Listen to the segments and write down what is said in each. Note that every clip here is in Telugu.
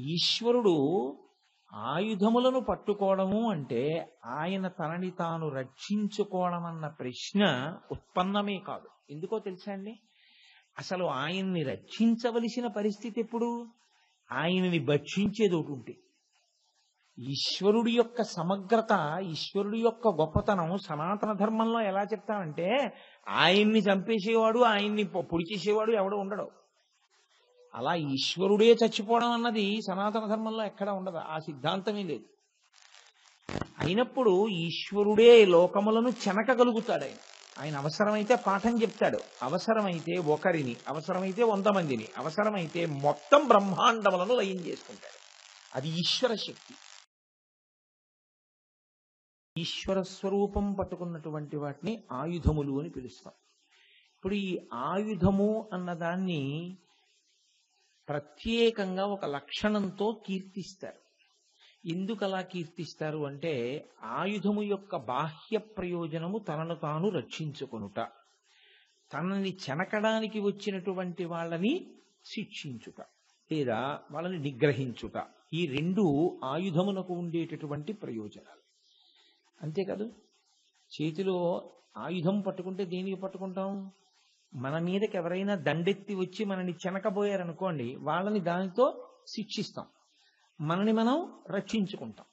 ఈశ్వరుడు ఆయుధములను పట్టుకోవడము అంటే ఆయన తనని తాను రక్షించుకోవడం అన్న ప్రశ్న ఉత్పన్నమే కాదు. ఎందుకో తెలుసా అండి? అసలు ఆయన్ని రక్షించవలసిన పరిస్థితి ఎప్పుడు? ఆయనని భక్షించేది ఒకటి ఉంటే. ఈశ్వరుడి యొక్క సమగ్రత, ఈశ్వరుడి యొక్క గొప్పతనం సనాతన ధర్మంలో ఎలా చెప్తామంటే, ఆయన్ని చంపేసేవాడు, ఆయన్ని పొడి చేసేవాడు ఎవడో ఉండడు. అలా ఈశ్వరుడే చచ్చిపోవడం అన్నది సనాతన ధర్మంలో ఎక్కడా ఉండదు. ఆ సిద్ధాంతమే లేదు. అయినప్పుడు ఈశ్వరుడే లోకములను చెనకగలుగుతాడు. ఆయన అవసరమైతే పాఠం చెప్తాడు, అవసరమైతే ఒకరిని, అవసరమైతే 100 మందిని, అవసరమైతే మొత్తం బ్రహ్మాండములను లయం చేసుకుంటాడు. అది ఈశ్వర శక్తి. ఈశ్వర స్వరూపం పట్టుకున్నటువంటి వాటిని ఆయుధములు అని పిలుస్తాం. ఇప్పుడు ఈ ఆయుధము అన్నదాన్ని ప్రత్యేకంగా ఒక లక్షణంతో కీర్తిస్తారు. ఎందుకు అలా కీర్తిస్తారు అంటే, ఆయుధము యొక్క బాహ్య ప్రయోజనము తనను తాను రక్షించుకొనుట, తనని చెనకడానికి వచ్చినటువంటి వాళ్ళని శిక్షించుట లేదా వాళ్ళని నిగ్రహించుట. ఈ 2 ఆయుధమునకు ఉండేటటువంటి ప్రయోజనాలు. అంతేకాదు, చేతిలో ఆయుధం పట్టుకుంటే దేనికి పట్టుకుంటాం? మన మీదకి ఎవరైనా దండెత్తి వచ్చి మనని చెనకబోయారనుకోండి, వాళ్ళని దానితో శిక్షిస్తాం, మనని మనం రక్షించుకుంటాం.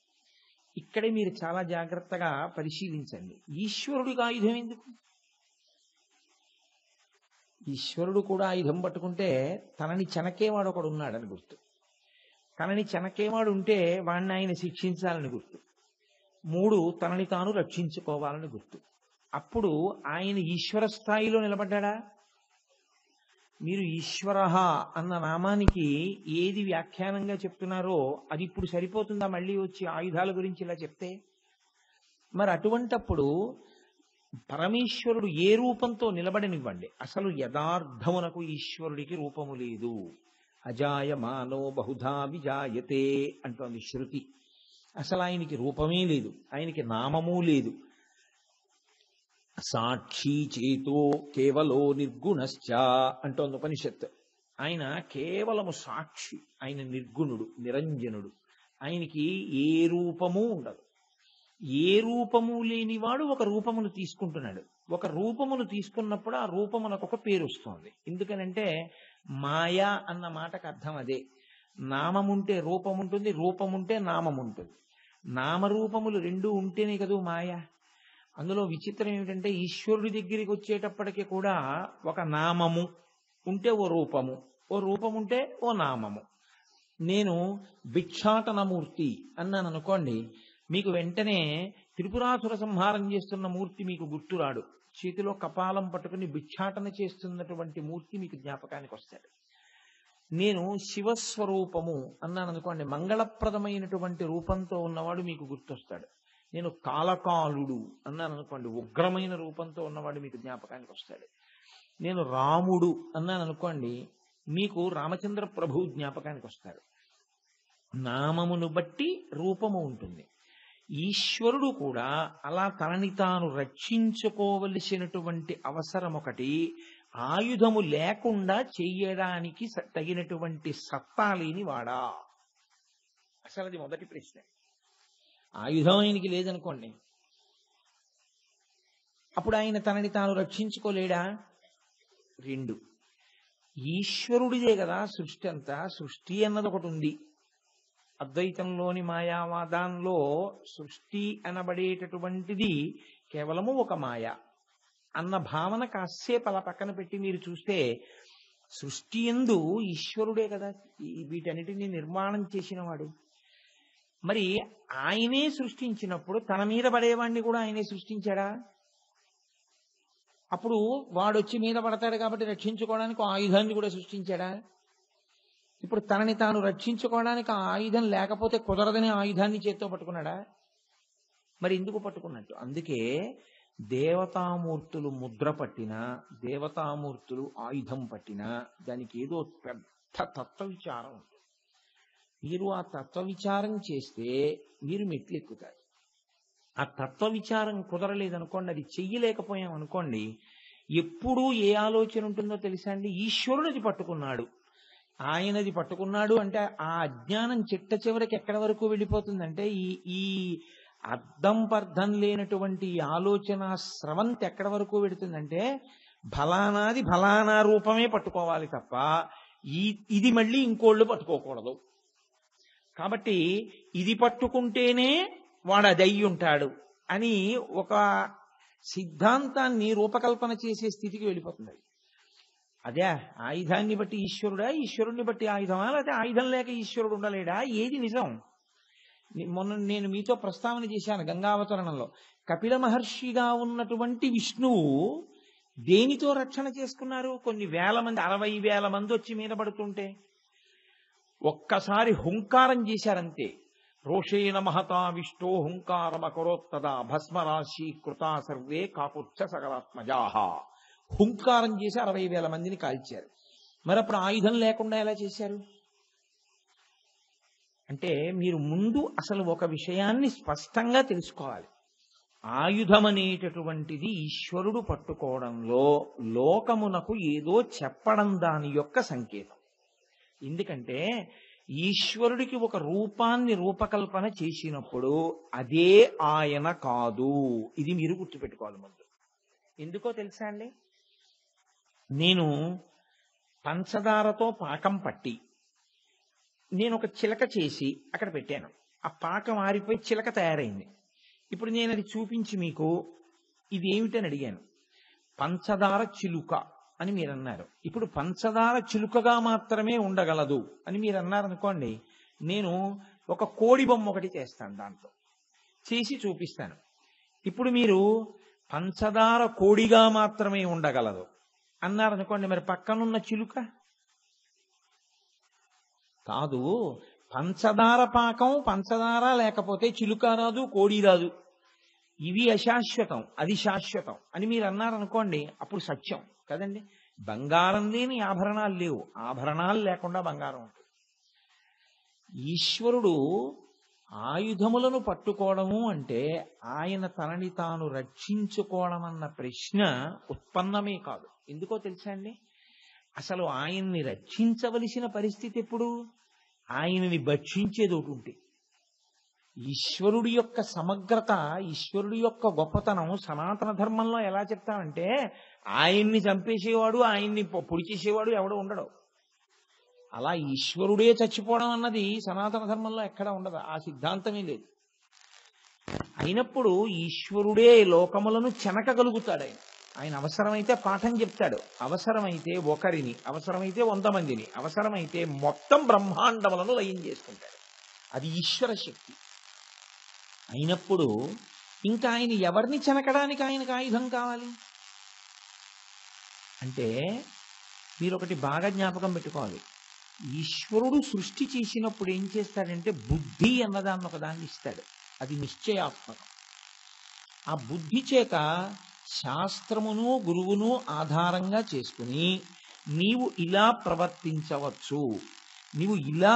ఇక్కడే మీరు చాలా జాగ్రత్తగా పరిశీలించండి. ఈశ్వరుడికి ఆయుధం ఎందుకు? ఈశ్వరుడు కూడా ఆయుధం పట్టుకుంటే తనని చెనకేవాడు ఒకడు ఉన్నాడని గుర్తు. తనని చెనకేవాడు ఉంటే వాడిని ఆయన శిక్షించాలని గుర్తు. 3, తనని తాను రక్షించుకోవాలని గుర్తు. అప్పుడు ఆయన ఈశ్వర స్థాయిలో నిలబడ్డా? మీరు ఈశ్వర అన్న నామానికి ఏది వ్యాఖ్యానంగా చెప్తున్నారో అది ఇప్పుడు సరిపోతుందా మళ్ళీ వచ్చి ఆయుధాల గురించి ఇలా చెప్తే? మరి అటువంటప్పుడు పరమేశ్వరుడు ఏ రూపంతో నిలబడనివ్వండి, అసలు యథార్థమునకు ఈశ్వరుడికి రూపము లేదు. అజాయమానో బహుధా విజాయతే అంటోంది శృతి. అసలు ఆయనకి రూపమే లేదు, ఆయనకి నామము లేదు. సాక్షి చేతో కేవలో నిర్గుణశ్చ అంటోంది ఉపనిషత్తు. ఆయన కేవలము సాక్షి, ఆయన నిర్గుణుడు, నిరంజనుడు. ఆయనకి ఏ రూపము ఉండదు. ఏ రూపము లేనివాడు ఒక రూపమును తీసుకుంటున్నాడు. ఒక రూపమును తీసుకున్నప్పుడు ఆ రూపమునకు ఒక పేరు వస్తుంది. ఎందుకనంటే మాయా అన్న మాటకు అర్థం అదే. నామముంటే రూపం ఉంటుంది, రూపముంటే నామం ఉంటుంది. నామరూపములు 2 ఉంటేనే కదూ మాయ. అందులో విచిత్రం ఏమిటంటే, ఈశ్వరుడి దగ్గరికి వచ్చేటప్పటికి కూడా ఒక నామము ఉంటే ఓ రూపము, ఓ రూపం ఉంటే ఓ నామము. నేను భిక్షాటనమూర్తి అన్నాను అనుకోండి, మీకు వెంటనే త్రిపురాసుర సంహారం చేస్తున్న మూర్తి మీకు గుర్తురాడు. చేతిలో కపాలం పట్టుకుని భిక్షాటన చేస్తున్నటువంటి మూర్తి మీకు జ్ఞాపకానికి వస్తాడు. నేను శివస్వరూపము అన్నాను అనుకోండి, మంగళప్రదమైనటువంటి రూపంతో ఉన్నవాడు మీకు గుర్తొస్తాడు. నేను కాలకాలుడు అన్నాను అనుకోండి, ఉగ్రమైన రూపంతో ఉన్నవాడు మీకు జ్ఞాపకానికి వస్తాడు. నేను రాముడు అన్నాను అనుకోండి, మీకు రామచంద్ర ప్రభు జ్ఞాపకానికి వస్తాడు. నామమును బట్టి రూపము ఉంటుంది. ఈశ్వరుడు కూడా అలా తనని తాను రక్షించుకోవలసినటువంటి అవసరం ఒకటి, ఆయుధము లేకుండా చెయ్యడానికి తగినటువంటి సత్తా లేని వాడా? అసలు అది మొదటి ప్రశ్న. ఆయుధం ఆయనకి లేదనుకోండి, అప్పుడు ఆయన తనని తాను రక్షించుకోలేడా? 2, ఈశ్వరుడిదే కదా సృష్టి అంతా. సృష్టి అన్నది ఒకటి ఉంది. అద్వైతంలోని మాయావాదంలో సృష్టి అనబడేటటువంటిది కేవలము ఒక మాయ అన్న భావన కాసేపు అలా పక్కన పెట్టి మీరు చూస్తే, సృష్టి యందు ఈశ్వరుడే కదా వీటన్నిటినీ నిర్మాణం చేసినవాడు. మరి ఆయనే సృష్టించినప్పుడు తన మీద పడేవాడిని కూడా ఆయనే సృష్టించాడా? అప్పుడు వాడొచ్చి మీద పడతాడు కాబట్టి రక్షించుకోవడానికి ఆయుధాన్ని కూడా సృష్టించాడా? ఇప్పుడు తనని తాను రక్షించుకోవడానికి ఆ ఆయుధం లేకపోతే కుదరదని ఆయుధాన్ని చేత్తో పట్టుకున్నాడా? మరి ఎందుకు పట్టుకున్నట్టు? అందుకే దేవతామూర్తులు ముద్ర పట్టినా, దేవతామూర్తులు ఆయుధం పట్టినా దానికి ఏదో పెద్ద తత్వ విచారం ఉంటుంది. మీరు ఆ తత్వ విచారం చేస్తే మీరు మెట్లెక్కుతారు. ఆ తత్వ విచారం కుదరలేదనుకోండి, అది చెయ్యలేకపోయాం అనుకోండి, ఎప్పుడూ ఏ ఆలోచన ఉంటుందో తెలుసా అండి? ఈశ్వరుడు అది పట్టుకున్నాడు, ఆయనది పట్టుకున్నాడు అంటే ఆ అజ్ఞానం చిట్ట చివరికి ఎక్కడి వరకు వెళ్ళిపోతుందంటే ఈ ఈ అర్థం పర్థం లేనటువంటి ఈ ఆలోచన స్రవంతి ఎక్కడి వరకు వెడుతుందంటే ఫలానాది ఫలానా రూపమే పట్టుకోవాలి తప్ప ఇది మళ్ళీ ఇంకోళ్ళు పట్టుకోకూడదు. కాబట్టి ఇది పట్టుకుంటేనే వాడు అది అయి ఉంటాడు అని ఒక సిద్ధాంతాన్ని రూపకల్పన చేసే స్థితికి వెళ్ళిపోతుంది. అదే ఆయుధాన్ని బట్టి ఈశ్వరుడా, ఈశ్వరుణ్ణి బట్టి ఆయుధమా, లేకపోతే ఆయుధం లేక ఈశ్వరుడు ఉండలేడా? ఏది నిజం? మొన్న నేను మీతో ప్రస్తావన చేశాను గంగావతరణంలో. కపిల మహర్షిగా ఉన్నటువంటి విష్ణువు దేనితో రక్షణ చేసుకున్నారు? కొన్ని వేల మంది, 60,000 మంది వచ్చి మీద పడుతుంటే ఒక్కసారి హుంకారం చేశారంతే. రోషేణ మహతా విష్ణో హుంకారమకరోత్తదా భస్మరాశి కృతా సర్వే కాకుచ్చ సకలాత్మజాహ. హుంకారం చేసి 60,000 మందిని కాల్చారు. మరి అప్పుడు ఆయుధం లేకుండా ఎలా చేశారు? అంటే మీరు ముందు అసలు ఒక విషయాన్ని స్పష్టంగా తెలుసుకోవాలి. ఆయుధం అనేటటువంటిది ఈశ్వరుడు పట్టుకోవడంలో లోకమునకు ఏదో చెప్పడం దాని యొక్క సంకేతం. ఎందుకంటే ఈశ్వరుడికి ఒక రూపాన్ని రూపకల్పన చేసినప్పుడు అదే ఆయన కాదు. ఇది మీరు గుర్తుపెట్టుకోవాలి ముందు. ఎందుకో తెలుసా అండి? నేను పంచదారతో పాకం పట్టి నేను ఒక చిలక చేసి అక్కడ పెట్టాను. ఆ పాకం ఆరిపోయి చిలక తయారైంది. ఇప్పుడు నేను అది చూపించి మీకు ఇదేమిటని అడిగాను. పంచదార చిలుక అని మీరు అన్నారు. ఇప్పుడు పంచదార చిలుకగా మాత్రమే ఉండగలదు అని మీరు అన్నారనుకోండి, నేను ఒక కోడి బొమ్మ ఒకటి చేస్తాను, దాంట్లో చేసి చూపిస్తాను. ఇప్పుడు మీరు పంచదార కోడిగా మాత్రమే ఉండగలదు అన్నారనుకోండి, మరి పక్కనున్న చిలుక కాదు. పంచదార పాకం పంచదార లేకపోతే చిలుక రాదు, కోడి రాదు. ఇవి అశాశ్వతం, అది శాశ్వతం అని మీరు అన్నారనుకోండి, అప్పుడు సత్యం కదండి. బంగారం లేని ఆభరణాలు లేవు, ఆభరణాలు లేకుండా బంగారం ఉంటుంది. ఈశ్వరుడు ఆయుధములను పట్టుకోవడము అంటే ఆయన తనని తాను రక్షించుకోవడం అన్న ప్రశ్న ఉత్పన్నమే కాదు. ఎందుకో తెలుసా అండి? అసలు ఆయన్ని రక్షించవలసిన పరిస్థితి ఎప్పుడు? ఆయనని భక్షించేది ఒకటి ఉంటే. ఈశ్వరుడి యొక్క సమగ్రత, ఈశ్వరుడి యొక్క గొప్పతనం సనాతన ధర్మంలో ఎలా చెప్తామంటే, ఆయన్ని చంపేసేవాడు, ఆయన్ని పొడి చేసేవాడు ఎవడు ఉండడు. అలా ఈశ్వరుడే చచ్చిపోవడం అన్నది సనాతన ధర్మంలో ఎక్కడా ఉండదు, ఆ సిద్ధాంతమే లేదు. అయినప్పుడు ఈశ్వరుడే లోకములను చెనకగలుగుతాడు. ఆయన అవసరమైతే పాఠం చెప్తాడు, అవసరమైతే ఒకరిని, అవసరమైతే 100 మందిని, అవసరమైతే మొత్తం బ్రహ్మాండములను లయం చేసుకుంటాడు. అది ఈశ్వర శక్తి. అయినప్పుడు ఇంకా ఆయన ఎవరిని చెనకడానికి ఆయనకు ఆయుధం కావాలి అంటే, మీరు ఒకటి బాగా జ్ఞాపకం పెట్టుకోవాలి. ఈశ్వరుడు సృష్టి చేసినప్పుడు ఏం చేస్తాడంటే బుద్ధి అన్నదాన్ని ఒకదాన్ని ఇస్తాడు. అది నిశ్చయాత్మకం. ఆ బుద్ధి చేత శాస్త్రమును గురువును ఆధారంగా చేసుకుని నీవు ఇలా ప్రవర్తించవచ్చు, నీవు ఇలా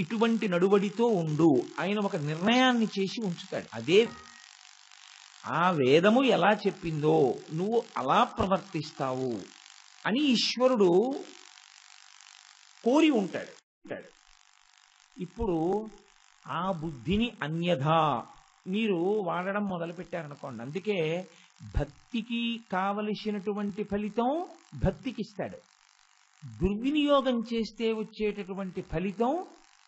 ఇటువంటి నడువడితో ఉండు, ఆయన ఒక నిర్ణయాన్ని చేసి ఉంచుతాడు. అదే ఆ వేదము ఎలా చెప్పిందో నువ్వు అలా ప్రవర్తిస్తావు అని ఈశ్వరుడు కోరి ఉంటాడు. ఇప్పుడు ఆ బుద్ధిని అన్యథా మీరు వాడడం మొదలుపెట్టారనుకోండి, అందుకే భక్తికి కావలసినటువంటి ఫలితం భక్తికి ఇస్తాడు. దుర్వినియోగం చేస్తే వచ్చేటటువంటి ఫలితం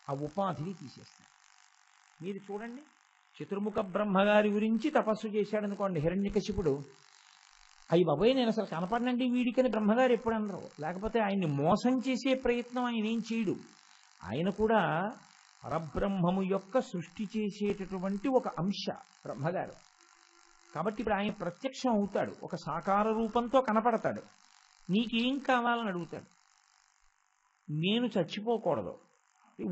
ఆ ఉపాధిని తీసేస్తాడు. మీరు చూడండి, చతుర్ముఖ బ్రహ్మగారి గురించి తపస్సు చేశాడు అనుకోండి హిరణ్యకశిపుడు. అయ్యి బాబోయ్, నేను అసలు కనపడనండి వీడికని బ్రహ్మగారు ఎప్పుడు అనరు. లేకపోతే ఆయన్ని మోసం చేసే ప్రయత్నం ఆయన ఏం చేయడు. ఆయన కూడా పరబ్రహ్మము యొక్క సృష్టి చేసేటటువంటి ఒక అంశ బ్రహ్మగారు. కాబట్టి ఇప్పుడు ఆయన ప్రత్యక్షం అవుతాడు, ఒక సాకార రూపంతో కనపడతాడు. నీకేం కావాలని అడుగుతాడు. నేను చచ్చిపోకూడదు,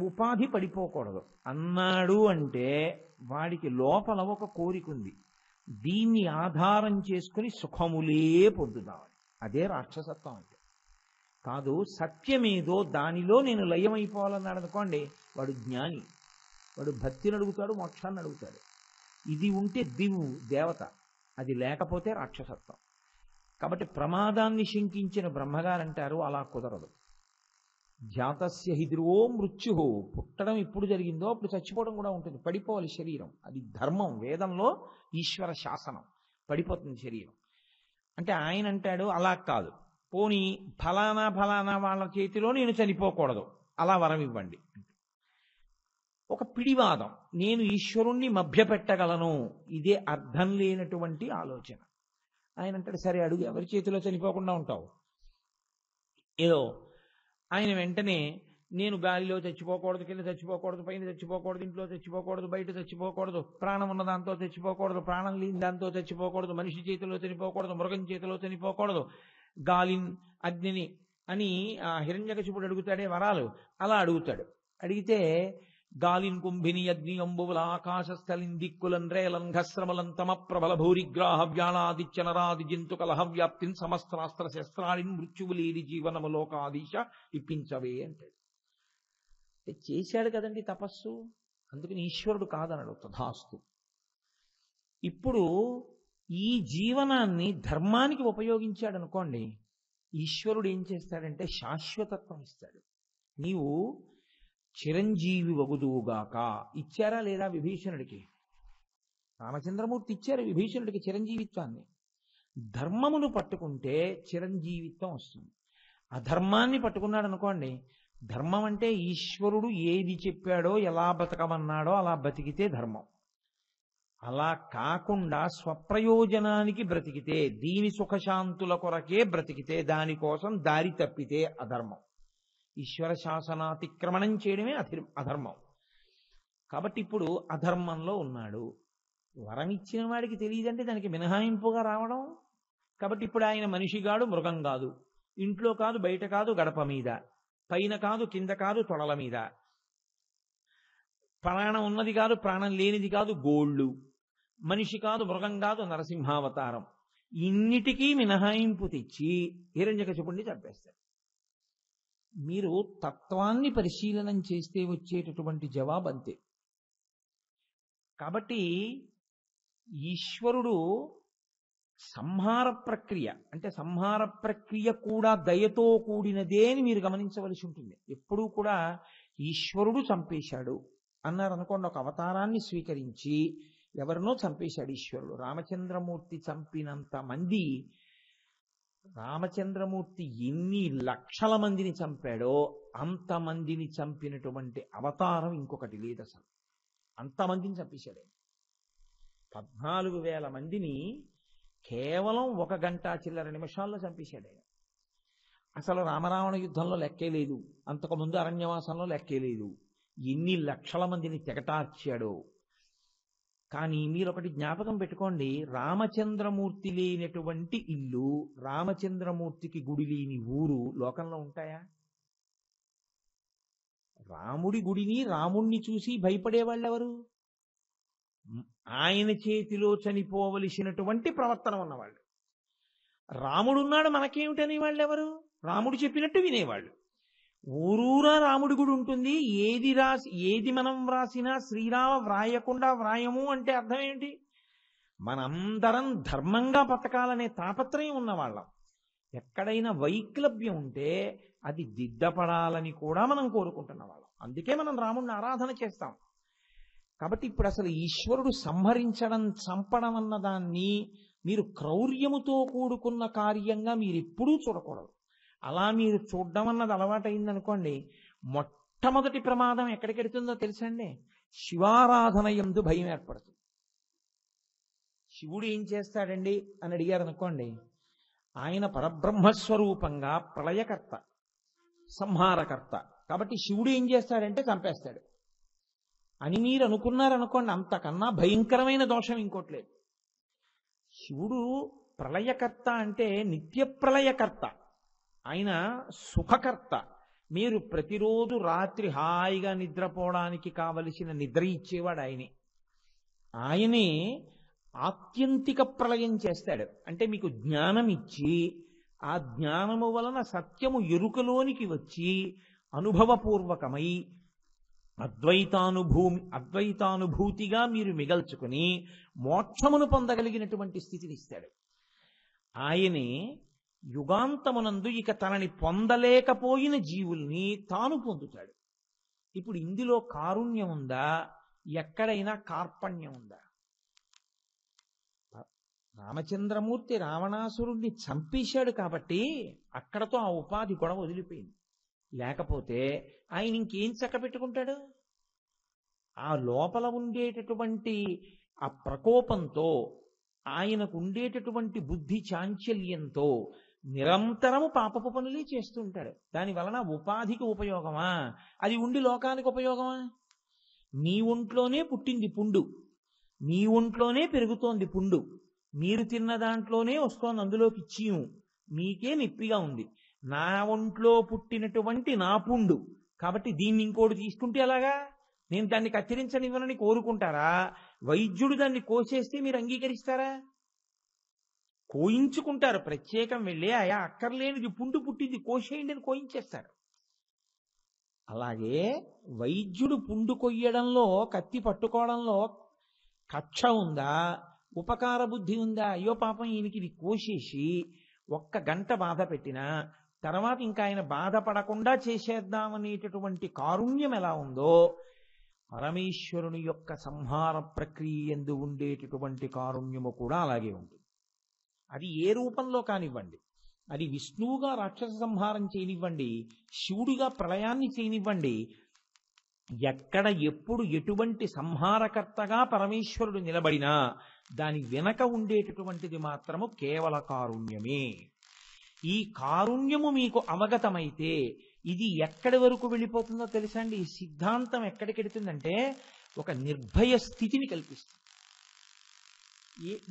ఉపాధి పడిపోకూడదు అన్నాడు అంటే వాడికి లోపల ఒక కోరిక ఉంది, దీన్ని ఆధారం చేసుకుని సుఖములే పొందుదామని. అదే రాక్షసత్వం అంటే. కాదు, సత్యమేదో దానిలో నేను లయమైపోవాలన్నాడు అనుకోండి, వాడు జ్ఞాని, వాడు భక్తిని అడుగుతాడు, మోక్షాన్ని అడుగుతాడు. ఇది ఉంటే దివు దేవత, అది లేకపోతే రాక్షసత్వం. కాబట్టి ప్రమాదాన్ని శంకించిన బ్రహ్మగారు అంటారు, అలా కుదరదు. జాతస్య హి ధ్రువో మృత్యు, పుట్టడం ఎప్పుడు జరిగిందో అప్పుడు చచ్చిపోవడం కూడా ఉంటుంది. పడిపోవాలి శరీరం, అది ధర్మం. వేదంలో ఈశ్వర శాసనం, పడిపోతుంది శరీరం. అంటే ఆయన అంటాడు అలా కాదు, పోనీ ఫలానా ఫలానా వాళ్ళ చేతిలో నేను చనిపోకూడదు, అలా వరం ఇవ్వండి. ఒక పిడివాదం, నేను ఈశ్వరుణ్ణి మభ్యపెట్టగలను, ఇదే అర్థం లేనటువంటి ఆలోచన. ఆయన అంటాడు సరే అడుగు, ఎవరి చేతిలో చనిపోకుండా ఉంటావు? ఏదో ఆయన వెంటనే నేను గాలిలో చచ్చిపోకూడదు, కింద చచ్చిపోకూడదు, పైన చచ్చిపోకూడదు, ఇంట్లో చచ్చిపోకూడదు, బయట చచ్చిపోకూడదు, ప్రాణం ఉన్న దాంతో చచ్చిపోకూడదు, ప్రాణం లేని దాంతో చచ్చిపోకూడదు, మనిషి చేతిలో చనిపోకూడదు, మృగం చేతిలో చనిపోకూడదు, గాలిని అగ్నిని అని ఆ హిరణ్యకశిపుడు అడుగుతాడే వరాలు, అలా అడుగుతాడు. అడిగితే గాలిన్ కుంభిని అగ్ని అంబువుల ఆకాశస్థలిన్ దిక్కులన్ రేలన్ ఘస్రమలన్ తమ ప్రబల భూరిగ్రాహ వ్యాళాదిత్య నరాది జంతు కలహ వ్యాప్తిన్ సమస్త్రాస్త్ర శస్త్రాళిన్ మృత్యువు లేని జీవనము లోకాదీశ ఇప్పించవే అంటాడు. చేశాడు కదండి తపస్సు, అందుకని ఈశ్వరుడు కాదనడు, తథాస్తు. ఇప్పుడు ఈ జీవనాన్ని ధర్మానికి ఉపయోగించాడు అనుకోండి, ఈశ్వరుడు ఏం చేస్తాడంటే శాశ్వతత్వం ఇస్తాడు. నీవు చిరంజీవి వగుదువుగాక ఇచ్చారా లేదా విభీషణుడికి? రామచంద్రమూర్తి ఇచ్చారు విభీషణుడికి చిరంజీవిత్వాన్ని. ధర్మమును పట్టుకుంటే చిరంజీవిత్వం వస్తుంది. అధర్మాన్ని పట్టుకున్నాడు అనుకోండి, ధర్మం అంటే ఈశ్వరుడు ఏది చెప్పాడో ఎలా బతకమన్నాడో అలా బతికితే ధర్మం. అలా కాకుండా స్వప్రయోజనానికి బ్రతికితే, దీని సుఖశాంతుల కొరకే బ్రతికితే, దానికోసం దారి తప్పితే అధర్మం. ఈశ్వర శాసనాతిక్రమణం చేయడమే అధర్మం. కాబట్టి ఇప్పుడు అధర్మంలో ఉన్నాడు. వరం ఇచ్చిన వాడికి తెలియదంటే దానికి మినహాయింపుగా రావడం. కాబట్టి ఇప్పుడు ఆయన మనిషిగాడు, మృగం కాదు, ఇంట్లో కాదు, బయట కాదు, గడప మీద, పైన కాదు, కింద కాదు, తొడల మీద, ప్రాణం ఉన్నది కాదు, ప్రాణం లేనిది కాదు, గోళ్ళు, మనిషి కాదు, మృగం కాదు, నరసింహావతారం. ఇన్నిటికీ మినహాయింపు తెచ్చి హిరణ్యకశిపుణ్ణి చంపేస్తాడు. మీరు తత్వాన్ని పరిశీలనం చేస్తే వచ్చేటటువంటి జవాబు అంతే. కాబట్టి ఈశ్వరుడు సంహార ప్రక్రియ, అంటే సంహార ప్రక్రియ కూడా దయతో కూడినదే అని మీరు గమనించవలసి ఉంటుంది. ఎప్పుడూ కూడా ఈశ్వరుడు చంపేశాడు అన్నారు అనుకోండి, ఒక అవతారాన్ని స్వీకరించి ఎవరినో చంపేశాడు ఈశ్వరుడు. రామచంద్రమూర్తి చంపినంత మంది, రామచంద్రమూర్తి ఎన్ని లక్షల మందిని చంపాడో అంతమందిని చంపినటువంటి అవతారం ఇంకొకటి లేదు అసలు. అంతమందిని చంపేశాడు. 14,000 మందిని కేవలం 1 గంట చిల్లర నిమిషాల్లో చంపేశాడు ఆయన. అసలు రామరావణ యుద్ధంలో లెక్కే లేదు, అంతకుముందు అరణ్యవాసంలో లెక్కే లేదు, ఎన్ని లక్షల మందిని తెగటార్చాడో. కానీ మీరు ఒకటి జ్ఞాపకం పెట్టుకోండి, రామచంద్రమూర్తి లేనటువంటి ఇల్లు, రామచంద్రమూర్తికి గుడి లేని ఊరు లోకంలో ఉంటాయా? రాముడి గుడిని, రాముణ్ణి చూసి భయపడేవాళ్ళెవరు? ఆయన చేతిలో చనిపోవలసినటువంటి ప్రవర్తన ఉన్నవాళ్ళు. రాముడున్నాడు మనకేమిటనే వాళ్ళెవరు? రాముడు చెప్పినట్టు వినేవాళ్ళు. ఊరూరా రాముడి గుడి ఉంటుంది. ఏది మనం వ్రాసినా శ్రీరామ వ్రాయకుండా వ్రాయము అంటే అర్థం ఏంటి? మనందరం ధర్మంగా బతకాలనే తాపత్రయం ఉన్నవాళ్ళం. ఎక్కడైనా వైక్లభ్యం ఉంటే అది దిద్దపడాలని కూడా మనం కోరుకుంటున్న వాళ్ళం. అందుకే మనం రాముడిని ఆరాధన చేస్తాం. కాబట్టి ఇప్పుడు అసలు ఈశ్వరుడు సంహరించడం, చంపడం అన్న దాన్ని మీరు క్రౌర్యముతో కూడుకున్న కార్యంగా మీరు ఎప్పుడూ చూడకూడదు. అలా మీరు చూడడం అన్నది అలవాటైందనుకోండి, మొట్టమొదటి ప్రమాదం ఎక్కడికెడుతుందో తెలుసండి? శివారాధన యందు భయం ఏర్పడుతుంది. శివుడు ఏం చేస్తాడండి అని అడిగారు అనుకోండి, ఆయన పరబ్రహ్మస్వరూపంగా ప్రళయకర్త, సంహారకర్త. కాబట్టి శివుడు ఏం చేస్తాడంటే చంపేస్తాడు అని మీరు అనుకున్నారనుకోండి, అంతకన్నా భయంకరమైన దోషం ఇంకోట్లేదు. శివుడు ప్రళయకర్త అంటే నిత్య ప్రళయకర్త, ఆయన సుఖకర్త. మీరు ప్రతిరోజు రాత్రి హాయిగా నిద్రపోవడానికి కావలసిన నిద్ర ఇచ్చేవాడు ఆయనే. ఆయనే ఆత్యంతిక ప్రళయం చేస్తాడు. అంటే మీకు జ్ఞానం ఇచ్చి, ఆ జ్ఞానము వలన సత్యము ఎరుకలోనికి వచ్చి అనుభవపూర్వకమై అద్వైతానుభూతిగా మీరు మిగల్చుకుని మోక్షమును పొందగలిగినటువంటి స్థితిని ఇస్తాడు. ఆయనే యుగాంతమునందు ఇక తనని పొందలేకపోయిన జీవుల్ని తాను పొందుతాడు. ఇప్పుడు ఇందులో కారుణ్యం ఉందా? ఎక్కడైనా కార్పణ్యం ఉందా? రామచంద్రమూర్తి రావణాసురుణ్ణి చంపేశాడు కాబట్టి అక్కడతో ఆ ఉపాధి కూడా వదిలిపోయింది. లేకపోతే ఆయన ఇంకేం చక్కబెట్టుకుంటాడు? ఆ లోపల ఉండేటటువంటి ఆ ప్రకోపంతో, ఆయనకు ఉండేటటువంటి బుద్ధి చాంచల్యంతో నిరంతరము పాపపు పనులే చేస్తుంటాడు. దాని వలన ఉపాధికి ఉపయోగమా? అది ఉండి లోకానికి ఉపయోగమా? నీ ఒంట్లోనే పుట్టింది పుండు, నీ ఒంట్లోనే పెరుగుతోంది పుండు, మీరు తిన్న దాంట్లోనే వస్తోంది అందులోకి చీము, మీకే నొప్పిగా ఉంది. నా ఒంట్లో పుట్టినటువంటి నా పుండు కాబట్టి దీన్ని ఇంకోటి తీసుకుంటే ఎలాగా? నేను దాన్ని కత్తిరించనివ్వనని కోరుకుంటారా? వైద్యుడు దాన్ని కోసేస్తే మీరు అంగీకరిస్తారా? కోయించుకుంటారు. ప్రత్యేకం వెళ్ళి అయా అక్కర్లేనిది పుండు పుట్టింది కోసేయండి అని కోయించేస్తారు. అలాగే వైద్యుడు పుండు కొయ్యడంలో, కత్తి పట్టుకోవడంలో కక్ష ఉందా? ఉపకార బుద్ధి ఉందా? అయ్యో పాపం ఈయనకి ఇది కోసేసి 1 గంట బాధ పెట్టినా తర్వాత ఇంకా ఆయన బాధపడకుండా చేసేద్దామనేటటువంటి కారుణ్యం ఎలా ఉందో, పరమేశ్వరుని యొక్క సంహార ప్రక్రియ ఎందు ఉండేటటువంటి కారుణ్యము కూడా అలాగే ఉంటుంది. అది ఏ రూపంలో కానివ్వండి, అది విష్ణువుగా రాక్షస సంహారం చేయనివ్వండి, శివుడిగా ప్రళయాన్ని చేయనివ్వండి, ఎక్కడ ఎప్పుడు ఎటువంటి సంహారకర్తగా పరమేశ్వరుడు నిలబడినా దాని వెనక ఉండేటటువంటిది మాత్రము కేవల కారుణ్యమే. ఈ కారుణ్యము మీకు అవగతమైతే ఇది ఎక్కడి వరకు వెళ్ళిపోతుందో తెలుసా అండి? ఈ సిద్ధాంతం ఎక్కడికెడుతుందంటే ఒక నిర్భయ స్థితిని కల్పిస్తుంది.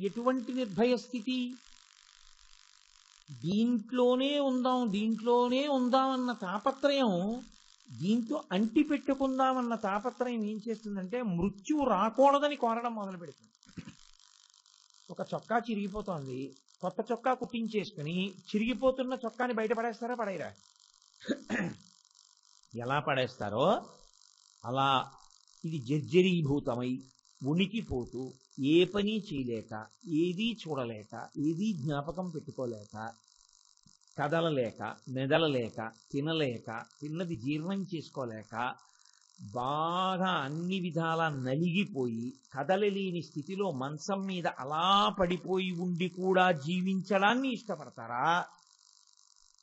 ఎటువంటి నిర్భయ స్థితి? దీంట్లోనే ఉందాం అన్న తాపత్రయం, దీంతో అంటి పెట్టుకుందామన్న తాపత్రయం ఏం చేస్తుందంటే మృత్యువు రాకూడదని కోరడం మొదలు పెడుతుంది. ఒక చొక్కా చిరిగిపోతోంది, కొత్త చొక్కా కుట్టించేసుకుని చిరిగిపోతున్న చొక్కాని బయట పడేస్తారా? పడేయరా? ఎలా పడేస్తారో అలా ఇది జర్జరీభూతమై ఉనికిపోతూ ఏ పని చేయలేక, ఏదీ చూడలేక, ఏదీ జ్ఞాపకం పెట్టుకోలేక, కదలలేక, మెదలలేక, తినలేక, తిన్నది జీర్ణం చేసుకోలేక, బాగా అన్ని విధాలా నలిగిపోయి కదలలేని స్థితిలో మంచం మీద అలా పడిపోయి ఉండి కూడా జీవించడాన్ని ఇష్టపడతారా?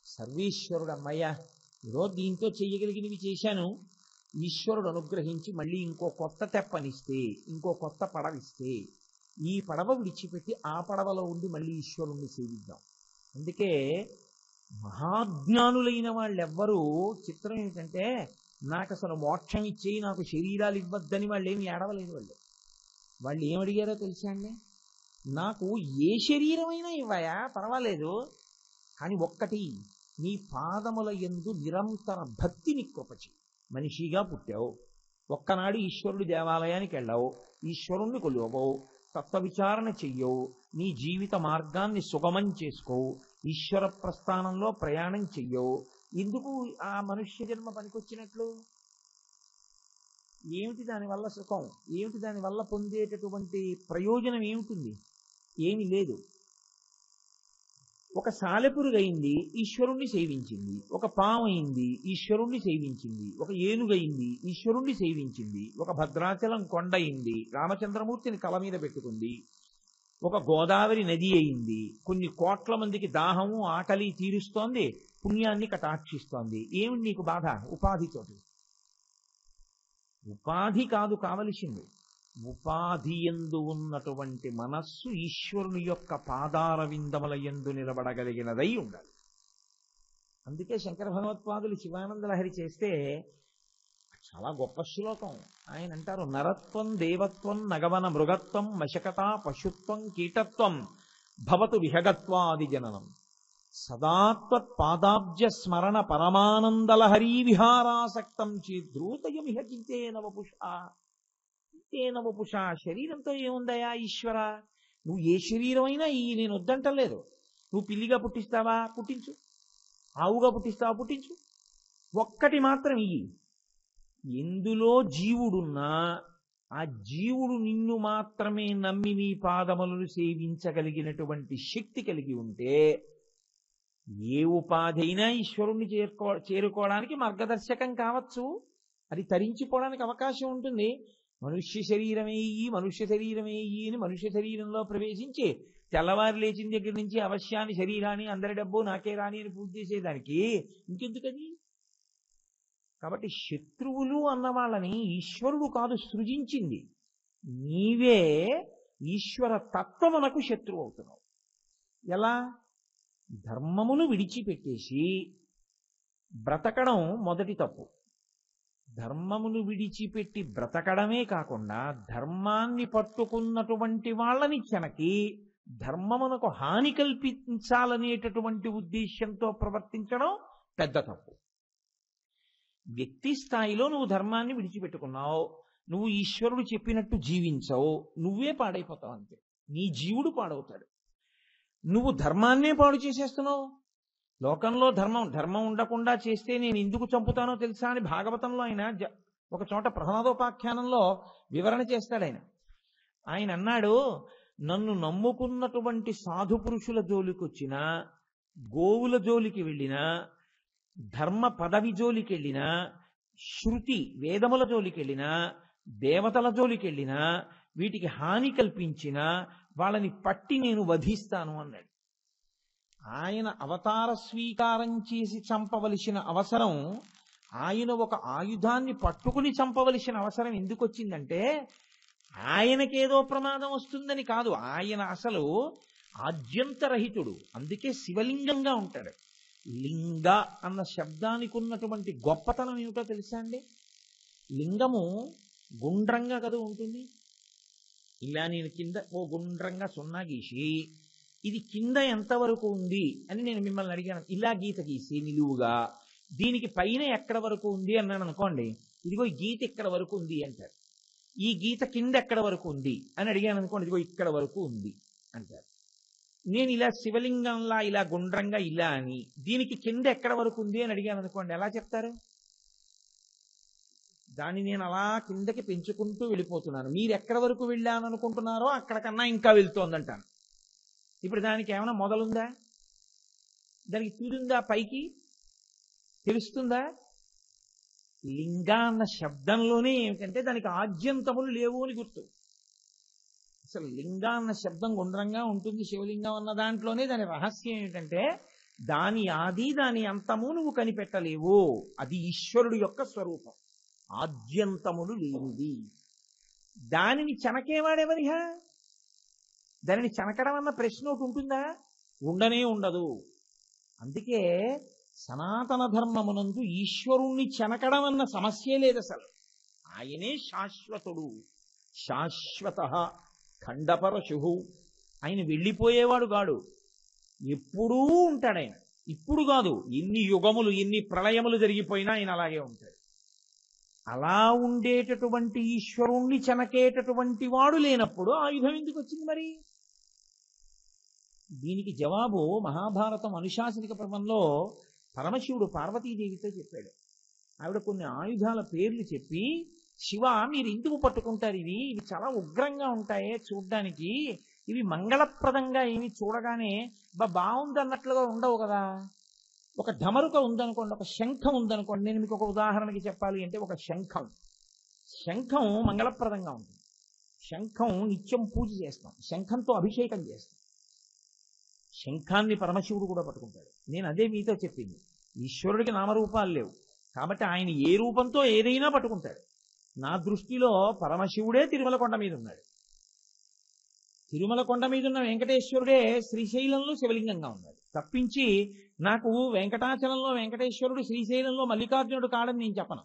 సర్వేశ్వరుడు అమ్మయ్య ఏదో దీంతో చెయ్యగలిగినవి చేశాను, ఈశ్వరుడు అనుగ్రహించి మళ్ళీ ఇంకో కొత్త తెప్పనిస్తే, ఇంకో కొత్త పడవిస్తే, ఈ పడవ విడిచిపెట్టి ఆ పడవలో ఉండి మళ్ళీ ఈశ్వరుణ్ణి సేవిద్దాం. అందుకే మహాజ్ఞానులైన వాళ్ళెవ్వరూ, చిత్రం ఏమిటంటే నాకు అసలు మోక్షం ఇచ్చేయి, నాకు శరీరాలు ఇవ్వద్దని వాళ్ళు ఏమి ఏడవలేదు. వాళ్ళు ఏమడిగారో తెలుసా అండి? నాకు ఏ శరీరమైనా ఇవ్వయా పర్వాలేదు, కానీ ఒక్కటి, నీ పాదముల యందు నిరంతర భక్తిని కృపచి. మనిషిగా పుట్టావు, ఒక్కనాడు ఈశ్వరుడి దేవాలయానికి వెళ్ళావు, ఈశ్వరుణ్ణి కొలువవు, తత్వ విచారణ చెయ్యవు, నీ జీవిత మార్గాన్ని సుగమం చేసుకోవు, ఈశ్వర ప్రస్థానంలో ప్రయాణం చెయ్యవు. ఎందుకు ఆ మనుష్య జన్మ పనికొచ్చినట్లు? ఏమిటి దానివల్ల సుఖం? ఏమిటి దానివల్ల పొందేటటువంటి ప్రయోజనం ఏమిటి? ఏమి లేదు. ఒక సాలెపురుగు అయింది, ఈశ్వరుణ్ణి సేవించింది. ఒక పాము అయింది, ఈశ్వరుణ్ణి సేవించింది. ఒక ఏనుగయింది, ఈశ్వరుణ్ణి సేవించింది. ఒక భద్రాచలం కొండ అయింది, రామచంద్రమూర్తిని తల మీద పెట్టుకుంది. ఒక గోదావరి నది అయింది, కొన్ని కోట్ల మందికి దాహము ఆకలి తీరుస్తోంది, పుణ్యాన్ని కటాక్షిస్తోంది. ఏమిటి నీకు బాధ? ఉపాధితోటి. ఉపాధి కాదు కావలసింది, ఉపాధి యందు ఉన్నటువంటి మనస్సు ఈశ్వరుని యొక్క పాదార విందముల యందు నిలబడగలిగినదై ఉండాలి. అందుకే శంకర భగవత్పాదులు శివానంద లహరి చేస్తే చాలా గొప్ప శ్లోకం. ఆయన అంటారు, నరత్వం దేవత్వం నగవన మృగత్వం మశకత పశుత్వం కీటత్వం భవతు విహగత్వాది జననం సదాత్వత్ పాదాబ్జ స్మరణ పరమానందలహరీ విహారాసక్తం చేద్రూతయమిహ చింతేన వపుషా. శరీరంతో ఏముందయా ఈశ్వర? నువ్వు ఏ శరీరం అయినా నేను వద్దంటలేదు. నువ్వు పిల్లిగా పుట్టిస్తావా? పుట్టించు. ఆవుగా పుట్టిస్తావా? పుట్టించు. ఒక్కటి మాత్రం ఇయ్యి, ఎందులో జీవుడున్నా ఆ జీవుడు నిన్ను మాత్రమే నమ్మి నీ పాదములను సేవించగలిగినటువంటి శక్తి కలిగి ఉంటే ఏ ఉపాధి అయినా ఈశ్వరుణ్ణి చేరుకోవడానికి మార్గదర్శకం కావచ్చు, అది తరించిపోవడానికి అవకాశం ఉంటుంది. మనుష్య శరీరమేయి అని మనుష్య శరీరంలో ప్రవేశించి తెల్లవారు లేచిన దగ్గర నుంచి అవశ్యాన్ని శరీరాన్ని అందరి డబ్బు నాకే రాని అని పూజ చేసేదానికి ఇంకెందుకది? కాబట్టి శత్రువులు అన్న వాళ్ళని ఈశ్వరుడు కాదు సృజించింది, నీవే ఈశ్వర తత్వమునకు శత్రువు అవుతున్నావు. ఎలా? ధర్మమును విడిచిపెట్టేసి బ్రతకడం మొదటి తప్పు. ధర్మమును విడిచిపెట్టి బ్రతకడమే కాకుండా ధర్మాన్ని పట్టుకున్నటువంటి వాళ్ళని చెనకి ధర్మమునకు హాని కల్పించాలనేటటువంటి ఉద్దేశ్యంతో ప్రవర్తించడం పెద్ద తప్పు. వ్యక్తి స్థాయిలో నువ్వు ధర్మాన్ని విడిచిపెట్టుకున్నావు, నువ్వు ఈశ్వరుడు చెప్పినట్టు జీవించవు, నువ్వే పాడైపోతావు అంతే. నీ జీవుడు పాడవుతాడు. నువ్వు ధర్మాన్నే పాడు చేసేస్తున్నావు. లోకంలో ధర్మం ఉండకుండా చేస్తే నేను ఎందుకు చంపుతానో తెలుసా అని భాగవతంలో ఆయన ఒక చోట ప్రహ్లాదోపాఖ్యానంలో వివరణ చేస్తాడు. ఆయన అన్నాడు, నన్ను నమ్ముకున్నటువంటి సాధు పురుషుల జోలికి వచ్చినా, గోవుల జోలికి వెళ్ళినా, ధర్మ పదవి జోలికి వెళ్ళినా, శృతి వేదముల జోలికి వెళ్ళినా, దేవతల జోలికి వెళ్ళినా, వీటికి హాని కల్పించినా వాళ్ళని పట్టి నేను వధిస్తాను అన్నాడు. ఆయన అవతార స్వీకారం చేసి చంపవలసిన అవసరం, ఆయన ఒక ఆయుధాన్ని పట్టుకుని చంపవలసిన అవసరం ఎందుకు వచ్చిందంటే ఆయనకేదో ప్రమాదం వస్తుందని కాదు. ఆయన అసలు ఆద్యంతరహితుడు, అందుకే శివలింగంగా ఉంటాడు. లింగ అన్న శబ్దానికి ఉన్నటువంటి గొప్పతనం ఏమిటో తెలుసా అండి? లింగము గుండ్రంగా కదా ఉంటుంది. ఇలా నేను కింద ఓ గుండ్రంగా సున్నా గీసి ఇది కింద ఎంతవరకు ఉంది అని నేను మిమ్మల్ని అడిగాను. ఇలా గీత గీసి నిలువుగా దీనికి పైన ఎక్కడ వరకు ఉంది అన్నాను అనుకోండి, ఇదిగో ఈ గీత ఇక్కడ వరకు ఉంది అంటారు. ఈ గీత కింద ఎక్కడ వరకు ఉంది అని అడిగాను అనుకోండి, ఇదిగో ఇక్కడ వరకు ఉంది అంటారు. నేను ఇలా శివలింగంలా ఇలా గుండ్రంగా ఇలా అని దీనికి కింద ఎక్కడ వరకు ఉంది అని అడిగాను అనుకోండి, ఎలా చెప్తారు? దాన్ని నేను అలా కిందకి పెంచుకుంటూ వెళ్ళిపోతున్నాను, మీరు ఎక్కడ వరకు వెళ్ళాను అనుకుంటున్నారో అక్కడికన్నా ఇంకా వెళ్తోందంటాను. ఇప్పుడు దానికి ఏమైనా మొదలుందా? దానికి తీరుందా? పైకి తెలుస్తుందా? లింగ అన్న శబ్దంలోనే ఏమిటంటే దానికి ఆద్యంతములు లేవు అని గుర్తు. అసలు లింగ అన్న శబ్దం గుండ్రంగా ఉంటుంది, శివలింగం అన్న దాంట్లోనే దాని రహస్యం ఏమిటంటే దాని ఆది దాని అంతము నువ్వు కనిపెట్టలేవు. అది ఈశ్వరుడు యొక్క స్వరూపం, ఆద్యంతములు లేనిది. దానిని చెనకేవాడెవరిహా? దానిని చెనకడం అన్న ప్రశ్న ఒకటి ఉంటుందా? ఉండనే ఉండదు. అందుకే సనాతన ధర్మమునందు ఈశ్వరుణ్ణి చెనకడం అన్న సమస్యే లేదు అసలు. ఆయనే శాశ్వతుడు, శాశ్వత ఖండపరశు. ఆయన వెళ్ళిపోయేవాడు కాడు, ఎప్పుడూ ఉంటాడు ఆయన. ఇప్పుడు కాదు, ఎన్ని యుగములు ఎన్ని ప్రళయములు జరిగిపోయినా ఆయన అలాగే ఉంటాడు. అలా ఉండేటటువంటి ఈశ్వరుణ్ణి చెనకేటటువంటి వాడు లేనప్పుడు ఆయుధం ఎందుకు వచ్చింది మరి? దీనికి జవాబు మహాభారతం అనుశాసనిక పర్వంలో పరమశివుడు పార్వతీదేవితో చెప్పాడు. ఆవిడ కొన్ని ఆయుధాల పేర్లు చెప్పి, శివ మీరు ఎందుకు పట్టుకుంటారు ఇవి చాలా ఉగ్రంగా ఉంటాయే చూడ్డానికి, ఇవి మంగళప్రదంగా ఏమి చూడగానే బాగుంది అన్నట్లుగా ఉండవు కదా. ఒక ఢమరుక ఉందనుకోండి, ఒక శంఖం ఉందనుకోండి. నేను మీకు ఒక ఉదాహరణకి చెప్పాలి అంటే, ఒక శంఖం మంగళప్రదంగా ఉంటుంది. శంఖం నిత్యం పూజ చేస్తాం, శంఖంతో అభిషేకం చేస్తాం. శంఖాన్ని పరమశివుడు కూడా పట్టుకుంటాడు. నేను అదే మీతో చెప్పింది. ఈశ్వరుడికి నామరూపాలు లేవు కాబట్టి ఆయన ఏ రూపంతో ఏదైనా పట్టుకుంటాడు. నా దృష్టిలో పరమశివుడే తిరుమల కొండ మీద ఉన్నాడు. తిరుమల కొండ మీద ఉన్న వెంకటేశ్వరుడే శ్రీశైలంలో శివలింగంగా ఉన్నాడు తప్పించి నాకు వెంకటాచలంలో వెంకటేశ్వరుడు శ్రీశైలంలో మల్లికార్జునుడు కాడని నేను చెప్పను.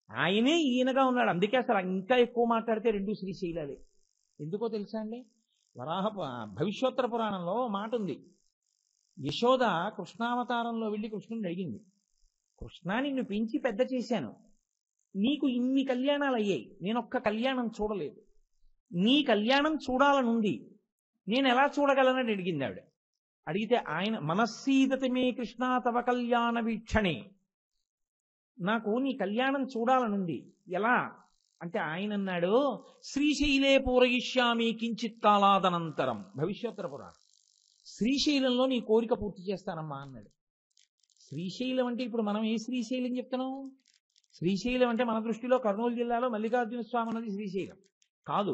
ఆయనే ఈయనగా ఉన్నాడు. అందుకే అసలు ఇంకా ఎక్కువ మాట్లాడితే రెండు శ్రీశైలాలే. ఎందుకో తెలుసా అండి? భవిష్యోత్తర పురాణంలో మాట ఉంది. యశోద కృష్ణావతారంలో వెళ్ళి కృష్ణుడిని అడిగింది, కృష్ణ నిన్ను పెంచి పెద్ద చేశాను, నీకు ఇన్ని కళ్యాణాలు అయ్యాయి, నేను ఒక్క కళ్యాణం చూడలేదు, నీ కళ్యాణం చూడాలనుంది, నేను ఎలా చూడగలనని అడిగింది ఆవిడ. అడిగితే ఆయన మనస్సీదతమే కృష్ణ తవ కళ్యాణ వీక్షణే, నాకు నీ కళ్యాణం చూడాలనుంది, ఎలా అంటే ఆయన అన్నాడు, శ్రీశైలే పూరయిష్యామి కించిత్ కాలాదనంతరం. భవిష్యోత్తర పురాణం. శ్రీశైలంలో నీ కోరిక పూర్తి చేస్తానమ్మా అన్నాడు. శ్రీశైలం అంటే ఇప్పుడు మనం ఏ శ్రీశైలం చెప్తున్నాం? శ్రీశైలం అంటే మన దృష్టిలో కర్నూలు జిల్లాలో మల్లికార్జున స్వామి అన్నది శ్రీశైలం కాదు.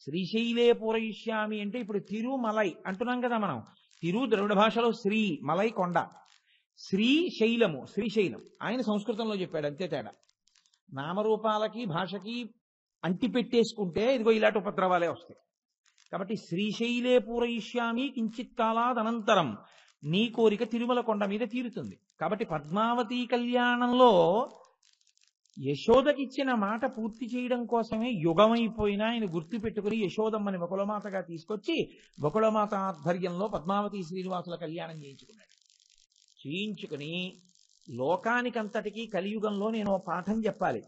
శ్రీశైలే పూరయిష్యామి అంటే ఇప్పుడు తిరుమలై అంటున్నాం కదా మనం. తిరు ద్రవిడ భాషలో శ్రీ, మలై కొండ, శ్రీశైలము శ్రీశైలం ఆయన సంస్కృతంలో చెప్పాడు, అంతే తేడా. నామరూపాలకి భాషకి అంటి పెట్టేసుకుంటే ఇదిగో ఇలాంటి ఉపద్రవాలే వస్తాయి. కాబట్టి శ్రీశైలే పూరయిష్యామి కించిత్ కాలాద్ అనంతరం, నీ కోరిక తిరుమల కొండ మీద తీరుతుంది. కాబట్టి పద్మావతి కళ్యాణంలో యశోదకిచ్చిన మాట పూర్తి చేయడం కోసమే యుగమైపోయినా ఆయన గుర్తు పెట్టుకుని యశోదమ్మని బకుళమాతగా తీసుకొచ్చి బకుళమాత ఆధ్వర్యంలో పద్మావతి శ్రీనివాసుల కళ్యాణం చేయించుకుని లోకానికంతటికీ కలియుగంలో నేను ఓ పాఠం చెప్పాలి.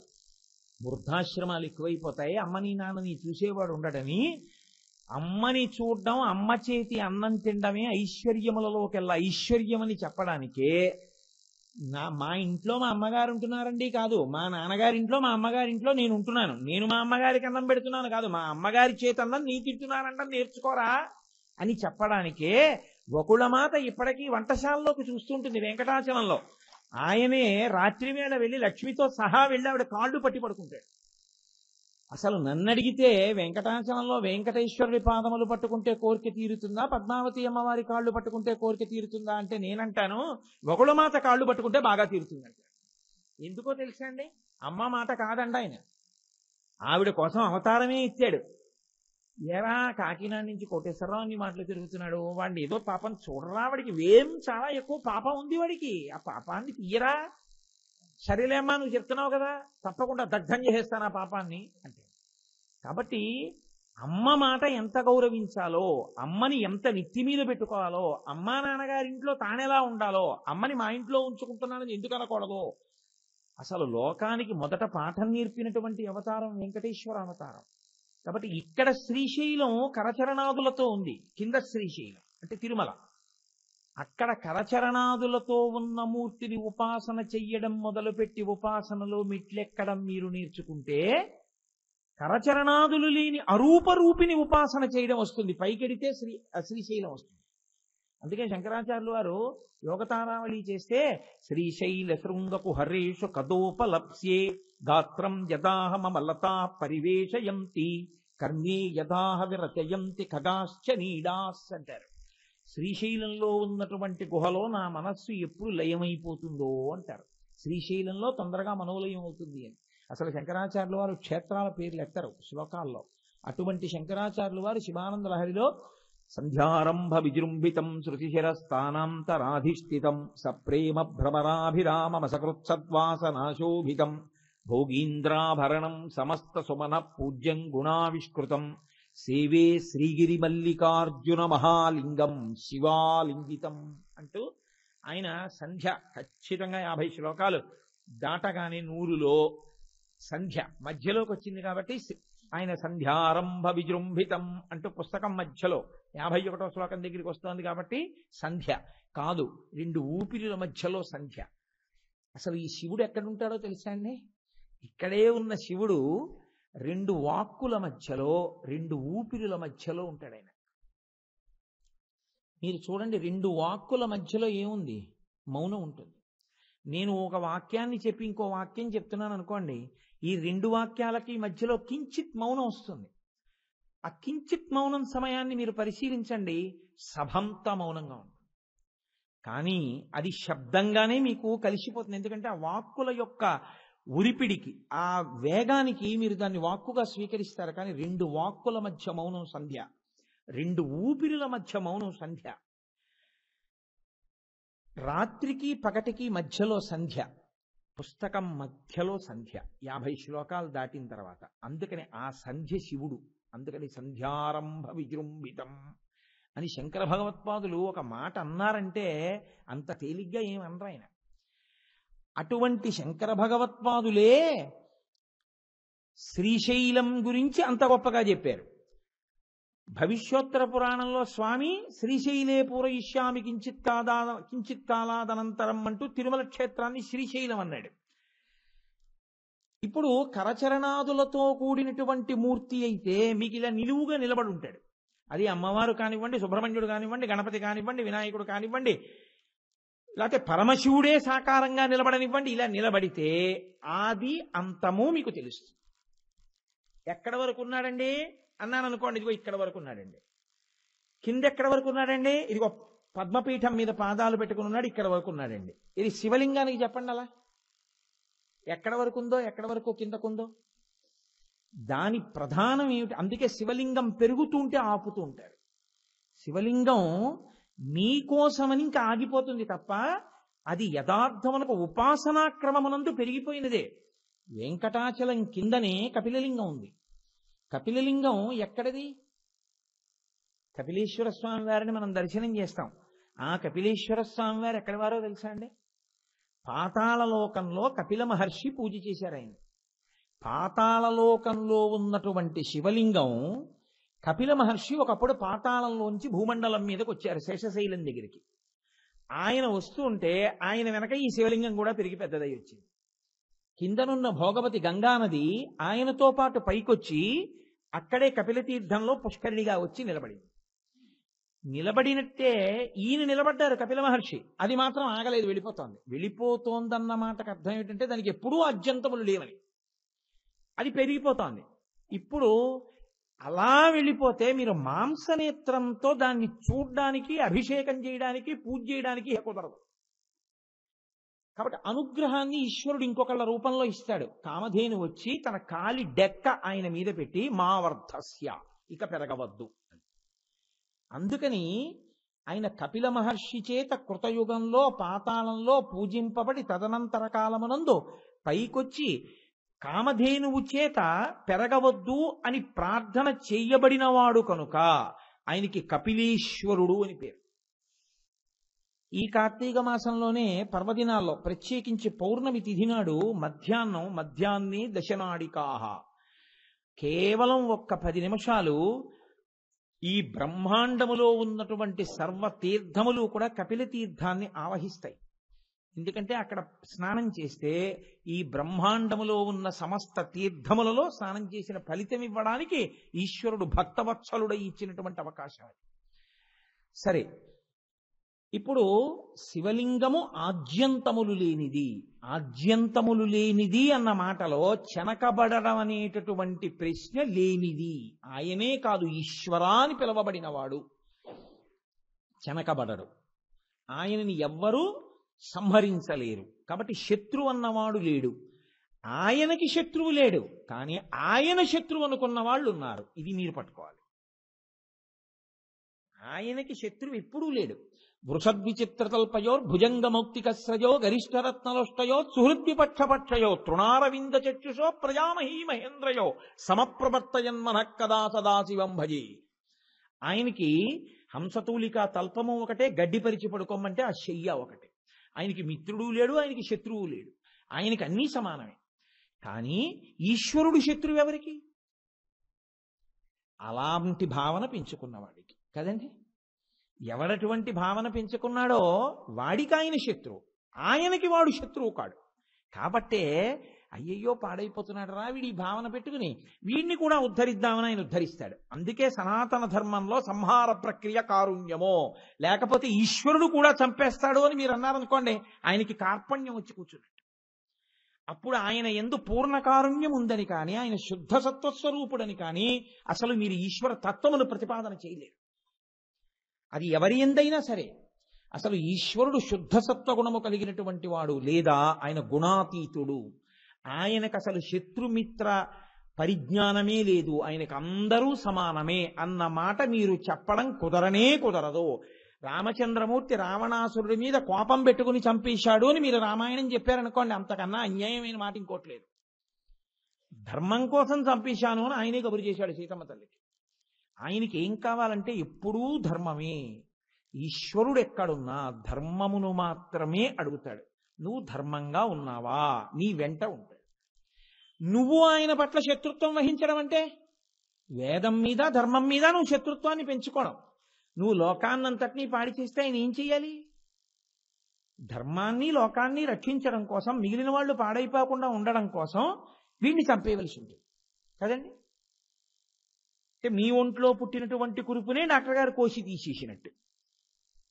వృద్ధాశ్రమాలు ఎక్కువైపోతాయి, అమ్మని నాన్నని చూసేవాడు ఉండడని, అమ్మని చూడడం, అమ్మ చేతి అన్నం తినడమే ఐశ్వర్యములలోకెల్లా ఐశ్వర్యం అని చెప్పడానికే మా ఇంట్లో మా అమ్మగారు ఉంటున్నారండి కాదు, మా నాన్నగారింట్లో మా అమ్మగారింట్లో నేను ఉంటున్నాను, నేను మా అమ్మగారికి అన్నం పెడుతున్నాను కాదు, మా అమ్మగారి చేతి అన్నం నీ తింటున్నానంటాం నేర్చుకోరా అని చెప్పడానికే బకుళమాత ఇప్పటికీ వంటశాలలోకి చూస్తుంటుంది వెంకటాచలంలో. ఆయనే రాత్రి వేళ వెళ్ళి లక్ష్మితో సహా వెళ్ళి ఆవిడ కాళ్ళు పట్టి పడుకుంటాడు. అసలు నన్ను అడిగితే వెంకటాచలంలో వెంకటేశ్వరుడి పాదములు పట్టుకుంటే కోరిక తీరుతుందా, పద్మావతి అమ్మవారి కాళ్ళు పట్టుకుంటే కోరిక తీరుతుందా అంటే నేనంటాను బకుళమాత కాళ్ళు పట్టుకుంటే బాగా తీరుతుందంట. ఎందుకో తెలుసా అండి? అమ్మ మాట కాదండి ఆయన, ఆవిడ కోసం అవతారమే ఇచ్చాడు. ఏరా కాకినాడ నుంచి కోటేశ్వరరావు అన్ని మాటలు తిరుగుతున్నాడు, వాడిని ఏదో పాపం చూడరా, వాడికి వేం చాలా ఎక్కువ పాపం ఉంది వాడికి, ఆ పాపాన్ని తీయరా. సరేలేమ్మా నువ్వు చెప్తున్నావు కదా, తప్పకుండా దగ్ధం చేసేస్తాను ఆ పాపాన్ని అంటే. కాబట్టి అమ్మ మాట ఎంత గౌరవించాలో, అమ్మని ఎంత నెత్తి మీద పెట్టుకోవాలో, అమ్మా నాన్నగారింట్లో తానెలా ఉండాలో, అమ్మని మా ఇంట్లో ఉంచుకుంటున్నానని ఎందుకు అనకూడదు. అసలు లోకానికి మొదట పాఠం నేర్పినటువంటి అవతారం వెంకటేశ్వర అవతారం. కాబట్టి ఇక్కడ శ్రీశైలం కరచరణాదులతో ఉంది, కింద శ్రీశైలం అంటే తిరుమల. అక్కడ కరచరణాదులతో ఉన్న మూర్తిని ఉపాసన చెయ్యడం మొదలుపెట్టి ఉపాసనలో మెట్లెక్కడం మీరు నేర్చుకుంటే కరచరణాదులు లేని అరూపరూపిని ఉపాసన చేయడం వస్తుంది, పైకెడితే శ్రీశైలం వస్తుంది. అందుకే శంకరాచార్యులు వారు యోగతారావళి చేస్తే శ్రీశైల శృంగపు హరేషు కదోపలప్స్యే గాత్రం యదాహమలతా పరివేశయంతి కర్ణే యదాహ విరచయంతి ఖగాశ్చ నీడాస్ అంటారు. శ్రీశైలంలో ఉన్నటువంటి గుహలో నా మనస్సు ఎప్పుడు లయమైపోతుందో అంటారు. శ్రీశైలంలో తొందరగా మనోలయం అవుతుంది అని. అసలు శంకరాచార్యుల వారు క్షేత్రాల పేర్లు ఎత్తరు శ్లోకాల్లో. అటువంటి శంకరాచార్యుల వారు శివానంద లహరిలో సంధ్యారంభ విజృంభితం శృతిశిరస్థానాంతరాధిష్ఠితం సప్రేమ భ్రమరాభిరామమసకృత్సద్వాసనాశోభితం భోగీంద్రాభరణం సమస్త సుమన పూజ్యం గుణావిష్కృతం సేవే శ్రీగిరి మల్లికార్జున మహాలింగం శివాలింగితం అంటూ ఆయన సంధ్య ఖచ్చితంగా 50 శ్లోకాలు దాటగానే 100లో సంధ్య మధ్యలోకి వచ్చింది కాబట్టి ఆయన సంధ్యారంభ విజృంభితం అంటూ పుస్తకం మధ్యలో 51వ శ్లోకం దగ్గరికి వస్తోంది కాబట్టి సంధ్య కాదు, 2 ఊపిరిల మధ్యలో సంధ్య. అసలు ఈ శివుడు ఎక్కడుంటాడో తెలుసా అండి? ఇక్కడే ఉన్న శివుడు 2 వాక్కుల మధ్యలో 2 ఊపిరుల మధ్యలో ఉంటాడు ఆయన. మీరు చూడండి, 2 వాక్కుల మధ్యలో ఏముంది? మౌనం ఉంటుంది. నేను ఒక వాక్యాన్ని చెప్పి ఇంకో వాక్యం చెప్తున్నాను అనుకోండి, ఈ 2 వాక్యాలకి మధ్యలో కించిత్ మౌనం వస్తుంది. ఆ కించిత్ మౌనం సమయాన్ని మీరు పరిశీలించండి, సభంతా మౌనంగా ఉంటుంది. కానీ అది శబ్దంగానే మీకు కలిసిపోతుంది. ఎందుకంటే ఆ వాక్కుల యొక్క ఉరిపిడికి, ఆ వేగానికి మీరు దాన్ని వాక్కుగా స్వీకరిస్తారు. కానీ 2 వాక్కుల మధ్య మౌనం సంధ్య, 2 ఊపిరుల మధ్య మౌనం సంధ్య, రాత్రికి పగటికి మధ్యలో సంధ్య, పుస్తకం మధ్యలో సంధ్య 50 శ్లోకాలు దాటిన తర్వాత. అందుకని ఆ సంధ్య శివుడు. అందుకని సంధ్యారంభ విజృంభితం అని శంకర భగవత్పాదులు ఒక మాట అన్నారంటే అంత తేలిగ్గా ఏమనరు ఆయన. అటువంటి శంకర భగవత్పాదులే శ్రీశైలం గురించి అంత గొప్పగా చెప్పారు. భవిష్యోత్తర పురాణంలో స్వామి శ్రీశైలే పూరయిష్యామి కించిత్ కాలాదనంతరం అంటూ తిరుమల క్షేత్రాన్ని శ్రీశైలం అన్నాడు. ఇప్పుడు కరచరణాదులతో కూడినటువంటి మూర్తి అయితే మీకు ఇలా నిలువుగా నిలబడి ఉంటాడు. అది అమ్మవారు కానివ్వండి, సుబ్రహ్మణ్యుడు కానివ్వండి, గణపతి కానివ్వండి, వినాయకుడు కానివ్వండి, లేకపోతే పరమశివుడే సాకారంగా నిలబడనివ్వండి. ఇలా నిలబడితే ఆది అంతము మీకు తెలుస్తుంది. ఎక్కడ వరకు ఉన్నాడండి అన్నాను అనుకోండి, ఇదిగో ఇక్కడ వరకు ఉన్నాడండి. కింద ఎక్కడ వరకు ఉన్నాడండి, ఇదిగో పద్మపీఠం మీద పాదాలు పెట్టుకుని ఉన్నాడు, ఇక్కడ వరకు ఉన్నాడండి. ఇది శివలింగానికి చెప్పండి అలా ఎక్కడ వరకు ఉందో, ఎక్కడ వరకు కిందకుందో. దాని ప్రధానం ఏమిటి? అందుకే శివలింగం పెరుగుతూ ఉంటే ఆపుతూ ఉంటారు. శివలింగం మీకోసమని ఇంకా ఆగిపోతుంది తప్ప అది యథార్థమునకు ఉపాసనా క్రమమునందు పెరిగిపోయినదే. వెంకటాచలం కిందనే కపిలలింగం ఉంది. కపిలలింగం ఎక్కడది? కపిలేశ్వర స్వామి వారిని మనం దర్శనం చేస్తాం. ఆ కపిలేశ్వర స్వామి వారు ఎక్కడి వారో తెలుసా అండి? పాతాళలోకంలో కపిల మహర్షి పూజ చేశారు ఆయన. పాతాళలోకంలో ఉన్నటువంటి శివలింగం కపిల మహర్షి ఒకప్పుడు పాతాళంలోంచి భూమండలం మీదకి వచ్చారు, శేషశైలం దగ్గరికి. ఆయన వస్తూ ఉంటే ఆయన వెనక ఈ శివలింగం కూడా పెరిగి పెద్దదై వచ్చింది. కిందనున్న భోగవతి గంగానది ఆయనతో పాటు పైకొచ్చి అక్కడే కపిల తీర్థంలో పుష్కరిణిగా వచ్చి నిలబడింది. నిలబడినట్టే ఈయన నిలబడ్డారు కపిల మహర్షి. అది మాత్రం ఆగలేదు, వెళ్ళిపోతోంది. వెళ్ళిపోతోందన్న మాటకు అర్థం ఏంటంటే దానికి ఎప్పుడూ అద్యంతములు లేవని. అది పెరిగిపోతోంది. ఇప్పుడు అలా వెళ్ళిపోతే మీరు మాంసనేత్రంతో దాన్ని చూడ్డానికి, అభిషేకం చేయడానికి, పూజ చేయడానికి కుదరదు. కాబట్టి అనుగ్రహాన్ని ఈశ్వరుడు ఇంకొకళ్ళ రూపంలో ఇస్తాడు. కామధేను వచ్చి తన కాలి డెక్క ఆయన మీద పెట్టి మా వర్ధస్య, ఇక పెరగవద్దు. అందుకని ఆయన కపిల మహర్షి చేత కృతయుగంలో పాతాళంలో పూజింపబడి తదనంతర కాలమునందు పైకొచ్చి కామధేనువు చేత పెరగవద్దు అని ప్రార్థన చేయబడినవాడు కనుక ఆయనకి కపిలేశ్వరుడు అని పేరు. ఈ కార్తీక మాసంలోనే పర్వదినాల్లో ప్రత్యేకించి పౌర్ణమి తిథి నాడు మధ్యాహ్నే దశనాడికాహ, కేవలం 10 నిమిషాలు ఈ బ్రహ్మాండములో ఉన్నటువంటి సర్వ తీర్థములు కూడా కపిల తీర్థాన్ని ఆవహిస్తాయి. ఎందుకంటే అక్కడ స్నానం చేస్తే ఈ బ్రహ్మాండములో ఉన్న సమస్త తీర్థములలో స్నానం చేసిన ఫలితం ఇవ్వడానికి ఈశ్వరుడు భక్తవత్సలుడై ఇచ్చినటువంటి అవకాశం అది. సరే, ఇప్పుడు శివలింగము ఆద్యంతములు లేనిది. ఆద్యంతములు లేనిది అన్న మాటలో చెనకబడడం అనేటటువంటి ప్రశ్న లేనిది. ఆయనే కాదు, ఈశ్వరా అని పిలవబడినవాడు చెనకబడడు. ఆయనని ఎవ్వరూ సంహరించలేరు. కాబట్టి శత్రువు అన్నవాడు లేడు. ఆయనకి శత్రువు లేడు, కానీ ఆయన శత్రువు అనుకున్న వాళ్ళు ఉన్నారు. ఇది మీరు పట్టుకోవాలి. ఆయనకి శత్రువు ఎప్పుడూ లేడు. వృషద్విచిత్రతల్పయోర్ భుజంగమౌక్తికస్రజో గరిష్టరత్నలోష్టయో సుహృద్విపక్షపక్షయో తృణారవింద చక్షుషో ప్రజామహీ మహేంద్రయో సమప్రవర్తయన్మనః కదా సదాశివం భజే. ఆయనకి హంసతూలిక తల్పము ఒకటే, గడ్డి పరిచి పడుకోమంటే ఆ శయ్య ఒకటే. ఆయనకి మిత్రుడు లేడు, ఆయనకి శత్రువు లేడు. ఆయనకి అన్నీ సమానమే. కానీ ఈశ్వరుడు శత్రువు ఎవరికి? అలాంటి భావన పెంచుకున్నవాడికి కదండి. ఎవడటువంటి భావన పెంచుకున్నాడో వాడికి ఆయన శత్రువు, ఆయనకి వాడు శత్రువు కాడు. కాబట్టే అయ్యయ్యో పాడైపోతున్నాడు రా వీడి భావన పెట్టుకుని వీడిని కూడా ఉద్ధరిద్దామని ఆయన ఉద్ధరిస్తాడు. అందుకే సనాతన ధర్మంలో సంహార ప్రక్రియ కారుణ్యమో, లేకపోతే ఈశ్వరుడు కూడా చంపేస్తాడు అని మీరు అన్నారనుకోండి, ఆయనకి కార్పణ్యం వచ్చి కూర్చున్నట్టు. అప్పుడు ఆయన యందు పూర్ణ కారుణ్యం ఉందని కానీ, ఆయన శుద్ధ సత్వస్వరూపుడని కానీ అసలు మీరు ఈశ్వర తత్వమును ప్రతిపాదన చేయలేరు. అది ఎవరి ఎందైనా సరే. అసలు ఈశ్వరుడు శుద్ధ సత్వగుణము కలిగినటువంటి వాడు, లేదా ఆయన గుణాతీతుడు. ఆయనకు అసలు శత్రుమిత్ర పరిజ్ఞానమే లేదు, ఆయనకు అందరూ సమానమే అన్న మాట మీరు చెప్పడం కుదరనే కుదరదు. రామచంద్రమూర్తి రావణాసురుడి మీద కోపం పెట్టుకుని చంపేశాడు అని మీరు రామాయణం చెప్పారనుకోండి, అంతకన్నా అన్యాయమైన మాట ఇంకోట్లేదు. ధర్మం కోసం చంపేశాను అని ఆయనే కబురు చేశాడు సీతమ్మ తల్లికి. ఆయనకి ఏం కావాలంటే ఎప్పుడూ ధర్మమే. ఈశ్వరుడు ఎక్కడున్నా ధర్మమును మాత్రమే అడుగుతాడు. నువ్వు ధర్మంగా ఉన్నావా, నీ వెంట ఉంటాడు. నువ్వు ఆయన పట్ల శత్రుత్వం వహించడం అంటే వేదం మీద ధర్మం మీద నువ్వు శత్రుత్వాన్ని పెంచుకోవడం. నువ్వు లోకాన్నంతటినీ పాడి చేస్తే ఆయన ఏం చెయ్యాలి? ధర్మాన్ని లోకాన్ని రక్షించడం కోసం, మిగిలిన వాళ్ళు పాడైపోకుండా ఉండడం కోసం వీడిని చంపేయవలసి ఉంటుంది కదండి. అంటే మీ ఒంట్లో పుట్టినటువంటి కురుపునే డాక్టర్ గారు కోసి తీసేసినట్టు.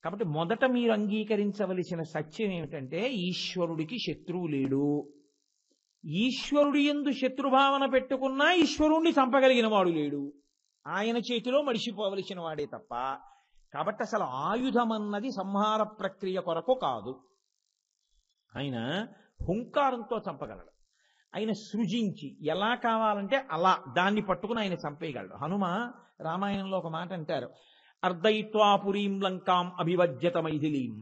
కాబట్టి మొదట మీరు అంగీకరించవలసిన సత్యం ఏమిటంటే ఈశ్వరుడికి శత్రువు లేడు. ఈశ్వరుడి యందు శత్రుభావన పెట్టుకున్నా ఈశ్వరుణ్ణి చంపగలిగిన వాడు లేడు. ఆయన చేతిలో మడిసిపోవలసిన వాడే తప్ప. కాబట్టి అసలు ఆయుధం అన్నది సంహార ప్రక్రియ కొరకు కాదు. ఆయన హుంకారంతో చంపగలడు. ఆయన సృజించి ఎలా కావాలంటే అలా దాన్ని పట్టుకుని ఆయన చంపేయగలడు. హనుమ రామాయణంలో ఒక మాట అంటారు, అర్ధయిత్వా పురీం లంకాం అభివజ్యత మైథిలీం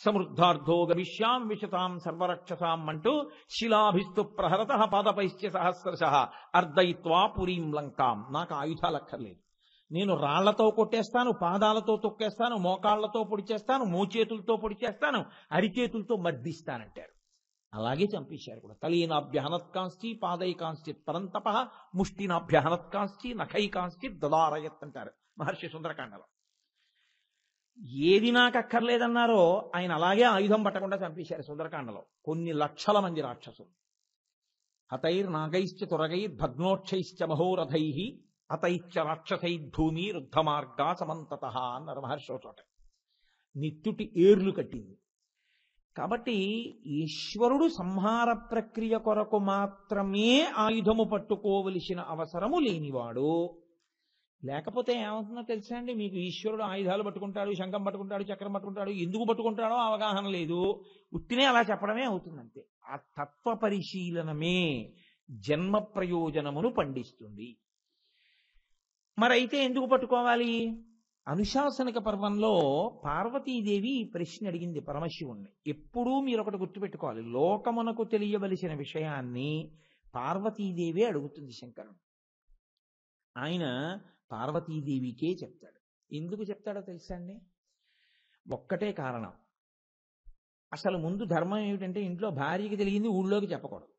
సమృద్ధార్థో గమిష్యాం విశతాం సర్వరక్షసాం అంటూ శిలాభిస్తు ప్రహరత పాదపైశ్చ సహస్రశ అర్ధయిత్వా పురీం లంకాం. నాకు ఆయుధాలు అక్కర్లేదు. నేను రాళ్లతో కొట్టేస్తాను, పాదాలతో తొక్కేస్తాను, మోకాళ్లతో పొడి చేస్తాను, మోచేతులతో పొడి చేస్తాను, అరిచేతులతో మర్దిస్తానంటారు. అలాగే చంపేశారు కూడా. తలీనాభ్యహనత్కాంశ్చి పాదైకాంశ్చి పరంతప ముష్టినాభ్యహనత్కాంశ్చి నఖైకాంశ్చి దదారయత్ అంటారు మహర్షి సుందరకాండలో. ఏది నాకు అక్కర్లేదన్నారో ఆయన అలాగే ఆయుధం పట్టకుండా చంపేశారు సుందరకాండలో. కొన్ని లక్షల మంది రాక్షసులు. హతైర్నాగైశ్చ తురగైర్ భగ్నోక్షైశ్చ మహోరథై అతైశ్చ రాక్షసై ధూమి రుద్ధమార్గా సమంతత అన్నారు మహర్షి చోట. నిత్తుటి ఏర్లు కట్టింది. కాబట్టి ఈశ్వరుడు సంహార ప్రక్రియ కొరకు మాత్రమే ఆయుధము పట్టుకోవలసిన అవసరము లేనివాడు. లేకపోతే ఏమవుతుందో తెలుసా అండి, మీకు ఈశ్వరుడు ఆయుధాలు పట్టుకుంటాడు, శంఖం పట్టుకుంటాడు, చక్రం పట్టుకుంటాడు, ఎందుకు పట్టుకుంటాడో అవగాహన లేదు, ఉత్తినే అలా చెప్పడమే అవుతుందంతే. ఆ తత్వ పరిశీలనమే జన్మ ప్రయోజనమును పండిస్తుంది. మరైతే ఎందుకు పట్టుకోవాలి? అనుశాసనిక పర్వంలో పార్వతీదేవి ఈ ప్రశ్న అడిగింది పరమశివుణ్ణి. ఎప్పుడూ మీరు ఒకటి గుర్తుపెట్టుకోవాలి, లోకమునకు తెలియవలసిన విషయాన్ని పార్వతీదేవే అడుగుతుంది శంకరుడు. ఆయన పార్వతీదేవికే చెప్తాడు. ఎందుకు చెప్తాడో తెలుసా అండి? ఒక్కటే కారణం. అసలు ముందు ధర్మం ఏమిటంటే ఇంట్లో భార్యకి తెలియంది ఊళ్ళోకి చెప్పకూడదు.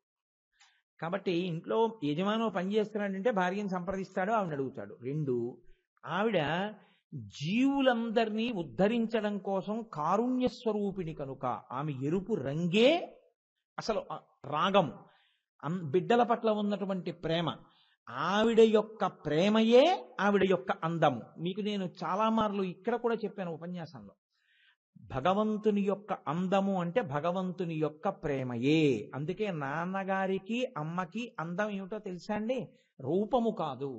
కాబట్టి ఇంట్లో యజమానో పని చేస్తున్నాడంటే భార్యను సంప్రదిస్తాడు, ఆవిడ అడుగుతాడు. 2, ఆవిడ జీవులందరినీ ఉద్ధరించడం కోసం కారుణ్య స్వరూపిణి కనుక ఆమె ఎరుపు రంగే అసలు రాగము, బిడ్డల పట్ల ఉన్నటువంటి ప్రేమ, ఆవిడ యొక్క ప్రేమయే ఆవిడ యొక్క అందము. మీకు నేను చాలా మార్లు ఇక్కడ కూడా చెప్పాను ఉపన్యాసంలో, భగవంతుని యొక్క అందము అంటే భగవంతుని యొక్క ప్రేమయే. అందుకే నాన్నగారికి అమ్మకి అందం ఏమిటో తెలుసా అండి? రూపము కాదు.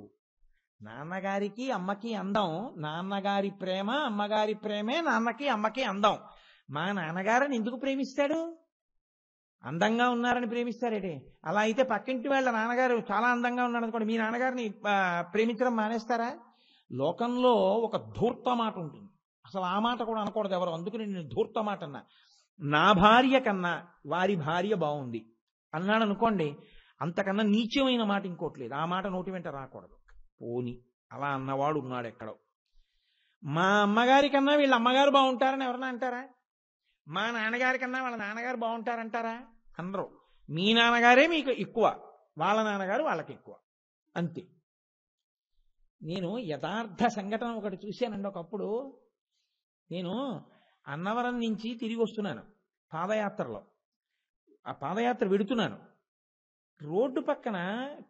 నాన్నగారికి అమ్మకి అందం నాన్నగారి ప్రేమ, అమ్మగారి ప్రేమే నాన్నకి అమ్మకి అందం. మా నాన్నగారిని ఎందుకు ప్రేమిస్తాడు? అందంగా ఉన్నారని ప్రేమిస్తారేటే? అలా అయితే పక్కింటి వాళ్ళ నాన్నగారు చాలా అందంగా ఉన్నాడు అనుకోండి, మీ నాన్నగారిని ప్రేమించడం మానేస్తారా? లోకంలో ఒక ధూర్త మాట ఉంటుంది, అసలు ఆ మాట కూడా అనకూడదు ఎవరు. అందుకని నేను ధూర్త మాట అన్నా. నా భార్య కన్నా వారి భార్య బాగుంది అన్నాడు అనుకోండి, అంతకన్నా నీచమైన మాట ఇంకోటి లేదు. ఆ మాట నోటి వెంట రాకూడదు. పోని అలా అన్నవాడు ఉన్నాడు ఎక్కడో. మా అమ్మగారి కన్నా వీళ్ళ అమ్మగారు బాగుంటారని ఎవరన్నా అంటారా? మా నాన్నగారి కన్నా వాళ్ళ నాన్నగారు బాగుంటారంటారా? అనరు. మీ నాన్నగారే మీకు ఎక్కువ, వాళ్ళ నాన్నగారు వాళ్ళకి ఎక్కువ, అంతే. నేను యథార్థ సంఘటన ఒకటి చూశానండి. ఒకప్పుడు నేను అన్నవరం నుంచి తిరిగి వస్తున్నాను పాదయాత్రలో. ఆ పాదయాత్ర వెడుతున్నాను. రోడ్డు పక్కన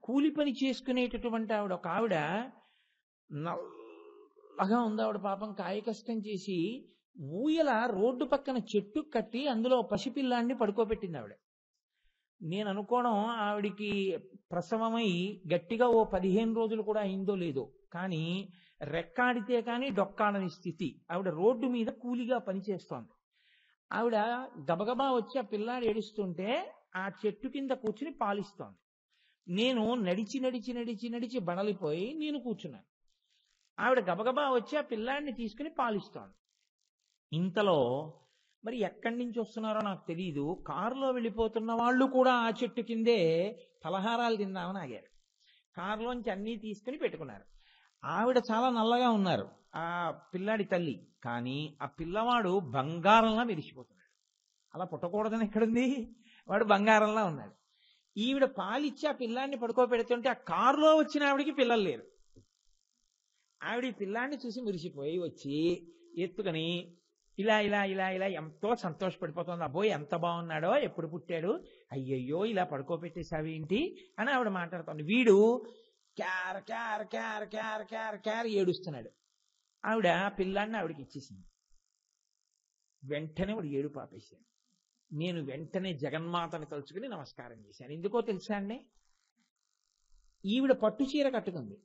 కూలి పని చేసుకునేటటువంటి ఒక ఆవిడ, నల్లగా ఉంది ఆవిడ, పాపం కాయ కష్టం చేసి ఊయల రోడ్డు పక్కన చెట్టు కట్టి అందులో పసిపిల్లాన్ని పడుకోబెట్టింది ఆవిడ. నేను అనుకోవడం ఆవిడికి ప్రసవమై గట్టిగా ఓ 15 రోజులు కూడా అయిందో లేదో, కానీ రెక్కాడితే కానీ డొక్కాడని స్థితి. ఆవిడ రోడ్డు మీద కూలిగా పనిచేస్తోంది. ఆవిడ గబగబా వచ్చి ఆ పిల్లాడు ఏడుస్తుంటే ఆ చెట్టు కింద కూర్చుని పాలిస్తోంది. నేను నడిచి నడిచి నడిచి నడిచి బడలిపోయి నేను కూర్చున్నాను. ఆవిడ గబగబా వచ్చి ఆ పిల్లాడిని తీసుకుని పాలిస్తోంది. ఇంతలో మరి ఎక్కడి నుంచి వస్తున్నారో నాకు తెలియదు, కారులో వెళ్ళిపోతున్న వాళ్ళు కూడా ఆ చెట్టు కిందే పలహారాలు తిందామని ఆగారు. కారులోంచి అన్నీ తీసుకుని పెట్టుకున్నారు. ఆవిడ చాలా నల్లగా ఉన్నారు, ఆ పిల్లాడి తల్లి. కానీ ఆ పిల్లవాడు బంగారంలా మెరిసిపోతున్నాడు. అలా పుట్టకూడదని ఎక్కడుంది, వాడు బంగారంలా ఉన్నాడు. ఈవిడ పాలిచ్చి ఆ పిల్లాన్ని పడుకోబెడుతుంటే ఆ కారులో వచ్చిన ఆవిడికి పిల్లలు లేరు. ఆవిడ ఈ పిల్లాన్ని చూసి మురిసిపోయి వచ్చి ఎత్తుకని ఇలా ఇలా ఇలా ఇలా ఎంతో సంతోషపడిపోతుంది. అబ్బోయ్ ఎంత బాగున్నాడో, ఎప్పుడు పుట్టాడు, అయ్యయ్యో ఇలా పడుకోబెట్టేసావి ఏంటి అని ఆవిడ మాట్లాడుతోంది. వీడు క్యార్ క్యార్ క్యార్ క్యార్ క్యార్ క్యార్ ఏడుస్తున్నాడు. ఆవిడ పిల్లాడిని ఆవిడకి ఇచ్చేసింది. వెంటనే వాడు ఏడుపు ఆపేశాడు. నేను వెంటనే జగన్మాతని తలుచుకుని నమస్కారం చేశాను. ఎందుకో తెలుసా అండి, ఈవిడ పట్టు చీర కట్టుకుంది,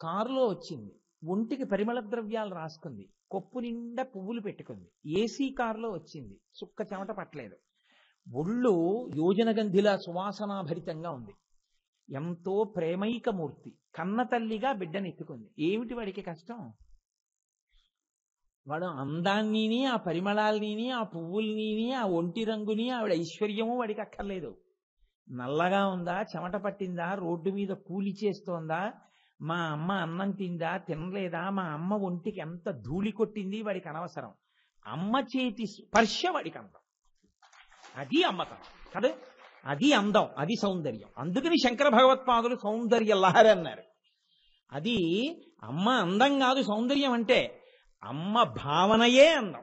కారులో వచ్చింది, ఒంటికి పరిమళ ద్రవ్యాలు రాసుకుంది, కొప్పు నిండా పువ్వులు పెట్టుకుంది, ఏసీ కారులో వచ్చింది, సుక్క చెమట పట్టలేదు, ఒళ్ళు యోజనగంధిలా సువాసనాభరితంగా ఉంది. ఎంతో ప్రేమైకమూర్తి, కన్న తల్లిగా బిడ్డనెత్తుకుంది. ఏమిటి వాడికి కష్టం? వాడు అందాన్ని, ఆ పరిమళాల్ని, ఆ పువ్వుల్ని, ఆ ఒంటి రంగుని, ఆవిడ ఐశ్వర్యము వాడికి అక్కర్లేదు. నల్లగా ఉందా, చెమట పట్టిందా, రోడ్డు మీద కూలి చేస్తోందా, మా అమ్మ అన్నం తిందా తినలేదా, మా అమ్మ ఒంటికి ఎంత ధూళి కొట్టింది వాడికి అనవసరం. అమ్మ చేతి స్పర్శ వాడికి అందం. అది అమ్మతనం కదా, అది అందం, అది సౌందర్యం. అందుకని శంకర భగవత్పాదులు సౌందర్య లహరి అన్నారు. అది అమ్మ అందం కాదు సౌందర్యం అంటే, అమ్మ భావనయే అందం.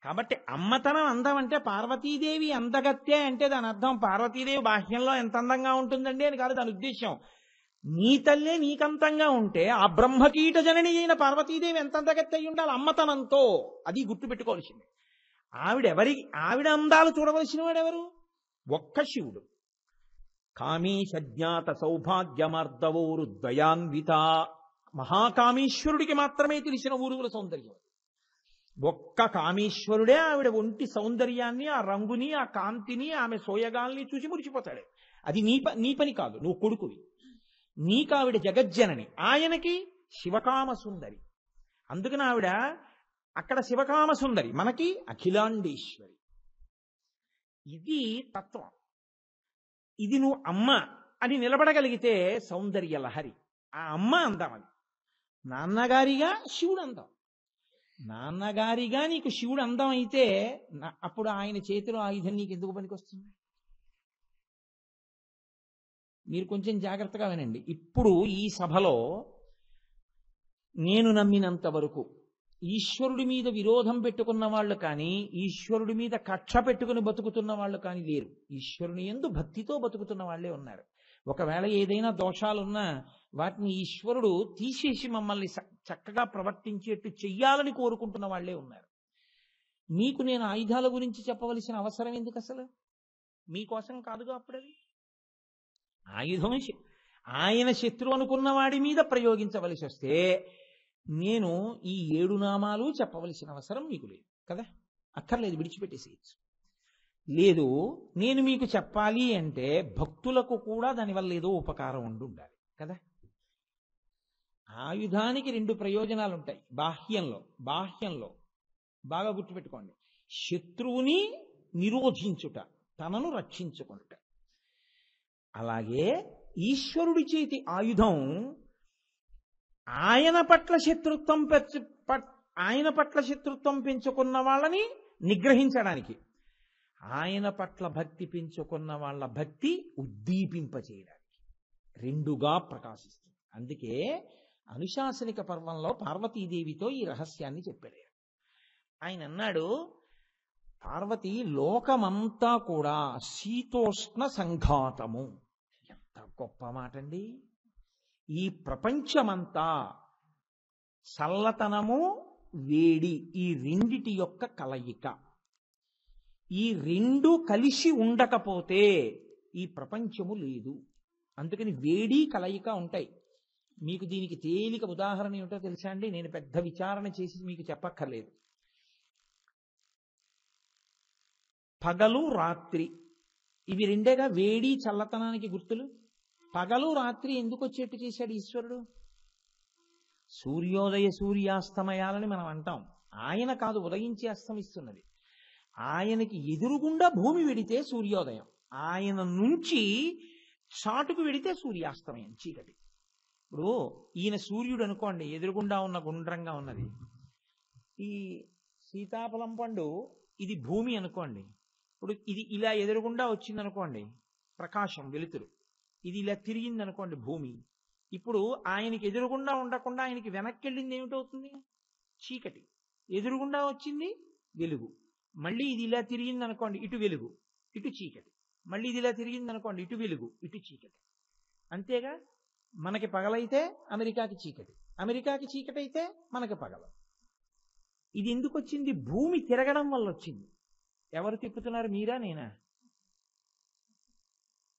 కాబట్టి అమ్మతనం అందం అంటే పార్వతీదేవి అందగత్తే అంటే దాని అర్థం పార్వతీదేవి బాహ్యంలో ఎంత అందంగా ఉంటుందండి అని కాదు దాని ఉద్దేశం. నీ తల్లే నీకంతంగా ఉంటే ఆ బ్రహ్మకీట జనని అయిన పార్వతీదేవి ఎంత అందగత్తే అయి ఉండాలి అమ్మతనంతో. అది గుర్తుపెట్టుకోవాల్సింది. ఆవిడ అందాలు చూడవలసిన వాడెవరు? ఒక్క శివుడు. కామీశజ్ఞాత సౌభాగ్యమార్దవోరు ద్వయాన్విత. మహాకామేశ్వరుడికి మాత్రమే తెలిసిన ఊరువుల సౌందర్యం. ఒక్క కామేశ్వరుడే ఆవిడ ఒంటి సౌందర్యాన్ని, ఆ రంగుని, ఆ కాంతిని, ఆమె సోయగాల్ని చూసి మురిచిపోతాడు. అది నీ పని కాదు, నువ్వు కొడుకువి. నీకు ఆవిడ జగజ్జనని, ఆయనకి శివకామ సుందరి. అందుకని ఆవిడ అక్కడ శివకామ సుందరి, మనకి అఖిలాండేశ్వరి. ఇది తత్వం. ఇది నువ్వు అమ్మ అని నిలబడగలిగితే సౌందర్య లహరి. ఆ అమ్మ అందం. అది నాన్నగారిగా శివుడు అందం. నాన్నగారిగా నీకు శివుడు అందం అయితే అప్పుడు ఆయన చేతిలో ఆయుధం నీకు ఎందుకు పనికొస్తుంది? మీరు కొంచెం జాగ్రత్తగా వినండి. ఇప్పుడు ఈ సభలో నేను నమ్మినంత వరకు ఈశ్వరుడి మీద విరోధం పెట్టుకున్న వాళ్ళు కానీ, ఈశ్వరుడి మీద కక్ష పెట్టుకుని బతుకుతున్న వాళ్ళు కానీ లేరు. ఈశ్వరుని యందు భక్తితో బతుకుతున్న వాళ్ళే ఉన్నారు. ఒకవేళ ఏదైనా దోషాలున్నా వాటిని ఈశ్వరుడు తీసేసి మమ్మల్ని చక్కగా ప్రవర్తించేట్టు చెయ్యాలని కోరుకుంటున్న వాళ్ళే ఉన్నారు. మీకు నేను ఆయుధాల గురించి చెప్పవలసిన అవసరం ఎందుకు? అసలు మీకోసం కాదుగా. అప్పుడది ఆయుధం ఆయన శత్రువు అనుకున్న వాడి మీద ప్రయోగించవలసి వస్తే నేను ఈ 7 నామాలు చెప్పవలసిన అవసరం మీకు లేదు కదా. అక్కర్లేదు, విడిచిపెట్టేసేయచ్చు. లేదు, నేను మీకు చెప్పాలి అంటే భక్తులకు కూడా దానివల్ల ఏదో ఉపకారం ఉండాలి కదా. ఆయుధానికి 2 ప్రయోజనాలు ఉంటాయి. బాహ్యంలో బాగా గుర్తుపెట్టుకోండి, శత్రువుని నిరోధించుట, తనను రక్షించుకొనుట. అలాగే ఈశ్వరుడి చేతి ఆయుధం ఆయన పట్ల శత్రుత్వం పెంచుకున్న వాళ్ళని నిగ్రహించడానికి, ఆయన పట్ల భక్తి పెంచుకున్న వాళ్ళ భక్తి ఉద్దీపింపచేయడానికి, 2గా ప్రకాశిస్తుంది. అందుకే అనుశాసనిక పర్వంలో పార్వతీదేవితో ఈ రహస్యాన్ని చెప్పాడు. ఆయన అన్నాడు, పార్వతి లోకమంతా కూడా శీతోష్ణ సంఘాతము. ఎంత గొప్ప మాట అండి! ఈ ప్రపంచమంతా చల్లతనము, వేడి, ఈ రెండిటి యొక్క కలయిక. ఈ 2 కలిసి ఉండకపోతే ఈ ప్రపంచము లేదు. అందుకని వేడి కలయిక ఉంటాయి. మీకు దీనికి తేలిక ఉదాహరణ ఏమిటో తెలుసా అండి? నేను పెద్ద విచారణ చేసి మీకు చెప్పక్కర్లేదు. పగలు రాత్రి ఇవి 2గా వేడి చల్లతనానికి గుర్తులు. పగలు రాత్రి ఎందుకు వచ్చేట్టు చేశాడు ఈశ్వరుడు? సూర్యోదయ సూర్యాస్తమయాలని మనం అంటాం. ఆయన కాదు ఉదయించి అస్తమిస్తున్నది. ఆయనకి ఎదురుగుండా భూమి వెడితే సూర్యోదయం, ఆయన నుంచి చాటుకు వెడితే సూర్యాస్తమయం, చీకటి. ఇప్పుడు ఈయన సూర్యుడు అనుకోండి, ఎదురుగుండా ఉన్న గుండ్రంగా ఉన్నది ఈ సీతాఫలం పండు, ఇది భూమి అనుకోండి. ఇప్పుడు ఇది ఇలా ఎదురుగుండా వచ్చింది అనుకోండి, ప్రకాశం, వెలుతురు. ఇది ఇలా తిరిగింది అనుకోండి, భూమి. ఇప్పుడు ఆయనకి ఎదురుగుండా ఉండకుండా ఆయనకి వెనక్కి వెళ్ళింది ఏమిటవుతుంది? చీకటి. ఎదురుగుండా వచ్చింది వెలుగు. మళ్ళీ ఇది ఇలా తిరిగింది అనుకోండి, ఇటు వెలుగు ఇటు చీకటి. మళ్ళీ ఇది ఇలా తిరిగింది అనుకోండి, ఇటు వెలుగు ఇటు చీకటి. అంతేగా. మనకి పగలైతే అమెరికాకి చీకటి, అమెరికాకి చీకటి అయితే మనకి పగల. ఇది ఎందుకు వచ్చింది? భూమి తిరగడం వల్ల వచ్చింది. ఎవరు తిప్పుతున్నారు? మీరా నేనా?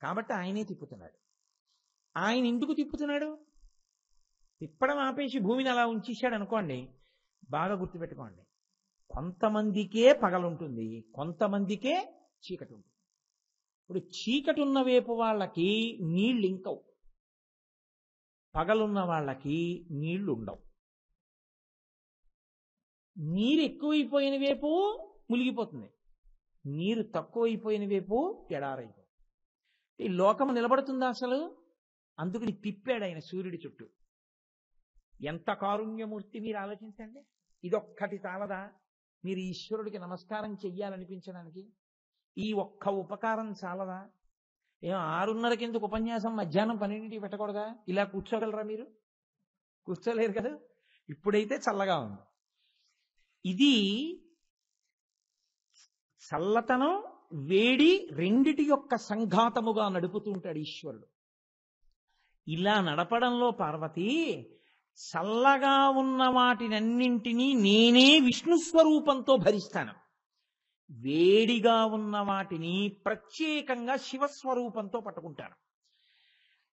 కాబట్టి ఆయనే తిప్పుతున్నాడు. ఆయన ఎందుకు తిప్పుతున్నాడు? తిప్పడం ఆపేసి భూమిని అలా ఉంచేశాడు అనుకోండి, బాగా గుర్తుపెట్టుకోండి, కొంతమందికే పగలుంటుంది, కొంతమందికే చీకటి ఉంటుంది. ఇప్పుడు చీకటి ఉన్న వైపు వాళ్ళకి నీళ్ళు ఇంకవు, పగలున్న వాళ్ళకి నీళ్లు ఉండవు. నీరు ఎక్కువైపోయిన వైపు మునిగిపోతుంది, నీరు తక్కువైపోయిన వైపు ఎడారైపోతుంది. ఈ లోకం నిలబడుతుందా అసలు? అందుకని తిప్పాడు ఆయన సూర్యుడి చుట్టూ. ఎంత కారుణ్యమూర్తి మీరు ఆలోచించండి. ఇదొక్కటి చాలదా మీరు ఈశ్వరుడికి నమస్కారం చెయ్యాలనిపించడానికి? ఈ ఒక్క ఉపకారం చాలదా? ఏం 6:30కి ఎందుకు ఉపన్యాసం మధ్యాహ్నం 12కి పెట్టకూడదా? ఇలా కూర్చోగలరా మీరు? కూర్చోలేరు కదా. ఇప్పుడైతే చల్లగా ఉంది. ఇది చల్లతనం వేడి రెండిటి యొక్క సంఘాతముగా నడుపుతూ ఉంటాడు ఈశ్వరుడు. ఇలా నడపడంలో పార్వతి చల్లగా ఉన్న వాటినన్నింటినీ నేనే విష్ణు స్వరూపంతో భరిస్తాను, వేడిగా ఉన్న వాటిని ప్రత్యేకంగా శివస్వరూపంతో పట్టుకుంటాను.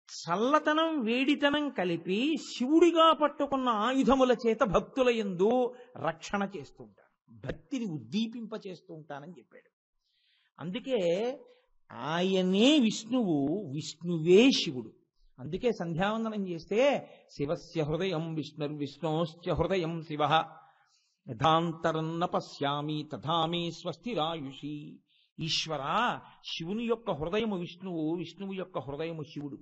చల్లతనం వేడితనం కలిపి శివుడిగా పట్టుకున్న ఆయుధముల చేత భక్తుల యందు రక్షణ చేస్తూ ఉంటాను, భక్తిని ఉద్దీపింప చేస్తూ ఉంటానని చెప్పాడు. అందుకే ఆయనే విష్ణువు, విష్ణువే శివుడు. అందుకే సంధ్యావందనం చేస్తే శివస్య హృదయం విష్ణోశ్చ హృదయం శివ యథాంతరన్న పశ్యామి తథామే స్వస్తిరాయుషి. ఈశ్వర, శివుని యొక్క హృదయము విష్ణువు, విష్ణువు యొక్క హృదయము శివుడు.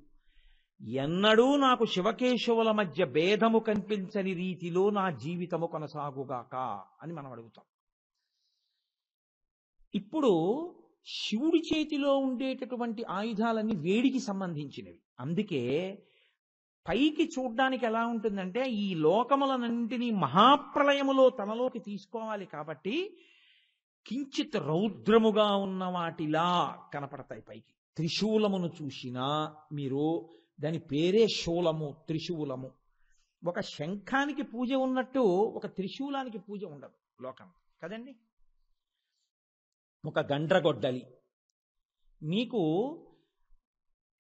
ఎన్నడూ నాకు శివకేశవుల మధ్య భేదము కనిపించని రీతిలో నా జీవితము కొనసాగుగాక అని మనం అడుగుతాం. ఇప్పుడు శివుడి చేతిలో ఉండేటటువంటి ఆయుధాలన్నీ వేడికి సంబంధించినవి. అందుకే పైకి చూడ్డానికి ఎలా ఉంటుందంటే ఈ లోకములన్నింటినీ మహాప్రళయములో తనలోకి తీసుకోవాలి కాబట్టి కించిత్ రౌద్రముగా ఉన్న వాటిలా కనపడతాయి పైకి. త్రిశూలమును చూసినా మీరు, దాని పేరే శూలము, త్రిశూలము. ఒక శంఖానికి పూజ ఉన్నట్టు ఒక త్రిశూలానికి పూజ ఉండదు లోకం కదండి. ఒక గండ్రగొడ్డలి మీకు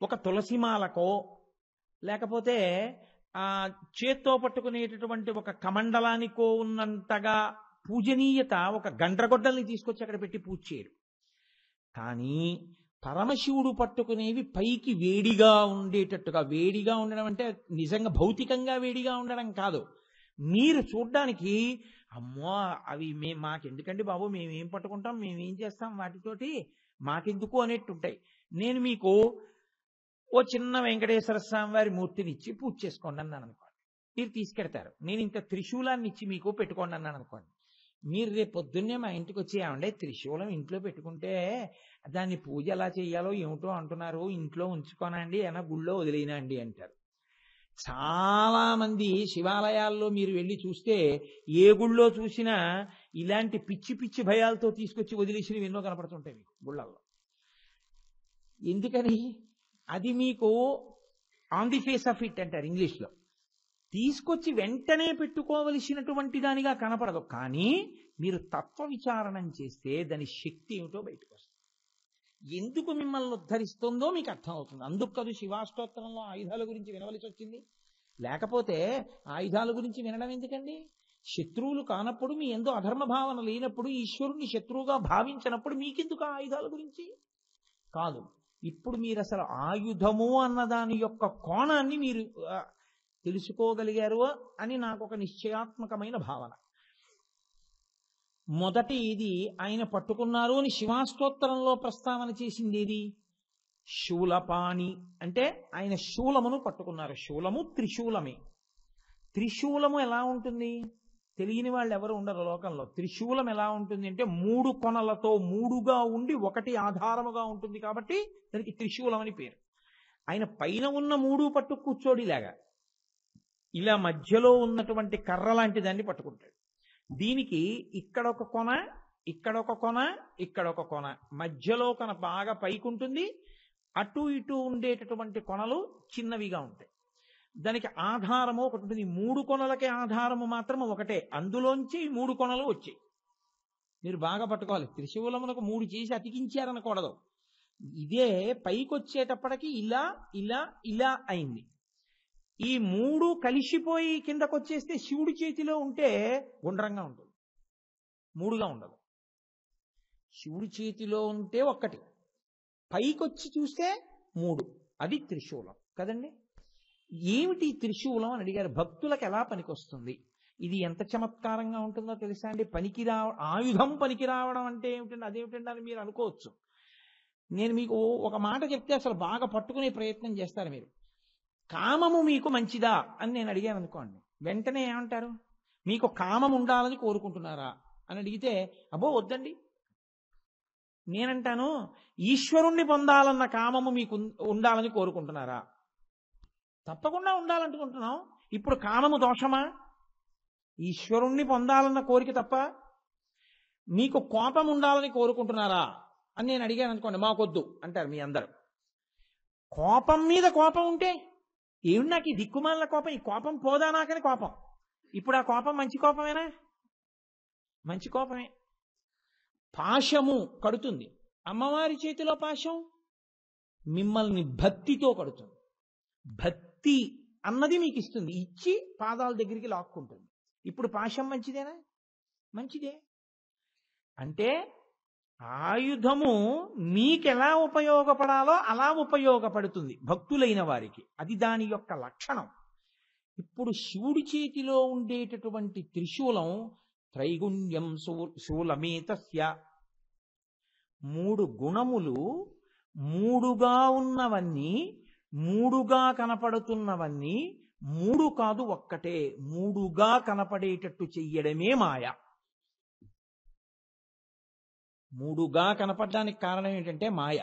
ఒక తులసిమాలకో లేకపోతే ఆ చేత్తో పట్టుకునేటటువంటి ఒక కమండలానికో ఉన్నంతగా పూజనీయత ఒక గండ్రగొడ్డల్ని తీసుకొచ్చి అక్కడ పెట్టి పూజ చేయరు. కానీ పరమశివుడు పట్టుకునేవి పైకి వేడిగా ఉండేటట్టుగా, వేడిగా ఉండడం అంటే నిజంగా భౌతికంగా వేడిగా ఉండడం కాదు, మీరు చూడ్డానికి అమ్మో అవి మాకెందుకండి బాబు, మేమేం పట్టుకుంటాం, మేమేం చేస్తాం వాటితోటి, మాకెందుకు అనేట్టు ఉంటాయి. నేను మీకు ఓ చిన్న వెంకటేశ్వర స్వామి వారి మూర్తిని ఇచ్చి పూజ చేసుకోండి అన్నాను అనుకోండి, మీరు తీసుకెడతారు. నేను ఇంత త్రిశూలాన్ని ఇచ్చి మీకు పెట్టుకోండి అన్నాను అనుకోండి, మీరు రేపు పొద్దున్నే మా ఇంటికి వచ్చి ఏమంటే త్రిశూలం ఇంట్లో పెట్టుకుంటే దాన్ని పూజ ఎలా చేయాలో ఏమిటో అంటున్నారు, ఇంట్లో ఉంచుకోనండి ఏమైనా గుళ్ళో వదిలేనండి అంటారు. చాలా మంది శివాలయాల్లో మీరు వెళ్ళి చూస్తే ఏ గుళ్ళో చూసినా ఇలాంటి పిచ్చి పిచ్చి భయాలతో తీసుకొచ్చి వదిలేసినవి ఎన్నో కనపడుతుంటాయి మీకు గుళ్ళల్లో. ఎందుకని? అది మీకు on the face of it అంటారు ఇంగ్లీష్లో. తీసుకొచ్చి వెంటనే పెట్టుకోవలసినటువంటి దానిగా కనపడదు, కానీ మీరు తత్వ విచారణం చేస్తే దాని శక్తి ఏమిటో బయటకు వస్తుంది. ఎందుకు మిమ్మల్ని ఉద్ధరిస్తుందో మీకు అర్థమవుతుంది. అందుకు కాదు శివాష్టోత్తరంలో ఆయుధాల గురించి వినవలసి వచ్చింది. లేకపోతే ఆయుధాల గురించి వినడం ఎందుకండి? శత్రువులు కానప్పుడు, మీ ఎందు అధర్మ భావన లేనప్పుడు, ఈశ్వరుణ్ణి శత్రువుగా భావించినప్పుడు మీకెందుకు ఆ ఆయుధాల గురించి? కాదు, ఇప్పుడు మీరు అసలు ఆయుధము అన్న దాని యొక్క కోణాన్ని మీరు తెలుసుకోగలిగారు అని నాకు ఒక నిశ్చయాత్మకమైన భావన. మొదటి ఇది ఆయన పట్టుకున్నారు అని శివాష్టోత్తరంలో ప్రస్తావన చేసింది ఏది? శూలపాణి అంటే ఆయన శూలమును పట్టుకున్నారు. శూలము త్రిశూలమే. త్రిశూలము ఎలా ఉంటుంది తెలియని వాళ్ళు ఎవరు ఉండరు లోకంలో. త్రిశూలం ఎలా ఉంటుంది అంటే 3 కొనలతో 3గా ఉండి ఒకటి ఆధారముగా ఉంటుంది కాబట్టి దానికి త్రిశూలం అని పేరు. ఆయన పైన ఉన్న 3 పట్టు కూర్చోడిలాగా ఇలా మధ్యలో ఉన్నటువంటి కర్ర లాంటి దాన్ని పట్టుకుంటాడు. దీనికి ఇక్కడ ఒక కొన, ఇక్కడ ఒక కొన, ఇక్కడ ఒక కొన, మధ్యలో కొన బాగా పైకి ఉంటుంది, అటు ఇటు ఉండేటటువంటి కొనలు చిన్నవిగా ఉంటాయి. దానికి ఆధారము ఒకటి ఉంటుంది. 3 కొనలకి ఆధారము మాత్రం ఒకటే, అందులోంచి 3 కొనలు వచ్చాయి. మీరు బాగా పట్టుకోవాలి. త్రిశూలమునకు 3 చేసి అతికించారనకూడదు. ఇదే పైకి వచ్చేటప్పటికి ఇలా ఇలా ఇలా అయింది. ఈ 3 కలిసిపోయి కిందకు వచ్చేస్తే శివుడి చేతిలో ఉంటే గుండ్రంగా ఉంటుంది, 3గా ఉండదు. శివుడి చేతిలో ఉంటే ఒక్కటి, పైకొచ్చి చూస్తే 3. అది త్రిశూలం కదండి. ఏమిటి త్రిశూలం అని అడిగారు. భక్తులకు ఎలా పనికొస్తుంది? ఇది ఎంత చమత్కారంగా ఉంటుందో తెలుసా అండి. ఆయుధం పనికి రావడం అంటే ఏమిటండి, అదేమిటండి అని మీరు అనుకోవచ్చు. నేను మీకు ఒక మాట చెప్తే అసలు బాగా పట్టుకునే ప్రయత్నం చేస్తారు మీరు. కామము మీకు మంచిదా అని నేను అడిగాను అనుకోండి, వెంటనే ఏమంటారు? మీకు కామం ఉండాలని కోరుకుంటున్నారా అని అడిగితే అబ్బో వద్దండి. నేనంటాను, ఈశ్వరుణ్ణి పొందాలన్న కామము మీకు ఉండాలని కోరుకుంటున్నారా? తప్పకుండా ఉండాలనుకుంటున్నాం. ఇప్పుడు కామము దోషమా? ఈశ్వరుణ్ణి పొందాలన్న కోరిక తప్ప. మీకు కోపం ఉండాలని కోరుకుంటున్నారా అని నేను అడిగాను అనుకోండి, మాకొద్దు అంటారు మీ అందరూ. కోపం మీద కోపం ఉంటే ఏమి, నాకు ఈ దిక్కుమాలిన కోపం, ఈ కోపం పోదా నాకని కోపం. ఇప్పుడు ఆ కోపం మంచి కోపమేనా? మంచి కోపమే. పాశము కడుతుంది. అమ్మవారి చేతిలో పాశం మిమ్మల్ని భక్తితో కడుతుంది. భక్తి అన్నది మీకు ఇస్తుంది, ఇచ్చి పాదాల దగ్గరికి లాక్కుంటుంది. ఇప్పుడు పాశం మంచిదేనా? మంచిదే. అంటే ఆయుధము మీకెలా ఉపయోగపడాలో అలా ఉపయోగపడుతుంది భక్తులైన వారికి. అది దాని యొక్క లక్షణం. ఇప్పుడు శివుడి చేతిలో ఉండేటటువంటి త్రిశూలం త్రైగుణ్యం శూలమేతస్య, 3 గుణములు, 3గా ఉన్నవన్నీ, 3గా కనపడుతున్నవన్నీ 3 కాదు ఒక్కటే, 3గా కనపడేటట్టు చెయ్యడమే మాయ. 3గా కనపడడానికి కారణం ఏంటంటే మాయ.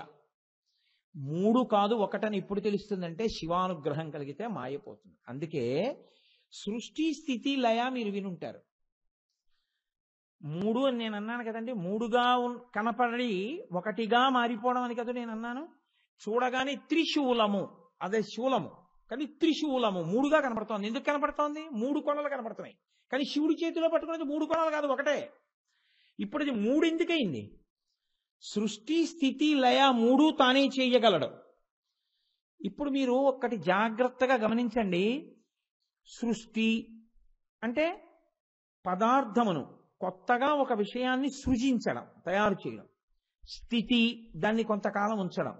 3 కాదు ఒకటని ఎప్పుడు తెలుస్తుందంటే శివానుగ్రహం కలిగితే మాయపోతుంది. అందుకే సృష్టి స్థితి లయ మీరు వినుంటారు. 3 అని నేను అన్నాను కదండి. 3గా కనపడి 1గా మారిపోవడం అని కదా నేను అన్నాను. చూడగానే త్రిశూలము, అదే శూలము కానీ త్రిశూలము 3గా కనపడుతోంది. ఎందుకు కనపడుతోంది? 3 కొనలు కనపడుతున్నాయి. కానీ శివుడి చేతిలో పట్టుకునేది 3 కొనలు కాదు, ఒకటే. ఇప్పుడు ఇది 3 ఎందుకయింది? సృష్టి స్థితి లయ 3 తానే చేయగలడు. ఇప్పుడు మీరు ఒక్కటి జాగ్రత్తగా గమనించండి. సృష్టి అంటే పదార్థమును కొత్తగా ఒక విషయాన్ని సృజించడం, తయారు చేయడం. స్థితి దాన్ని కొంతకాలం ఉంచడం.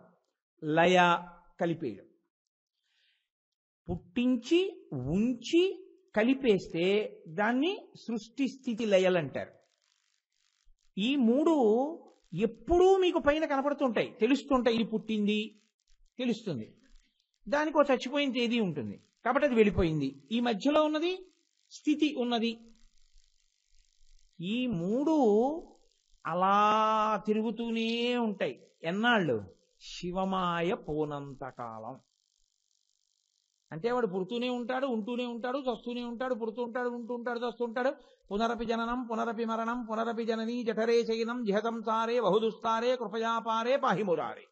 లయ కలిపేయడం. పుట్టించి ఉంచి కలిపేస్తే దాన్ని సృష్టి స్థితి లయలంటారు. ఈ 3 ఎప్పుడూ మీకు పైన కనపడుతుంటాయి, తెలుస్తుంటాయి. ఇది పుట్టింది తెలుస్తుంది, దానికి ఒక చచ్చిపోయిన తేదీ ఉంటుంది కాబట్టి అది వెళ్ళిపోయింది. ఈ మధ్యలో ఉన్నది స్థితి ఉన్నది. ఈ 3 అలా తిరుగుతూనే ఉంటాయి. ఎన్నాళ్ళు? శివమాయ పోనంతకాలం. అంటే వాడు పుడుతూనే ఉంటాడు, ఉంటూనే ఉంటాడు, చస్తూనే ఉంటాడు, పుడుతూ ఉంటాడు, ఉంటూ ఉంటాడు, చస్తుంటాడు. పునరపి జననం పునరపి మరణం పునరపి జననీ జఠరే శయనం జిహతం సారే బహుదుస్తారే కృపయాపారే పాహిమురారే.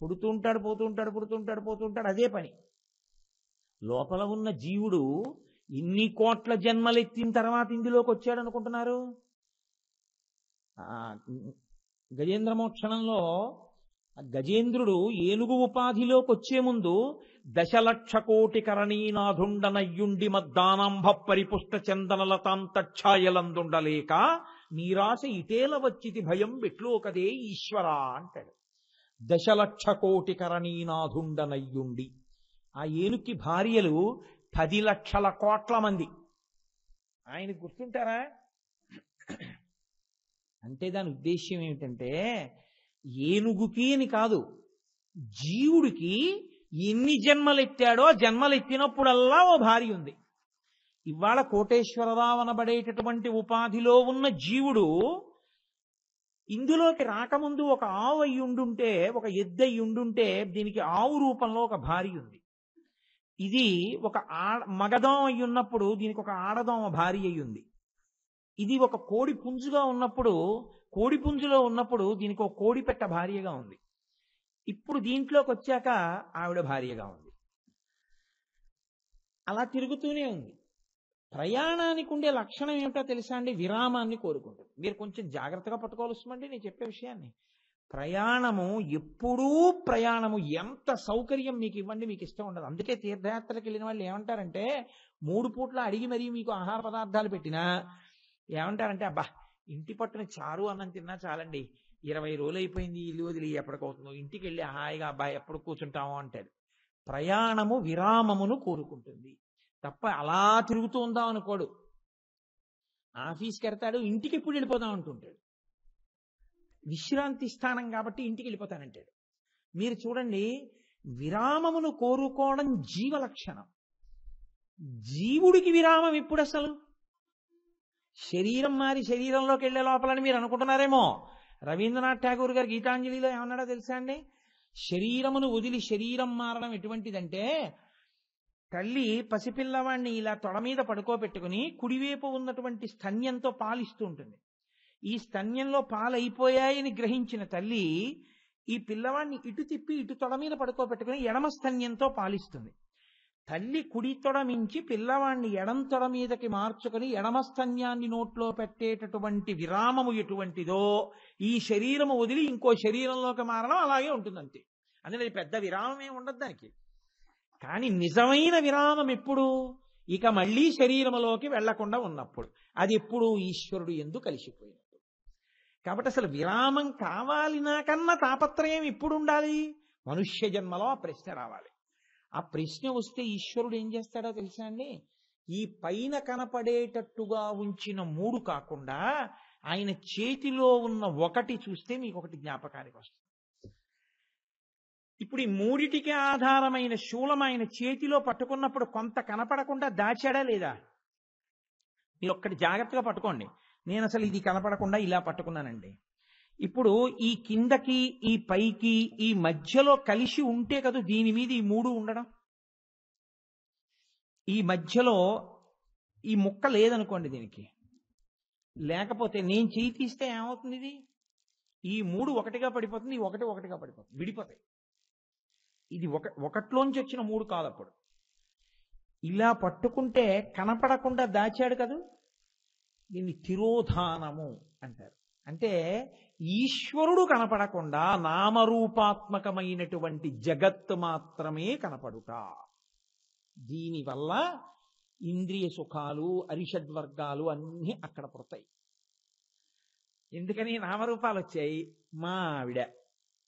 పుడుతుంటాడు, పోతుంటాడు, పుడుతుంటాడు, పోతుంటాడు, అదే పని. లోపల ఉన్న జీవుడు ఇన్ని కోట్ల జన్మలెత్తిన తర్వాత ఇందులోకి వచ్చాడు అనుకుంటున్నారు. గజేంద్ర మోక్షణంలో గజేంద్రుడు ఏనుగు ఉపాధిలోకి వచ్చే ముందు 1,00,000 కోటి కరణీనాథుండనయ్యుండి మద్దానాంభ పరిపుష్ట చందనలతాంతఛాయలందుండలేక నీరాశ ఇటేల వచ్చితి భయం వెట్లోకదే ఈశ్వరా అంటాడు. 1,00,000 కోటి కరణీనాథుండనయ్యుండి. ఆ ఏనుక్కి భార్యలు 10 లక్షల కోట్ల మంది. ఆయన గుర్తుంటారా? అంటే దాని ఉద్దేశ్యం ఏమిటంటే ఏనుగుకి అని కాదు, జీవుడికి ఎన్ని జన్మలెత్తాడో జన్మలెత్తినప్పుడల్లా ఓ భార్య ఉంది. ఇవాళ కోటేశ్వరరావు అనబడేటటువంటి ఉపాధిలో ఉన్న జీవుడు ఇందులోకి రాకముందు ఒక ఆవు అయి ఉండుంటే, ఒక ఎద్దు అయి ఉండుంటే దీనికి ఆవు రూపంలో ఒక భార్య ఉంది. ఇది ఒక మగదోమ అయి ఉన్నప్పుడు దీనికి ఒక ఆడదోమ భార్య అయి ఉంది. ఇది ఒక కోడి పుంజుగా ఉన్నప్పుడు, కోడి పుంజులో ఉన్నప్పుడు దీనికి ఒక కోడి పెట్ట భార్యగా ఉంది. ఇప్పుడు దీంట్లోకి వచ్చాక ఆవిడ భార్యగా ఉంది. అలా తిరుగుతూనే ఉంది. ప్రయాణానికి ఉండే లక్షణం ఏమిటో తెలుసా అండి? విరామాన్ని కోరుకుంటుంది. మీరు కొంచెం జాగ్రత్తగా పట్టుకోవాల్సిందండి నేను చెప్పే విషయాన్ని. ప్రయాణము ఎప్పుడూ ప్రయాణము, ఎంత సౌకర్యం మీకు ఇవ్వండి మీకు ఇష్టం ఉండదు. అందుకే తీర్థయాత్రలకు వెళ్ళిన వాళ్ళు ఏమంటారంటే 3 పూట్ల అడిగి మరీ మీకు ఆహార పదార్థాలు పెట్టినా ఏమంటారంటే, అబ్బా ఇంటి పట్టున చారు అన్నం తిన్నా చాలండి, 20 రోజులు అయిపోయింది ఇల్లు వదిలి ఎప్పటికవుతుందో, ఇంటికి వెళ్ళి హాయిగా అబ్బాయి ఎప్పుడు కూర్చుంటామో అంటాడు. ప్రయాణము విరామమును కోరుకుంటుంది తప్ప అలా తిరుగుతూ ఉందాం అనుకోడు. ఆఫీస్కి వెళ్తాడు, ఇంటికి ఎప్పుడు వెళ్ళిపోదాం అంటుంటాడు. విశ్రాంతి స్థానం కాబట్టి ఇంటికి వెళ్ళిపోతానంటాడు. మీరు చూడండి, విరామమును కోరుకోవడం జీవ లక్షణం. జీవుడికి విరామం ఎప్పుడు అసలు? శరీరం మారి శరీరంలోకి వెళ్లే లోపలని మీరు అనుకుంటున్నారేమో. రవీంద్రనాథ్ ఠాగూర్ గారు గీతాంజలిలో ఏమన్నాడో తెలుసా అండి? శరీరమును వదిలి శరీరం మారడం ఎటువంటిదంటే, తల్లి పసిపిల్లవాడిని ఇలా తొడ మీద పడుకోబెట్టుకుని కుడివైపు ఉన్నటువంటి స్తన్యంతో పాలిస్తూ ఉంటుంది. ఈ స్తన్యంలో పాలైపోయాయని గ్రహించిన తల్లి ఈ పిల్లవాడిని ఇటు తిప్పి ఇటు తొడ మీద పడుకోబెట్టుకుని ఎడమ స్తన్యంతో పాలిస్తుంది. తల్లి కుడి తొడ మించి పిల్లవాడిని ఎడం తొడ మీదకి మార్చుకుని ఎడమ స్తన్యాన్ని నోట్లో పెట్టేటటువంటి విరామము ఎటువంటిదో, ఈ శరీరము వదిలి ఇంకో శరీరంలోకి మారడం అలాగే ఉంటుందంతే. అందుకే పెద్ద విరామమే ఉండదు దానికి. కానీ నిజమైన విరామం ఎప్పుడు? ఇక మళ్ళీ శరీరములోకి వెళ్లకుండా ఉన్నప్పుడు. అది ఎప్పుడు? ఈశ్వరుడు యందు కలిసిపోయినప్పుడు. కాబట్టి అసలు విరామం కావాలి నాకన్నా తాపత్రయం ఎప్పుడు ఉండాలి? మనుష్య జన్మలో ఆ ప్రశ్న రావాలి. ఆ ప్రశ్న వస్తే ఈశ్వరుడు ఏం చేస్తాడో తెలుసా అండి? ఈ పైన కనపడేటట్టుగా ఉంచిన 3 కాకుండా ఆయన చేతిలో ఉన్న 1 చూస్తే మీకు ఒకటి జ్ఞాపకానికి వస్తుంది. ఇప్పుడు ఈ 3టికి ఆధారమైన శూలం ఆయన చేతిలో పట్టుకున్నప్పుడు కొంత కనపడకుండా దాచాడా లేదా? మీరు ఒక్కటి జాగ్రత్తగా పట్టుకోండి. నేను అసలు ఇది కనపడకుండా ఇలా పట్టుకున్నానండి. ఇప్పుడు ఈ కిందకి ఈ పైకి ఈ మధ్యలో కలిసి ఉంటే కదా దీని మీద ఈ 3 ఉండడం. ఈ మధ్యలో ఈ ముక్క లేదనుకోండి దీనికి, లేకపోతే నేను చేయి తీస్తే ఏమవుతుంది? ఇది ఈ 3 ఒకటిగా పడిపోతుంది, ఈ 1 ఒకటిగా పడిపోతుంది, విడిపోతాయి. ఇది ఒకట్లోంచి వచ్చిన 3 కాదు. అప్పుడు ఇలా పట్టుకుంటే కనపడకుండా దాచాడు కదా, దీన్ని తిరోధానము అంటారు. అంటే ఈశ్వరుడు కనపడకుండా నామరూపాత్మకమైనటువంటి జగత్తు మాత్రమే కనపడుట. దీనివల్ల ఇంద్రియ సుఖాలు అరిషడ్వర్గాలు అన్నీ అక్కడ పుడతాయి. ఎందుకని నామరూపాలు వచ్చాయి? మా ఆవిడ,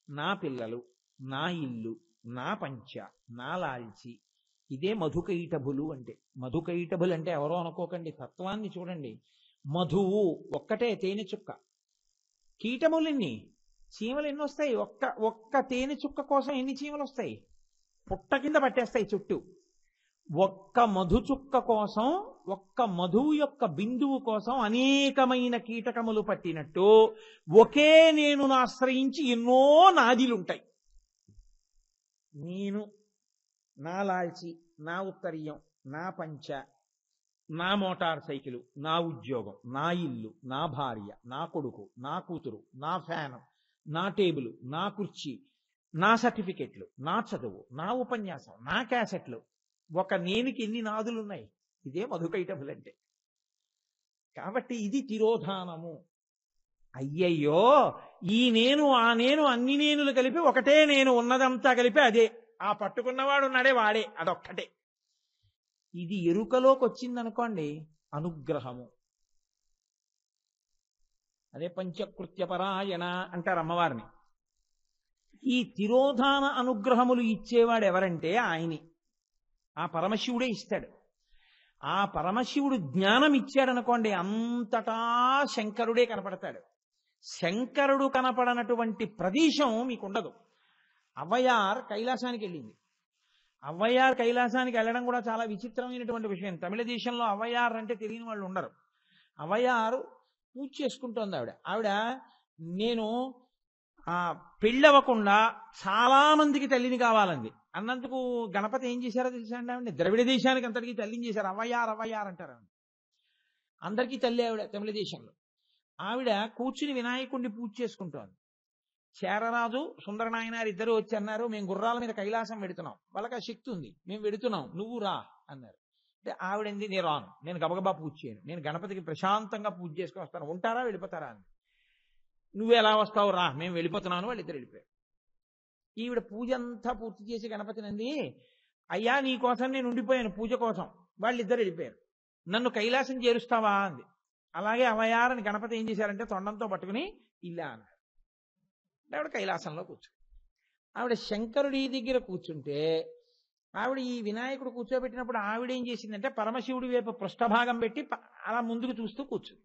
నా పిల్లలు, నా ఇల్లు, నా పంచ, నా లాల్చి. ఇదే మధుకైటభులు అంటే. మధుకైటభులు అంటే ఎవరో అనుకోకండి, తత్వాన్ని చూడండి. మధువు ఒక్కటే తేనె చుక్క. కీటములెన్ని, చీమలు ఎన్ని వస్తాయి? ఒక్క తేనె చుక్క కోసం ఎన్ని చీమలు వస్తాయి? పుట్ట కింద పట్టేస్తాయి చుట్టూ. ఒక్క మధు చుక్క కోసం, ఒక్క మధువు యొక్క బిందువు కోసం అనేకమైన కీటకములు పట్టినట్టు ఒకే నేనును ఆశ్రయించి ఎన్నో నాదిలుంటాయి. నేను, నా లాల్చి, నా ఉత్తరీయం, నా పంచ, నా మోటార్ సైకిలు, నా ఉద్యోగం, నా ఇల్లు, నా భార్య, నా కొడుకు, నా కూతురు, నా ఫ్యాను, నా టేబుల్, నా కుర్చీ, నా సర్టిఫికెట్లు, నా చదువు, నా ఉపన్యాసం, నా క్యాసెట్లు. ఒక నేనికి ఎన్ని నాదులున్నాయి? ఇదే మధుకైటభులు అంటే. కాబట్టి ఇది తిరోధానము. అయ్యయ్యో, ఈ నేను ఆ నేను అన్ని నేనులు కలిపి ఒకటే నేను, ఉన్నదంతా కలిపి అదే. ఆ పట్టుకున్నవాడు ఉన్నాడే వాడే, అదొక్కటే. ఇది ఎరుకలోకి వచ్చిందనుకోండి, అనుగ్రహము. అదే పంచకృత్యపరాయణ అంటారు అమ్మవారిని. ఈ తిరోధాన అనుగ్రహములు ఇచ్చేవాడు ఎవరంటే ఆయనే, ఆ పరమశివుడే ఇస్తాడు. ఆ పరమశివుడు జ్ఞానం ఇచ్చాడనుకోండి, అంతటా శంకరుడే కనపడతాడు. శంకరుడు కనపడనటువంటి ప్రదేశం మీకుండదు. అవ్వయార్ కైలాసానికి వెళ్ళింది. అవ్వయార్ కైలాసానికి వెళ్ళడం కూడా చాలా విచిత్రమైనటువంటి విషయం. తమిళ దేశంలో అవ్వయార్ అంటే తెలియని వాళ్ళు ఉండరు. అవ్వయారు పూజ చేసుకుంటోంది. ఆవిడ నేను పెళ్ళవకుండా చాలా మందికి తల్లిని కావాలంది అన్నందుకు గణపతి ఏం చేశారో తెలుసా అండి? ఆవిడ ద్రవిడ దేశానికి అంతటికీ తల్లిని చేశారు. అవ్వయార్ అవ్వయార్ అంటారు. అందరికీ తల్లి ఆవిడ తమిళ దేశంలో. ఆవిడ కూర్చుని వినాయకుడిని పూజ చేసుకుంటోంది. చేరరాజు సుందరనాయనారు ఇద్దరు వచ్చి అన్నారు, మేము గుర్రాల మీద కైలాసం వెడుతున్నాం, వాళ్ళకి ఆ శక్తి ఉంది, మేము వెడుతున్నాం, నువ్వు రా అన్నారు. అంటే ఆవిడంది నేను రాను, నేను గబగబా పూజ చేయను, నేను గణపతికి ప్రశాంతంగా పూజ చేసుకుని వస్తాను, ఉంటారా వెళ్ళిపోతారా అని. నువ్వు ఎలా వస్తావు రా, మేము వెళ్ళిపోతున్నాను. వాళ్ళిద్దరు వెళ్ళిపోయారు. ఈవిడ పూజ అంతా పూర్తి చేసి గణపతినంది, అయ్యా నీ కోసం నేను ఉండిపోయాను పూజ కోసం. వాళ్ళిద్దరు వెళ్ళిపోయారు. నన్ను కైలాసం చేరుస్తావా అంది. అలాగే అవయారని గణపతి ఏం చేశారంటే తొండంతో పట్టుకుని ఇలా అన్నారు. ఆవిడ కైలాసంలో కూర్చుంది. ఆవిడ శంకరుడి దగ్గర కూర్చుంటే ఆవిడ ఈ వినాయకుడు కూర్చోబెట్టినప్పుడు ఆవిడ ఏం చేసిందంటే పరమశివుడి వైపు పృష్ఠభాగం పెట్టి అలా ముందుకు చూస్తూ కూర్చుంది.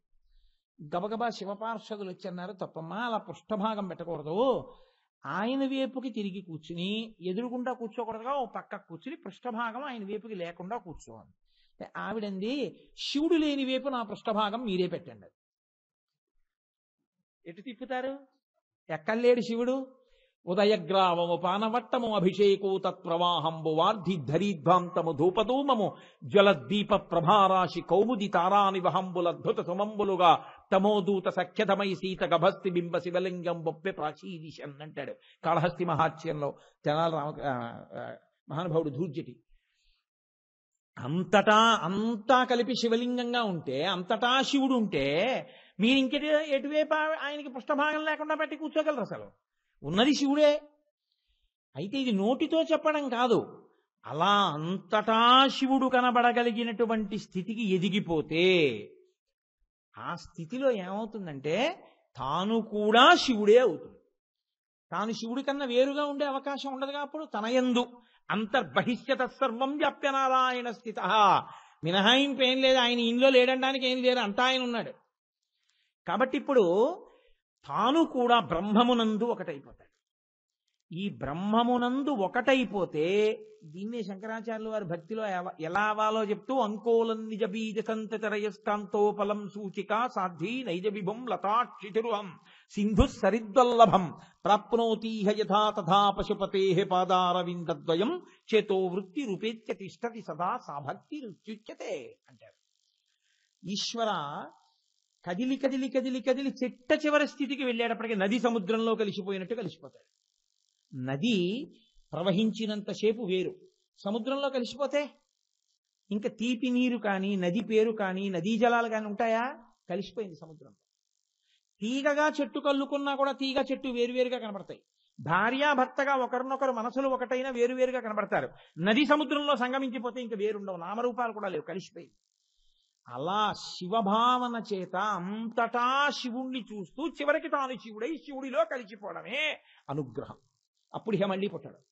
గబగబా శివపార్షదులు వచ్చి అన్నారు, తప్పమ్మా అలా పృష్ఠభాగం పెట్టకూడదు, ఆయన వైపుకి తిరిగి కూర్చుని ఎదురుగుండా కూర్చోకూడదుగా, ఓ పక్క కూర్చుని పృష్ఠభాగం ఆయన వైపుకి లేకుండా కూర్చోవాలి. ఆవిడంది, శివుడు లేని వైపు నా పృష్ఠభాగం మీరే పెట్టండి. ఎటు తిప్పుతారు? ఎక్కలేడు శివుడు. ఉదయగ్రావము పానవట్టము అభిషేకో తత్ప్రవాహంబు వార్ధి ధరీధ్వాంతము ధూపధూమము జ్వలద్దీప ప్రభారాశి కౌముది తారానివహంబులద్భుత సుమంబులుగా తమోదూత సఖ్యతమై సీత గభస్తి బింబ శివలింగం బొప్పె ప్రాచీదిశన్ అంటాడు కాళహస్తి మహాత్యంలో తెనాల మహానుభావుడు ధూర్జటి. అంతా కలిపి శివలింగంగా ఉంటే, అంతటా శివుడు ఉంటే మీరు ఇంకెటు ఎటువైపు ఆయనకి పృష్ఠభాగం లేకుండా పెట్టి కూర్చోగలరు? అసలు ఉన్నది శివుడే. అయితే ఇది నోటితో చెప్పడం కాదు, అలా అంతటా శివుడు కనబడగలిగినటువంటి స్థితికి ఎదిగిపోతే ఆ స్థితిలో ఏమవుతుందంటే తాను కూడా శివుడే అవుతుంది. తాను శివుడి కన్నా వేరుగా ఉండే అవకాశం ఉండదుగా. అప్పుడు తనయందు అంతర్బహిష్యత సర్వం వ్యాప్య నారాయణ స్థిత, మినహాయింపు ఏం లేదు. ఆయన ఇంట్లో లేడడానికి ఏం లేదు, అంతా ఆయన ఉన్నాడు. కాబట్టి ఇప్పుడు తాను కూడా బ్రహ్మమునందు ఒకటైపోతాడు. ఈ బ్రహ్మమునందు ఒకటైపోతే దీన్నే శంకరాచార్యుల వారి భక్తిలో ఎలా అవ్వాలో చెప్తూ అంకోలం నిజ బీజ సంతరయస్కాంతోపలం సూచిక సాధ్వీ నైజ విభం లతాక్షితిరుహం సింధు సరిద్వల్లభం ప్రాప్నోతీహ యథా తథా పశుపతే పాదారవిందద్వయం చేతో వృత్తి రూపేత్య తిష్టతి సదా సా భక్తి రుచ్యుచ్యతే అంటారు. ఈశ్వర కదిలి కదిలి కదిలి కదిలి చిట్ట చివరి స్థితికి వెళ్ళేటప్పటికీ నది సముద్రంలో కలిసిపోయినట్టు కలిసిపోతాడు. నది ప్రవహించినంతసేపు వేరు, సముద్రంలో కలిసిపోతే ఇంకా తీపి నీరు కానీ నది పేరు కానీ నదీ జలాలు కానీ ఉంటాయా? కలిసిపోయింది సముద్రంలో. తీగగా చెట్టు కల్లుకున్నా కూడా తీగ చెట్టు వేరువేరుగా కనబడతాయి. భార్యాభర్తగా ఒకరినొకరు మనసులు ఒకటైనా వేరువేరుగా కనబడతారు. నది సముద్రంలో సంగమించిపోతే ఇంకా వేరుండవు, నామరూపాలు కూడా లేవు, కలిసిపోయింది. అలా శివభావన చేత అంతటా శివుణ్ణి చూస్తూ చివరికి తాను శివుడై శివుడిలో కలిసిపోవడమే అనుగ్రహం. అప్పుడు ఇక మళ్ళీ పుట్టడం.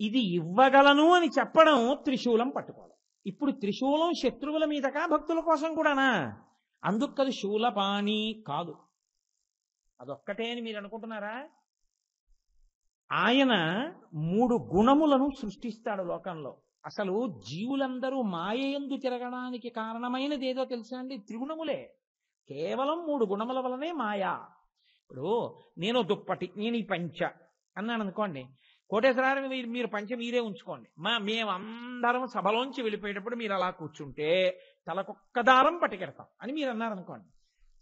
ఇది ఇవ్వగలను అని చెప్పడం త్రిశూలం పట్టుకోవడం. ఇప్పుడు త్రిశూలం శత్రువుల మీదకా భక్తుల కోసం కూడానా? అందుకు అది శూలపాణి కాదు, అదొక్కటే అని మీరు అనుకుంటున్నారా? ఆయన 3 గుణములను సృష్టిస్తాడు లోకంలో. అసలు జీవులందరూ మాయయందు తిరగడానికి కారణమైనది ఏదో తెలుసా అండి? త్రిగుణములే. కేవలం 3 గుణముల వలనే మాయా. ఇప్పుడు నేను దుప్పటి, నేను ఈ పంచ అన్నాను అనుకోండి, కోటేశ్వరారు మీరు పంచ మీరే ఉంచుకోండి, మేమందరం సభలోంచి వెళ్ళిపోయేటప్పుడు మీరు అలా కూర్చుంటే తలకొక్క దారం పట్టుకెడతాం అని మీరు అన్నారనుకోండి.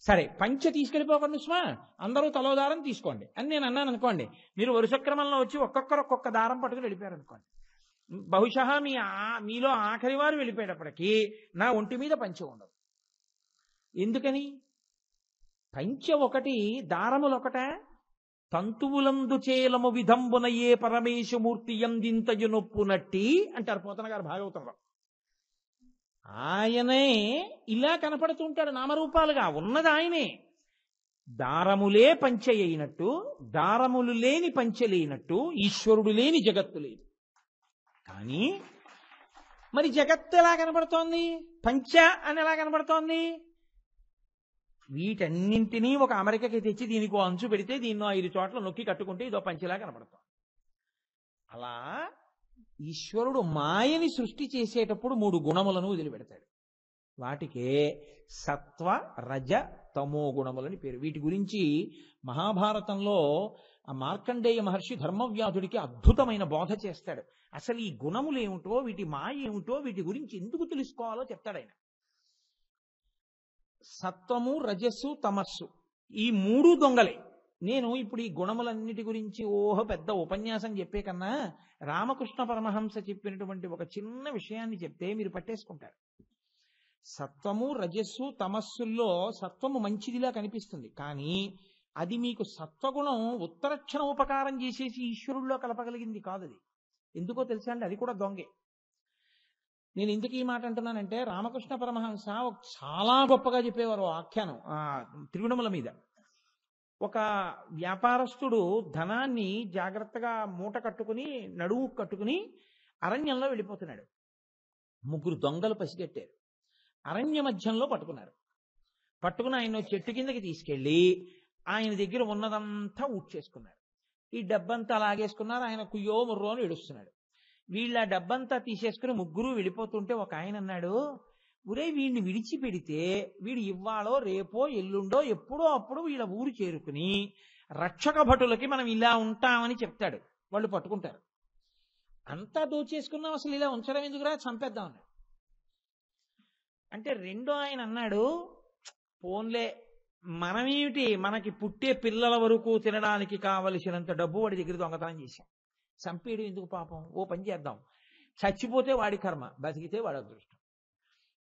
సరే పంచ తీసుకెళ్ళిపోకండి సుమా, అందరూ తలో దారం తీసుకోండి అని నేను అన్నాను అనుకోండి. మీరు వరుస క్రమంలో వచ్చి ఒక్కొక్కరు ఒక్కొక్క దారం పట్టుకుని వెళ్ళిపోయారు అనుకోండి. బహుశా మీలో ఆఖరి వారు వెళ్ళిపోయేటప్పటికీ నా ఒంటి మీద పంచ ఉండదు. ఎందుకని? పంచ ఒకటి, దారములొకట. తంతువులందు చేలము విధంబున ఏ పరమేశమూర్తి ఎందింతయు నొప్పునట్టి అంటారు పోతన గారు భాగవతంలో. ఆయనే ఇలా కనపడుతుంటాడు నామరూపాలుగా, ఉన్నది ఆయనే. దారములే పంచ అయినట్టు, దారములు లేని పంచ లేనట్టు ఈశ్వరుడు లేని జగత్తు లేదు. కానీ మరి జగత్తు ఎలా కనబడుతోంది? పంచ అని ఎలా కనబడుతోంది? వీటన్నింటినీ ఒక అమెరికాకి తెచ్చి దీనికి అంచు పెడితే దీన్నో 5 చోట్ల నొక్కి కట్టుకుంటే ఇదో పంచలా కనబడుతోంది. అలా ఈశ్వరుడు మాయని సృష్టి చేసేటప్పుడు 3 గుణములను వదిలిపెడతాడు. వాటికే సత్వ రజ తమో గుణములని పేరు. వీటి గురించి మహాభారతంలో ఆ మార్కండేయ మహర్షి ధర్మవ్యాధుడికి అద్భుతమైన బోధ చేస్తాడు. అసలు ఈ గుణములు ఏమిటో, వీటి మాయ ఏమిటో, వీటి గురించి ఎందుకు తెలుసుకోవాలో చెప్తాడు ఆయన. సత్వము రజస్సు తమస్సు ఈ 3 దొంగలే. నేను ఇప్పుడు ఈ గుణములన్నిటి గురించి పెద్ద ఉపన్యాసం చెప్పే కన్నా రామకృష్ణ పరమహంస చెప్పినటువంటి ఒక చిన్న విషయాన్ని చెప్తే మీరు పట్టేసుకుంటారు. సత్వము రజస్సు తమస్సుల్లో సత్వము మంచిదిలా కనిపిస్తుంది, కానీ అది మీకు సత్వగుణం ఉత్తరక్షణ ఉపకారం చేసేసి ఈశ్వరుల్లో కలపగలిగింది కాదు. అది ఎందుకో తెలుసా అండి, అది కూడా దొంగే. నేను ఎందుకు ఈ మాట అంటున్నానంటే, రామకృష్ణ పరమహంస చాలా గొప్పగా చెప్పేవారు ఆఖ్యానం త్రిగుణముల మీద. ఒక వ్యాపారస్తుడు ధనాన్ని జాగ్రత్తగా మూట కట్టుకుని నడుము కట్టుకుని అరణ్యంలో వెళ్ళిపోతున్నాడు. 3 దొంగలు పసిగట్టారు. అరణ్య మధ్యంలో పట్టుకున్నారు. పట్టుకుని ఆయన చెట్టు కిందకి తీసుకెళ్లి ఆయన దగ్గర ఉన్నదంతా ఊడ్చేసుకున్నారు. ఈ డబ్బంతా లాగేసుకున్నారు. ఆయన కుయ్యో ముర్రో అని ఏడుస్తున్నాడు. వీళ్ళ డబ్బంతా తీసేసుకుని 3 వెళ్ళిపోతుంటే ఒక ఆయన అన్నాడు, ఒరే వీడిని విడిచిపెడితే వీడు ఇవ్వాలో రేపో ఎల్లుండో ఎప్పుడో అప్పుడు వీళ్ళ ఊరు చేరుకుని రక్షక భటులకి మనం ఇలా ఉంటామని చెప్తాడు. వాళ్ళు పట్టుకుంటారు. అంతా దోచేసుకున్నాం, అసలు ఇలా ఉంచడం ఎందుకురా, చంపేద్దాం అన్నాడు. అంటే రెండో ఆయన అన్నాడు, పోన్లే మనమేమిటి, మనకి పుట్టే పిల్లల వరకు తినడానికి కావలసినంత డబ్బు వాడి దగ్గర దొంగతనం చేశాం, చంపేయడం ఎందుకు పాపం, ఓ పని చేద్దాం, చచ్చిపోతే వాడి కర్మ, బతికితే వాడి అదృష్టం.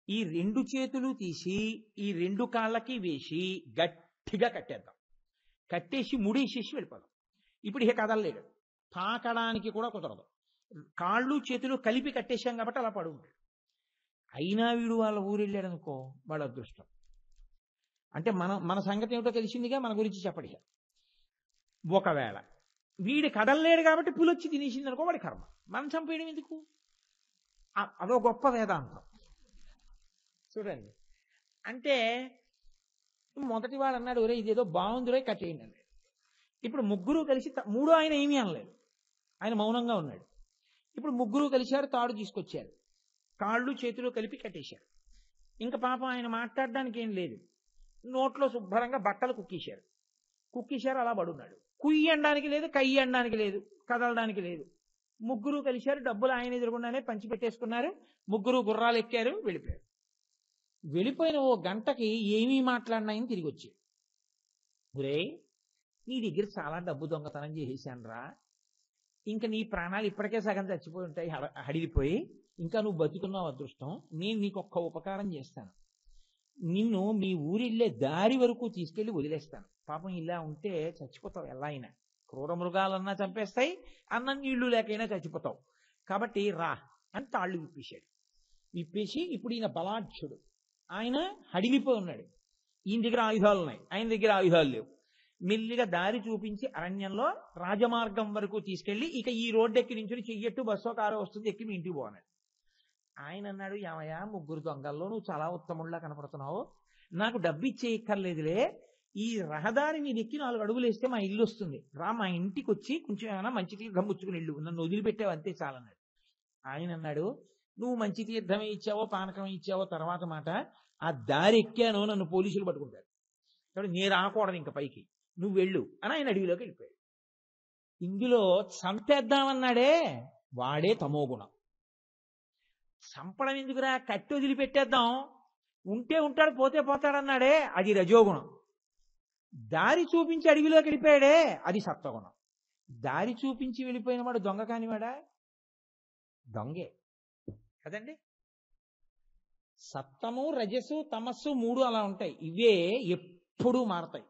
ఈ 2 చేతులు తీసి ఈ 2 కాళ్ళకి వేసి గట్టిగా కట్టేద్దాం, కట్టేసి ముడేసేసి వెళ్ళిపోదాం. ఇప్పుడు ఇక కదలలేడు, తాకడానికి కూడా కుదరదు. కాళ్ళు చేతులు కలిపి కట్టేశాం కాబట్టి అలా పడు ఉంటాడు. అయినా వీడు వాళ్ళ ఊరు వెళ్ళాడు అనుకో, వాడు అదృష్టం. అంటే మన సంగతి ఏమిటో తెలిసిందిగా, మన గురించి చెప్పడిగా. ఒకవేళ వీడు కదలలేడు కాబట్టి పులొచ్చి తినేసింది అనుకో, వాడి కర్మ, మనం చంపేయడం ఎందుకు. అదో గొప్ప వేదాంతం చూడండి. అంటే మొదటి వాడు అన్నాడు, ఒరే ఇదేదో బాగుందిరే కట్టేయండి అన్నాడు. ఇప్పుడు 3 కలిసి 3 ఆయన ఏమీ అనలేదు, ఆయన మౌనంగా ఉన్నాడు. ఇప్పుడు 3 కలిశారు, తాడు తీసుకొచ్చారు, కాళ్ళు చేతులు కలిపి కట్టేశారు. ఇంకా పాపం ఆయన మాట్లాడడానికి ఏం లేదు, నోట్లో శుభ్రంగా బట్టలు కుక్కేశారు, అలా పడున్నాడు. కుయ్యి అనడానికి లేదు, కయ్యి అనడానికి లేదు, కదలడానికి లేదు. 3 కలిశారు, డబ్బులు ఆయన ఎదురుగుండానే పంచిపెట్టేసుకున్నారు. 3 గుర్రాలు ఎక్కారు, వెళ్ళిపోయారు. వెళ్ళిపోయిన ఓ గంటకి ఏమీ మాట్లాడినాయని తిరిగి వచ్చాడు. ఒరే నీ దగ్గర చాలా డబ్బు దొంగతనం చేసేసానురా, ఇంకా నీ ప్రాణాలు ఇప్పటికే సగం చచ్చిపోయి ఉంటాయి, హడిలిపోయి, ఇంకా నువ్వు బతుకున్నావు అదృష్టం. నేను నీకు ఒక్క ఉపకారం చేస్తాను, నిన్ను మీ ఊరిళ్ళే దారి వరకు తీసుకెళ్లి వదిలేస్తాను. పాపం ఇలా ఉంటే చచ్చిపోతావు, ఎలా అయినా క్రూర మృగాలన్నా చంపేస్తాయి, అన్నం నీళ్లు లేకైనా చచ్చిపోతావు, కాబట్టి రా అని తాళ్ళు విప్పేశాడు. విప్పేసి ఇప్పుడు ఈయన బలాఢ్యుడు, ఆయన హడిలిపోయి ఉన్నాడు. ఈయన దగ్గర ఆయుధాలు ఉన్నాయి, ఆయన దగ్గర ఆయుధాలు లేవు. మెల్లిగా దారి చూపించి అరణ్యంలో రాజమార్గం వరకు తీసుకెళ్లి, ఇక ఈ రోడ్డు ఎక్కి నుంచి చెయ్యట్టు బస్సో కారో వస్తుంది, ఎక్కి మీ ఇంటికి పోన్నాడు. ఆయన అన్నాడు, ఏమయ్యా 3 దొంగల్లో నువ్వు చాలా ఉత్తముళ్ళ కనపడుతున్నావు, నాకు డబ్బు ఇచ్చేయక్కర్లేదులే, ఈ రహదారి మీద ఎక్కి 4 అడుగులు వేస్తే మా ఇల్లు వస్తుంది, రా మా ఇంటికి వచ్చి కొంచెం ఏమైనా మంచి తీర్థం ముచ్చుకుని ఇల్లు, నన్ను వదిలిపెట్టావు అంతే చాలన్నాడు. ఆయన అన్నాడు, నువ్వు మంచి తీర్థమే ఇచ్చావో పానకమే ఇచ్చావో తర్వాత మాట, ఆ దారి ఎక్కానో నన్ను పోలీసులు పట్టుకుంటారు, కాబట్టి నేను రాకూడదు ఇంకా పైకి, నువ్వు వెళ్ళు అని ఆయన అడవిలోకి వెళ్ళిపోయాడు. ఇందులో చంపేద్దామన్నాడే వాడే తమోగుణం. చంపడం ఎందుకురా, కట్టి వదిలిపెట్టేద్దాం, ఉంటే ఉంటాడు పోతే పోతాడన్నాడే అది రజోగుణం. దారి చూపించి అడవిలోకి వెళ్ళిపోయాడే అది సత్వగుణం. దారి చూపించి వెళ్ళిపోయిన వాడు దొంగ కానివాడా, దొంగే కదండి. సత్వము రజస్సు తమస్సు 3 అలా ఉంటాయి, ఇవే ఎప్పుడూ మారతాయి.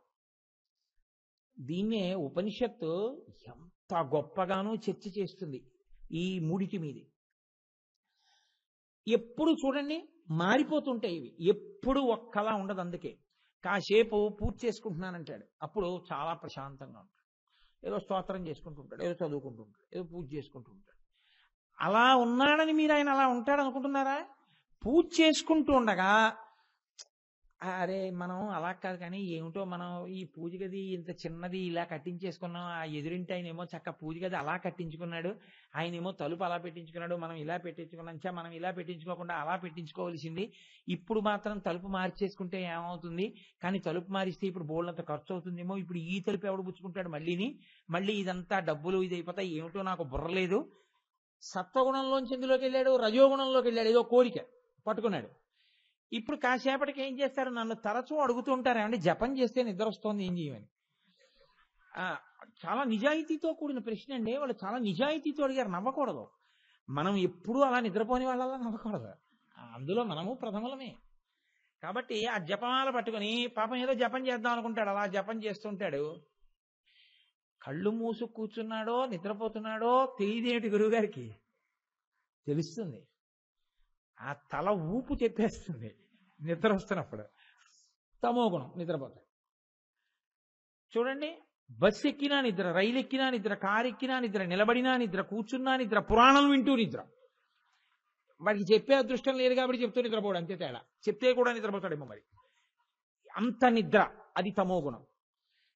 దీన్నే ఉపనిషత్తు ఎంత గొప్పగానూ చర్చ చేస్తుంది ఈ 3 మీద. ఎప్పుడు చూడండి మారిపోతుంటాయి ఇవి, ఎప్పుడు ఒక్కలా ఉండదు. అందుకే కాసేపు పూజ చేసుకుంటున్నానంటాడు, అప్పుడు చాలా ప్రశాంతంగా ఉంటాడు, ఏదో స్తోత్రం చేసుకుంటూ ఉంటాడు, ఏదో చదువుకుంటూ ఉంటాడు, ఏదో పూజ చేసుకుంటూ ఉంటాడు. అలా ఉన్నాడని మీరు ఆయన అలా ఉంటాడు అనుకుంటున్నారా? పూజ చేసుకుంటూ ఉండగా అరే మనం అలా కాదు, కానీ ఏమిటో మనం ఈ పూజ గది ఇంత చిన్నది ఇలా కట్టించేసుకున్నాం, ఆ ఎదురింటి ఆయన ఏమో చక్క పూజ గది అలా కట్టించుకున్నాడు, ఆయన ఏమో తలుపు అలా పెట్టించుకున్నాడు, మనం ఇలా పెట్టించుకున్నాం, మనం ఇలా పెట్టించుకోకుండా అలా పెట్టించుకోవాల్సింది, ఇప్పుడు మాత్రం తలుపు మార్చేసుకుంటే ఏమవుతుంది, కానీ తలుపు మారిస్తే ఇప్పుడు బోళ్ళంత ఖర్చు అవుతుందేమో, ఇప్పుడు ఈ తలుపు ఎవడు పుచ్చుకుంటాడు మళ్ళీ ఇదంతా డబ్బులు ఇది అయిపోతాయి, ఏమిటో నాకు బుర్రలేదు. సత్వగుణంలోంచి ఎందులోకి వెళ్ళాడు, రజోగుణంలోకి వెళ్ళాడు, ఏదో కోరిక పట్టుకున్నాడు. ఇప్పుడు కాసేపటికి ఏం చేస్తారు, నన్ను తరచూ అడుగుతూ ఉంటారు, ఏమంటే జపం చేస్తే నిద్ర వస్తుంది ఏం చేయమని. ఆ, చాలా నిజాయితీతో కూడిన ప్రశ్న అండి. వాళ్ళు చాలా నిజాయితీతో అడిగారు, నవ్వకూడదు. మనం ఎప్పుడూ అలా నిద్రపోని వాళ్ళ నవ్వకూడదు. అందులో మనము ప్రథమలమే. కాబట్టి ఆ జపమాల పట్టుకుని పాపం ఏదో జపం చేద్దాం అనుకుంటాడు, అలా జపం చేస్తుంటాడు. కళ్ళు మూసు కూర్చున్నాడో నిద్రపోతున్నాడో తెలియదేమిటి గురువుగారికి, తెలుస్తుంది. ఆ తల ఊపు చెప్పేస్తుంది నిద్ర వస్తున్నప్పుడు. తమోగుణం, నిద్రపోతాడు. చూడండి, బస్సు ఎక్కినా నిద్ర, రైలు ఎక్కినా నిద్ర, కారు ఎక్కినా నిద్ర, నిలబడినా నిద్ర, కూర్చున్నా నిద్ర, పురాణం వింటూ నిద్ర. వాడికి చెప్పే అదృష్టం లేదు కాబట్టి చెప్తూ నిద్రపోవడం, అంతే తేడా. చెప్తే కూడా నిద్రపోతాడేమో మరి. అంత నిద్ర, అది తమోగుణం.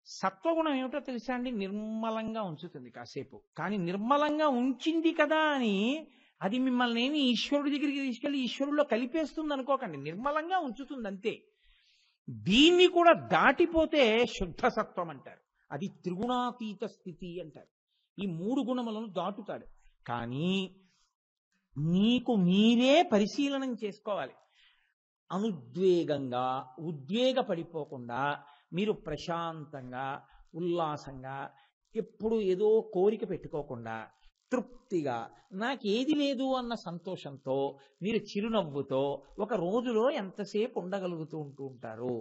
సత్వగుణం ఏమిటో తెలుసా అండి? నిర్మలంగా ఉంచుతుంది కాసేపు. కానీ నిర్మలంగా ఉంచింది కదా అని అది మిమ్మల్ని ఏమి ఈశ్వరుడి దగ్గరికి తీసుకెళ్లి ఈశ్వరుల్లో కలిపేస్తుంది అనుకోకండి. నిర్మలంగా ఉంచుతుంది అంతే. దీన్ని కూడా దాటిపోతే శుద్ధ సత్వం అంటారు. అది త్రిగుణాతీత స్థితి అంటారు. ఈ 3 గుణములను దాటుతాడు. కానీ మీకు మీరే పరిశీలనం చేసుకోవాలి. అనుద్వేగంగా, ఉద్వేగపడిపోకుండా మీరు ప్రశాంతంగా, ఉల్లాసంగా, ఎప్పుడు ఏదో కోరిక పెట్టుకోకుండా తృప్తిగా, నాకేది లేదు అన్న సంతోషంతో మీరు చిరునవ్వుతో ఒక రోజులో ఎంతసేపు ఉండగలుగుతూ ఉంటారు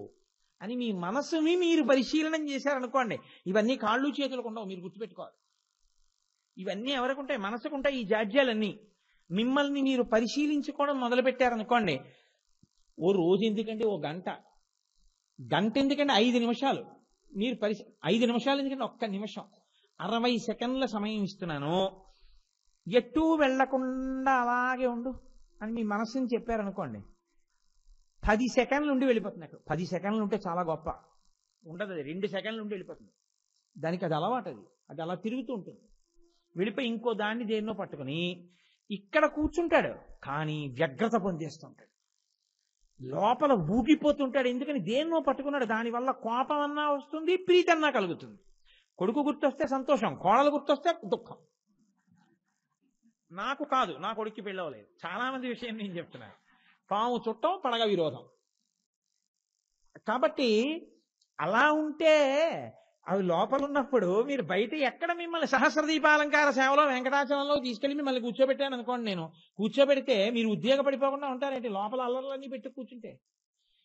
అని మీ మనసుని మీరు పరిశీలనం చేశారనుకోండి. ఇవన్నీ కాళ్ళు చేతులకు ఉండవు, మీరు గుర్తుపెట్టుకోవాలి. ఇవన్నీ ఎవరికుంటాయి? మనసుకుంటాయి ఈ జాడ్యాలన్నీ. మిమ్మల్ని మీరు పరిశీలించుకోవడం మొదలుపెట్టారనుకోండి, ఓ రోజు ఎందుకంటే ఓ గంట, గంట ఎందుకంటే 5 నిమిషాలు మీరు 5 నిమిషాలు ఎందుకంటే 1 నిమిషం, 60 సెకండ్ల సమయం ఇస్తున్నాను, ఎటూ వెళ్లకుండా అలాగే ఉండు అని మీ మనసుని చెప్పారనుకోండి, 10 సెకండ్లు ఉండి వెళ్ళిపోతుంది. అక్కడ 10 సెకండ్లు ఉంటే చాలా గొప్ప, ఉండదు. అది 2 సెకండ్లు ఉండి వెళ్ళిపోతుంది. దానికి అది అలవాటు. అది అలా తిరుగుతూ ఉంటుంది. వెళ్ళిపోయి ఇంకో దాన్ని దేన్నో పట్టుకుని ఇక్కడ కూర్చుంటాడు, కానీ వ్యగ్రత పొందేస్తుంటాడు, లోపల ఊగిపోతుంటాడు. ఎందుకని? దేన్నో పట్టుకున్నాడు. దానివల్ల కోపం అన్నా వస్తుంది, ప్రీతి అన్నా కలుగుతుంది. కొడుకు గుర్తొస్తే సంతోషం, కోడలు గుర్తొస్తే దుఃఖం. నాకు కాదు, నా కొడుక్కి పెళ్ళవలేదు. చాలా మంది విషయం నేను చెప్తున్నాను. పాము చుట్టం, పడగ విరోధం. కాబట్టి అలా ఉంటే అవి లోపల ఉన్నప్పుడు మీరు బయట ఎక్కడ మిమ్మల్ని సహస్రదీపాలంకార సేవలో వెంకటాచలంలో తీసుకెళ్లి మిమ్మల్ని కూర్చోబెట్టాను అనుకోండి, నేను కూర్చోబెడితే మీరు ఉద్యోగపడిపోకుండా ఉంటారేంటి? లోపల అల్లర్లన్నీ పెట్టి కూర్చుంటే.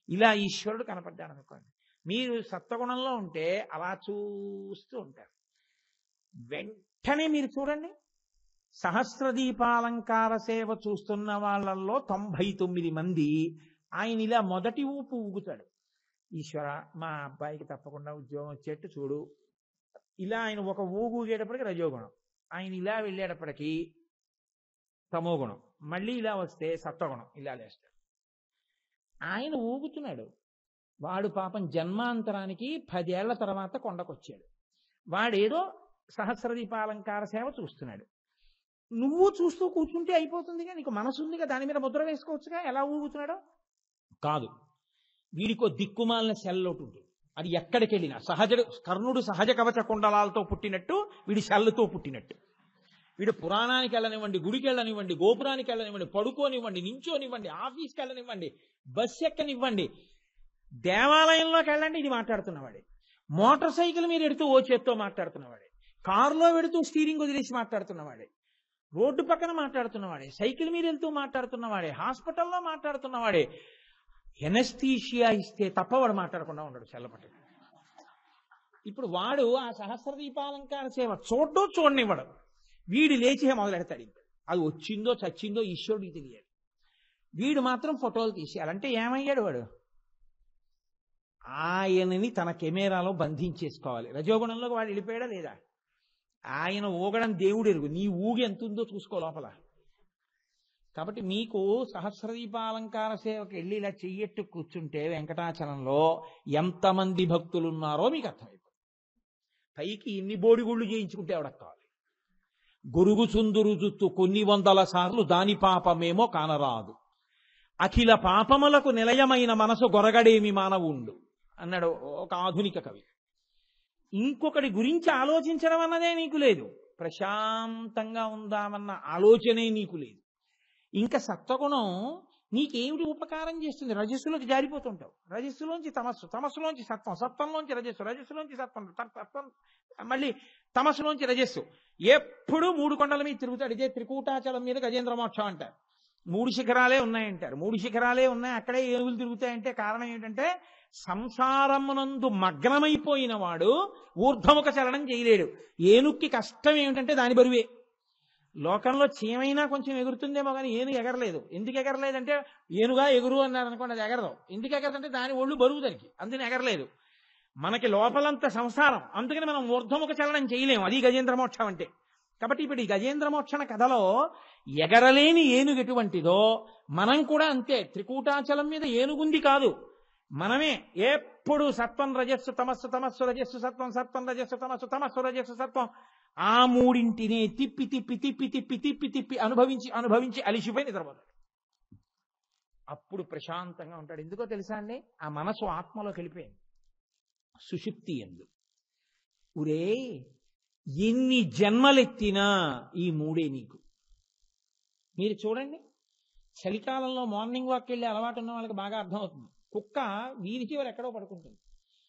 ఇలా ఈశ్వరుడు కనపడ్డాడు అనుకోండి, మీరు సత్వగుణంలో ఉంటే అలా చూస్తూ ఉంటారు. వెంటనే మీరు చూడండి, సహస్రదీపాలంకార సేవ చూస్తున్న వాళ్ళల్లో 99 మంది ఆయన ఇలా మొదటి ఊపు ఊగుతాడు. ఈశ్వర, మా అబ్బాయికి తప్పకుండా ఉద్యోగం వచ్చేట్టు చూడు. ఇలా ఆయన ఒక ఊగేటప్పటికి రజోగుణం, ఆయన ఇలా వెళ్ళేటప్పటికి తమోగుణం, మళ్ళీ ఇలా వస్తే సత్వగుణం, ఇలా లేస్తాడు. ఆయన ఊగుతున్నాడు. వాడు పాపం జన్మాంతరానికి 10 ఏళ్ల తర్వాత కొండకొచ్చాడు. వాడేదో సహస్రదీపాలంకార సేవ చూస్తున్నాడు. నువ్వు చూస్తూ కూర్చుంటే అయిపోతుందిగా, నీకు మనసు ఉందిగా, దాని మీద ముద్ర వేసుకోవచ్చుగా. ఎలా ఊగుతున్నాడో కాదు. వీడికో దిక్కుమాలిన సెల్లోటు ఉంటుంది. అది ఎక్కడికి వెళ్ళినా కర్ణుడు సహజ కవచ కుండలాలతో పుట్టినట్టు, వీడి సెల్లతో పుట్టినట్టు. వీడు పురాణానికి వెళ్ళనివ్వండి, గుడికి వెళ్ళనివ్వండి, గోపురానికి వెళ్ళనివ్వండి, పడుకోనివ్వండి, నించోనివ్వండి, ఆఫీస్కి వెళ్ళనివ్వండి, బస్సు ఎక్కనివ్వండి, దేవాలయంలోకి వెళ్ళండి, ఇది మాట్లాడుతున్నవాడే. మోటార్ సైకిల్ మీద ఎడుతూ ఓ చేత్తో మాట్లాడుతున్నవాడే, కారులో వెడుతూ స్టీరింగ్ వదిలేసి మాట్లాడుతున్నవాడే, రోడ్డు పక్కన మాట్లాడుతున్నవాడే, సైకిల్ మీద వెళ్తూ మాట్లాడుతున్నవాడే, హాస్పిటల్లో మాట్లాడుతున్నవాడే. ఎనస్థీషియా ఇస్తే తప్ప వాడు మాట్లాడకుండా ఉన్నాడు చెల్లపట్టు. ఇప్పుడు వాడు ఆ సహస్రదీపాలంకార సేవ చూడనివ్వడు. వీడు లేచి మొదలెడతాడు. అది వచ్చిందో చచ్చిందో ఈశ్వరుడికి తెలియాలి. వీడు మాత్రం ఫోటోలు తీసేయాలంటే ఏమయ్యాడు వాడు? ఆయనని తన కెమెరాలో బంధించేసుకోవాలి. రజోగుణంలోకి వాడు వెళ్ళిపోయాడా లేదా? ఆయన ఊగడం దేవుడు ఎరుగు, నీ ఊగి ఎంత ఉందో చూసుకో లోపల. కాబట్టి మీకు సహస్రదీపాలంకార సేవకి వెళ్ళి ఇలా చెయ్యట్టు కూర్చుంటే వెంకటాచలంలో ఎంతమంది భక్తులున్నారో మీకు అర్థమైపోతుంది. పైకి ఇన్ని బోడిగుళ్ళు చేయించుకుంటే ఎవడకు కావాలి? గొరుగు చుందురు జుత్తు కొన్ని 100 సార్లు దాని పాపమేమో కానరాదు, అఖిల పాపములకు నిలయమైన మనసు గొరగడేమి మానవుండు అన్నాడు ఒక ఆధునిక కవి. ఇంకొకటి గురించి ఆలోచించడం అన్నదే నీకు లేదు, ప్రశాంతంగా ఉందామన్న ఆలోచనే నీకు లేదు. ఇంకా సత్వగుణం నీకేమిటి ఉపకారం చేస్తుంది? రజస్సులోకి జారిపోతుంటావు. రజస్సులోంచి తమస్సు, తమస్సులోంచి సత్వం, సత్వంలోంచి రజస్సు, రజస్సులోంచి సత్వం, సత్వం మళ్ళీ తమస్సులోంచి రజస్సు. ఎప్పుడు 3 కొండల మీద తిరుగుతాడు. ఇదే త్రికూటాచలం మీద గజేంద్ర మోక్షం అంటారు. 3 శిఖరాలే ఉన్నాయంటారు. 3 శిఖరాలే ఉన్నాయి, అక్కడే ఏనుగులు తిరుగుతాయంటే కారణం ఏంటంటే సంసారమునందు మగ్నమైపోయిన వాడు ఊర్ధ్వముఖ చలనం చేయలేడు. ఏనుక్కి కష్టం ఏమిటంటే దాని బరువే. లోకంలో చీమైనా కొంచెం ఎగురుతుందేమో కానీ ఏనుగు ఎగరలేదు. ఎందుకు ఎగరలేదంటే ఏనుగా ఎగురు అన్నారు అనుకోండి, అది ఎగరదు. ఎందుకు ఎగరదంటే దాని ఒళ్ళు బరువు దానికి, అందుకని ఎగరలేదు. మనకి లోపలంత సంసారం, అందుకని మనం ఊర్ధ్వముఖ చలనం చేయలేము. అది గజేంద్ర మోక్షం అంటే. కాబట్టి ఇప్పుడు ఈ గజేంద్ర మోక్షణ కథలో ఎగరలేని ఏనుగు ఎటువంటిదో మనం కూడా అంతే. త్రికూటాచలం మీద ఏనుగుంది కాదు, మనమే ఎప్పుడు సత్వం రజస్సు తమస్సు, తమస్సు రజస్సు సత్వం, సత్వం రజస్సు తమస్సు, తమస్సు రజస్సు సత్వం, ఆ మూడింటిని తిప్పి తిప్పి తిప్పి తిప్పి తిప్పి తిప్పి అనుభవించి అనుభవించి అలిసిపోయి నిద్రపోతాడు. అప్పుడు ప్రశాంతంగా ఉంటాడు. ఎందుకో తెలుసా అండి? ఆ మనసు ఆత్మలోకి వెళ్ళిపోయింది. సుషుప్తి ఎందు ఉరే ఎన్ని జన్మలెత్తినా ఈ మూడే నీకు. మీరు చూడండి, చలికాలంలో మార్నింగ్ వాక్ వెళ్ళే అలవాటు ఉన్న వాళ్ళకి బాగా అర్థమవుతుంది. కుక్క వీధి చివరి ఎక్కడో పడుకుంటుంది.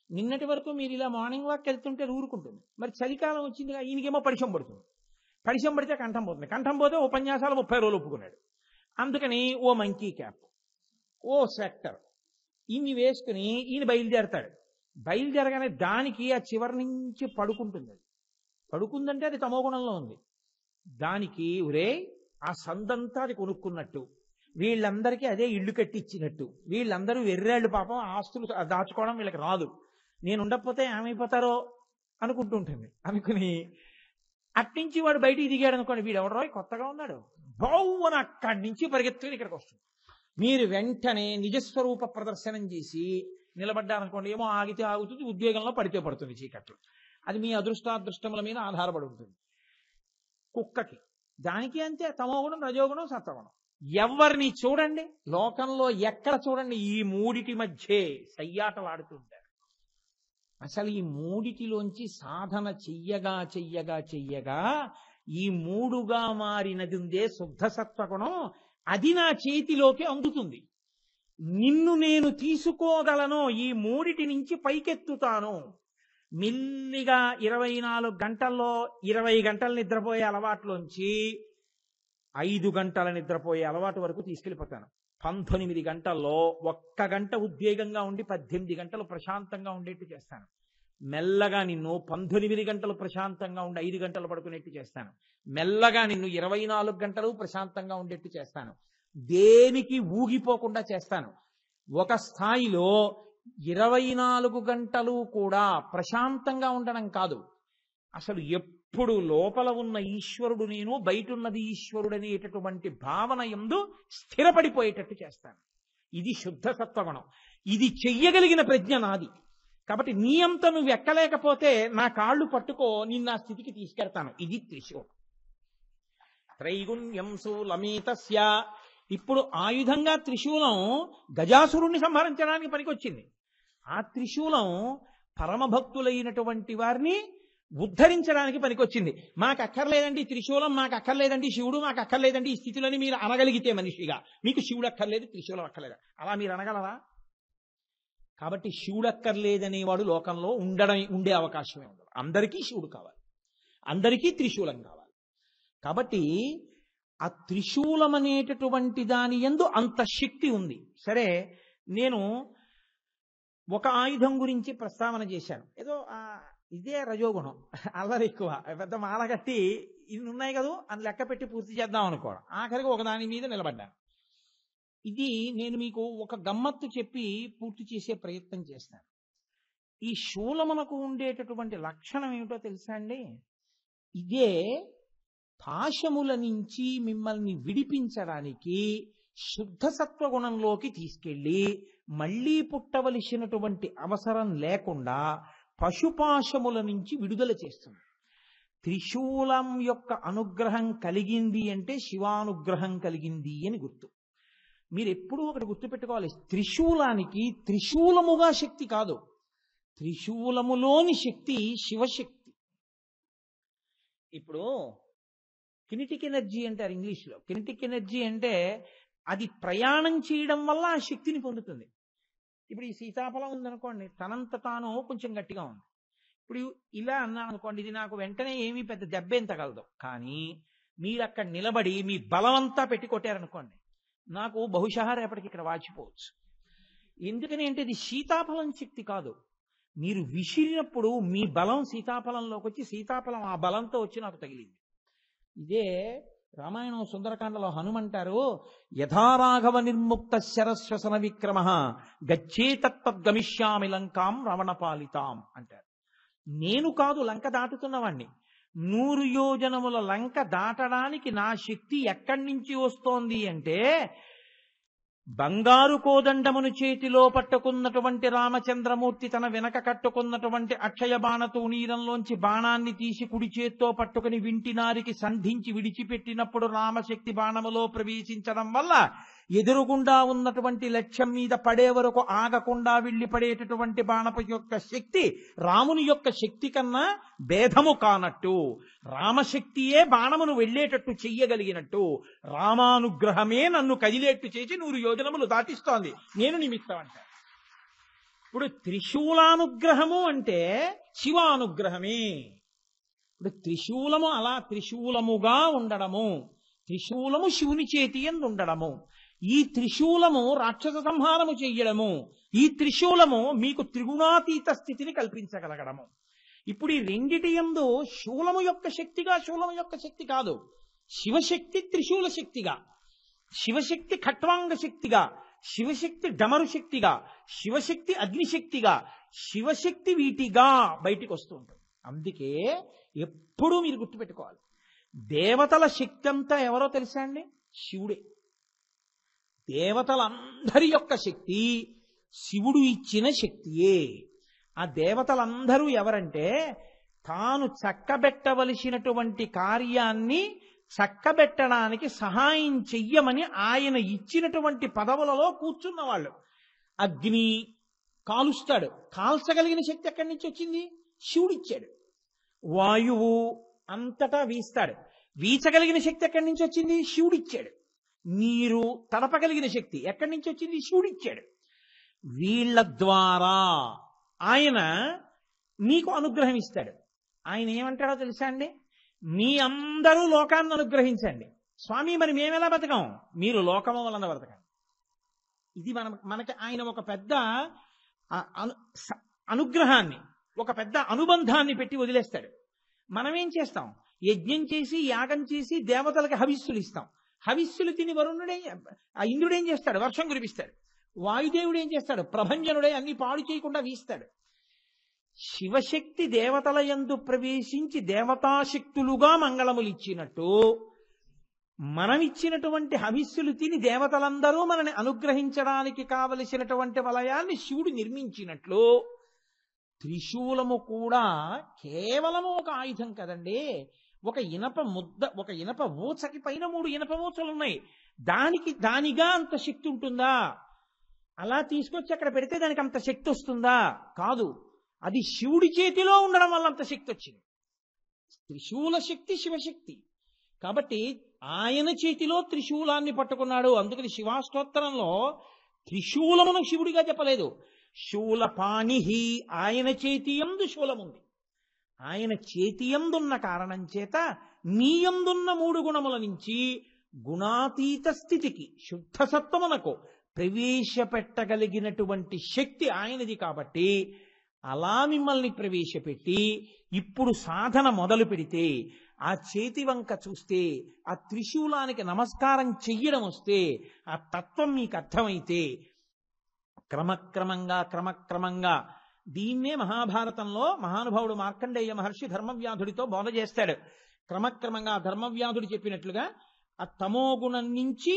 నిన్నటి వరకు మీరు ఇలా మార్నింగ్ వాక్ వెళ్తుంటే ఊరుకుంటుంది. మరి చలికాలం వచ్చిందిగా, ఈయనకేమో పరిశం పడుతుంది. పరిశం పడితే కంఠం పోతుంది. కంఠం పోతే ఉపన్యాసాలు 30 రోజులు ఒప్పుకున్నాడు. అందుకని ఓ మంకీ క్యాప్, ఓ స్వెక్టర్ ఇన్ని వేసుకుని ఈయన బయలుదేరతాడు. బయలుదేరగానే దానికి ఆ చివరి నుంచి పడుకుంటుంది. అది పడుకుందంటే అది తమోగుణంలో ఉంది. దానికి ఒరే ఆ సందంతా అది కొనుక్కున్నట్టు, వీళ్ళందరికీ అదే ఇల్లు కట్టించినట్టు, వీళ్ళందరూ వెర్రాళ్ళు పాపం, ఆస్తులు దాచుకోవడం వీళ్ళకి రాదు, నేను ఉండకపోతే ఏమైపోతారో అనుకుంటుంటుంది. అనుకుని అట్నుంచి వాడు బయటికి దిగాడు అనుకోండి, వీడు ఎవడో కొత్తగా ఉన్నాడు బావున అక్కడి నుంచి పరిగెత్తుకుని ఇక్కడికి వస్తుంది. మీరు వెంటనే నిజస్వరూప ప్రదర్శనం చేసి నిలబడ్డారనుకోండి, ఏమో ఆగితే ఆగుతుంది, ఉద్యోగంలో పడితే పడుతుంది చీకట్లు. అది మీ అదృష్టాదృష్టముల మీద ఆధారపడి ఉంటుంది. కుక్కకి దానికి అంతే, తమోగుణం రజోగుణం సత్వగుణం. ఎవరిని చూడండి లోకంలో ఎక్కడ చూడండి ఈ మూడిటి మధ్యే సయ్యాటలాడుతుంటారు. అసలు ఈ మూడిటిలోంచి సాధన చెయ్యగా చెయ్యగా చెయ్యగా ఈ మూడుగా మారినది ఉందే శుద్ధ సత్వగుణం, అది నా చేతిలోకి అందుతుంది. నిన్ను నేను తీసుకోగలను, ఈ మూడిటి నుంచి పైకెత్తుతాను. మెల్లిగా 24 గంటల్లో 20 గంటలు నిద్రపోయే అలవాట్లోంచి 5 గంటల నిద్రపోయే అలవాటు వరకు తీసుకెళ్ళిపోతాను. 19 గంటల్లో 1 గంట ఉద్వేగంగా ఉండి 18 గంటలు ప్రశాంతంగా ఉండేట్టు చేస్తాను. మెల్లగా నిన్ను 19 గంటలు ప్రశాంతంగా ఉండి 5 గంటలు పడుకునేట్టు చేస్తాను. మెల్లగా నిన్ను 24 గంటలు ప్రశాంతంగా ఉండేట్టు చేస్తాను. దేనికి ఊగిపోకుండా చేస్తాను. ఒక స్థాయిలో 24 గంటలు కూడా ప్రశాంతంగా ఉండడం కాదు, అసలు ఎప్పుడు లోపల ఉన్న ఈశ్వరుడు నేను, బయట ఉన్నది ఈశ్వరుడు అనేటటువంటి భావన యందు స్థిరపడిపోయేటట్టు చేస్తాను. ఇది శుద్ధ సత్వగుణం. ఇది చెయ్యగలిగిన ప్రజ్ఞ నాది. కాబట్టి నీ అంత నువ్వు ఎక్కలేకపోతే నా కాళ్ళు పట్టుకో, నిన్న ఆ స్థితికి తీసుకెళ్తాను. ఇది త్రిశూలం. త్రైగుణ్యం శూలమేతస్య. ఇప్పుడు ఆయుధంగా త్రిశూలం గజాసురుణ్ణి సంహరించడానికి పనికొచ్చింది. ఆ త్రిశూలం పరమభక్తులైనటువంటి వారిని ఉద్ధరించడానికి పనికొచ్చింది. మాకు అక్కర్లేదండి త్రిశూలం, మాకు అక్కర్లేదండి శివుడు, మాకు అక్కర్లేదండి ఈ స్థితిలోని మీరు అనగలిగితే మనిషిగా, మీకు శివుడు అక్కర్లేదు త్రిశూలం అక్కర్లేదు, అలా మీరు అనగలరా? కాబట్టి శివుడు అక్కర్లేదనేవాడు లోకంలో ఉండే అవకాశమే ఉండదు. అందరికీ శివుడు కావాలి, అందరికీ త్రిశూలం కావాలి. కాబట్టి ఆ త్రిశూలం అనేటటువంటి దాని యందు అంత శక్తి ఉంది. సరే, నేను ఒక ఆయుధం గురించి ప్రస్తావన చేశాను. ఏదో ఇదే రజోగుణం, అల్లరి ఎక్కువ, పెద్ద మాల కట్టి ఇన్ని ఉన్నాయి కదా అని లెక్క పెట్టి పూర్తి చేద్దాం అనుకోవడం. ఆఖరికి ఒక దాని మీద నిలబడ్డాను. ఇది నేను మీకు ఒక గమ్మత్తు చెప్పి పూర్తి చేసే ప్రయత్నం చేస్తాను. ఈ శూలమునకు ఉండేటటువంటి లక్షణం ఏమిటో తెలుసా అండి? ఇదే పాశముల నుంచి మిమ్మల్ని విడిపించడానికి శుద్ధ సత్వగుణంలోకి తీసుకెళ్ళి మళ్లీ పుట్టవలసినటువంటి అవసరం లేకుండా పశుపాశముల నుంచి విడుదల చేస్తుంది. త్రిశూలం యొక్క అనుగ్రహం కలిగింది అంటే శివానుగ్రహం కలిగింది అని గుర్తు. మీరు ఎప్పుడూ ఒకటి గుర్తుపెట్టుకోవాలి, త్రిశూలానికి త్రిశూలముగా శక్తి కాదు, త్రిశూలములోని శక్తి శివశక్తి. ఇప్పుడు కినెటిక్ ఎనర్జీ అంటారు ఇంగ్లీష్లో. కినెటిక్ ఎనర్జీ అంటే అది ప్రయాణం చేయడం వల్ల ఆ శక్తిని పొందుతుంది. ఇప్పుడు ఈ సీతాఫలం ఉందనుకోండి, తనంత తాను కొంచెం గట్టిగా ఉంది. ఇప్పుడు ఇలా అన్నాను అనుకోండి, ఇది నాకు వెంటనే ఏమీ పెద్ద దెబ్బేం తగలదు. కానీ మీరు అక్కడ నిలబడి మీ బలమంతా పెట్టి కొట్టారనుకోండి, నాకు బహుశా రేపటికి ఇక్కడ వాచిపోవచ్చు. ఎందుకని అంటే ఇది సీతాఫలం శక్తి కాదు. మీరు విసిరినప్పుడు మీ బలం సీతాఫలంలోకి వచ్చి సీతాఫలం ఆ బలంతో వచ్చి నాకు తగిలింది. ఇదే రామాయణం సుందరకాండలో హనుమంటారు, యథారాఘవ నిర్ముక్త శరశ్వసన విక్రమ గచ్చేతత్గమిష్యామి లంకాం రావణపాలితాం అంటారు. నేను కాదు లంక దాటుతున్నవాణ్ణి. 100 యోజనముల లంక దాటడానికి నా శక్తి ఎక్కడి నుంచి వస్తోంది అంటే, బంగారు కోదండమును చేతిలో పట్టుకున్నటువంటి రామచంద్రమూర్తి తన వెనక కట్టుకున్నటువంటి అక్షయ బాణ తూణీరంలోంచి బాణాన్ని తీసి కుడి చేత్తో పట్టుకుని వింటినారికి సంధించి విడిచిపెట్టినప్పుడు రామశక్తి బాణములో ప్రవేశించడం వల్ల ఎదురుగుండా ఉన్నటువంటి లక్ష్యం మీద పడే వరకు ఆగకుండా వెళ్ళి పడేటటువంటి బాణపు యొక్క శక్తి రాముని యొక్క శక్తి కన్నా భేదము కానట్టు, రామశక్తియే బాణమును వెళ్ళేటట్టు చెయ్యగలిగినట్టు, రామానుగ్రహమే నన్ను కదిలేట్టు చేసి 100 యోజనములు దాటిస్తోంది. నేను నిమిత్తం అంట. ఇప్పుడు త్రిశూలానుగ్రహము అంటే శివానుగ్రహమే. ఇప్పుడు త్రిశూలము అలా త్రిశూలముగా ఉండడము, త్రిశూలము శివుని చేతి యందు ఉండడము, ఈ త్రిశూలము రాక్షస సంహారము చెయ్యడము, ఈ త్రిశూలము మీకు త్రిగుణాతీత స్థితిని కల్పించగలగడము. ఇప్పుడు ఈ రెండిటి యందు శూలము యొక్క శక్తిగా శూలము యొక్క శక్తి కాదు, శివశక్తి త్రిశూల శక్తిగా, శివశక్తి ఖట్వాంగ శక్తిగా, శివశక్తి డమరు శక్తిగా, శివశక్తి అగ్నిశక్తిగా, శివశక్తి వీటిగా బయటికి వస్తూ ఉంటుంది. అందుకే ఎప్పుడూ మీరు గుర్తుపెట్టుకోవాలి, దేవతల శక్తి అంతా ఎవరో తెలుసా అండి? శివుడే. దేవతలందరి యొక్క శక్తి శివుడు ఇచ్చిన శక్తియే. ఆ దేవతలందరూ ఎవరంటే, తాను చక్కబెట్టవలసినటువంటి కార్యాన్ని చక్కబెట్టడానికి సహాయం చెయ్యమని ఆయన ఇచ్చినటువంటి పదవులలో కూర్చున్న వాళ్ళు. అగ్ని కాలుస్తాడు, కాల్చగలిగిన శక్తి ఎక్కడి నుంచి వచ్చింది? శివుడిచ్చాడు. వాయువు అంతటా వీస్తాడు, వీచగలిగిన శక్తి ఎక్కడి నుంచి వచ్చింది? శివుడిచ్చాడు. నీరు తడపగలిగిన శక్తి ఎక్కడి నుంచి వచ్చింది? శివుడిచ్చాడు. వీళ్ళ ద్వారా ఆయన నీకు అనుగ్రహం ఇస్తాడు. ఆయన ఏమంటాడో తెలుసా అండి? మీ అందరూ లోకాన్ని అనుగ్రహించండి. స్వామి మరి మేమెలా బతకం? మీరు లోకము వలన బ్రతకండి. ఇది మనకి ఆయన ఒక పెద్ద అనుగ్రహాన్ని, ఒక పెద్ద అనుబంధాన్ని పెట్టి వదిలేస్తాడు. మనమేం చేస్తాం? యజ్ఞం చేసి యాగం చేసి దేవతలకి హవిస్సులు ఇస్తాం. హవిస్సులు తిని వరుణుడే ఆ ఇంద్రుడు ఏం చేస్తాడు? వర్షం కురిపిస్తాడు. వాయుదేవుడు ఏం చేస్తాడు? ప్రభంజనుడే అన్ని పాడు చేయకుండా వీస్తాడు. శివశక్తి దేవతల యందు ప్రవేశించి దేవతాశక్తులుగా మంగళములు ఇచ్చినట్టు, మనమిచ్చినటువంటి హవిస్సులు తిని దేవతలందరూ మనని అనుగ్రహించడానికి కావలసినటువంటి వలయాన్ని శివుడు నిర్మించినట్లు, త్రిశూలము కూడా కేవలము ఒక ఆయుధం కదండి. ఒక ఇనప ముద్ద, ఒక ఇనప ఊచకి పైన 3 ఇనప ఊచలు ఉన్నాయి. దానిగా అంత శక్తి ఉంటుందా? అలా తీసుకొచ్చి అక్కడ పెడితే దానికి అంత శక్తి వస్తుందా? కాదు. అది శివుడి చేతిలో ఉండడం వల్ల అంత శక్తి వచ్చింది. త్రిశూల శక్తి శివశక్తి కాబట్టి ఆయన చేతిలో త్రిశూలాన్ని పట్టుకున్నాడు. అందుకని శివాష్టోత్తరంలో త్రిశూలమును శివుడిగా చెప్పలేదు. శూలపాణిహి, ఆయన చేతి యందు శూలముంది. ఆయన చేతి యందున్న కారణం చేత నీ యందున్న 3 గుణముల నుంచి గుణాతీత స్థితికి శుద్ధ సత్వమునకు ప్రవేశపెట్టగలిగినటువంటి శక్తి ఆయనది. కాబట్టి అలా మిమ్మల్ని ప్రవేశపెట్టి ఇప్పుడు సాధన మొదలు పెడితే ఆ చేతి వంక చూస్తే, ఆ త్రిశూలానికి నమస్కారం చెయ్యడం వస్తే, ఆ తత్వం మీకు అర్థమైతే క్రమక్రమంగా దీన్నే మహాభారతంలో మహానుభావుడు మార్కండేయ మహర్షి ధర్మవ్యాధుడితో బోధ చేస్తాడు. క్రమక్రమంగా ధర్మవ్యాధుడు చెప్పినట్లుగా ఆ తమోగుణం నుంచి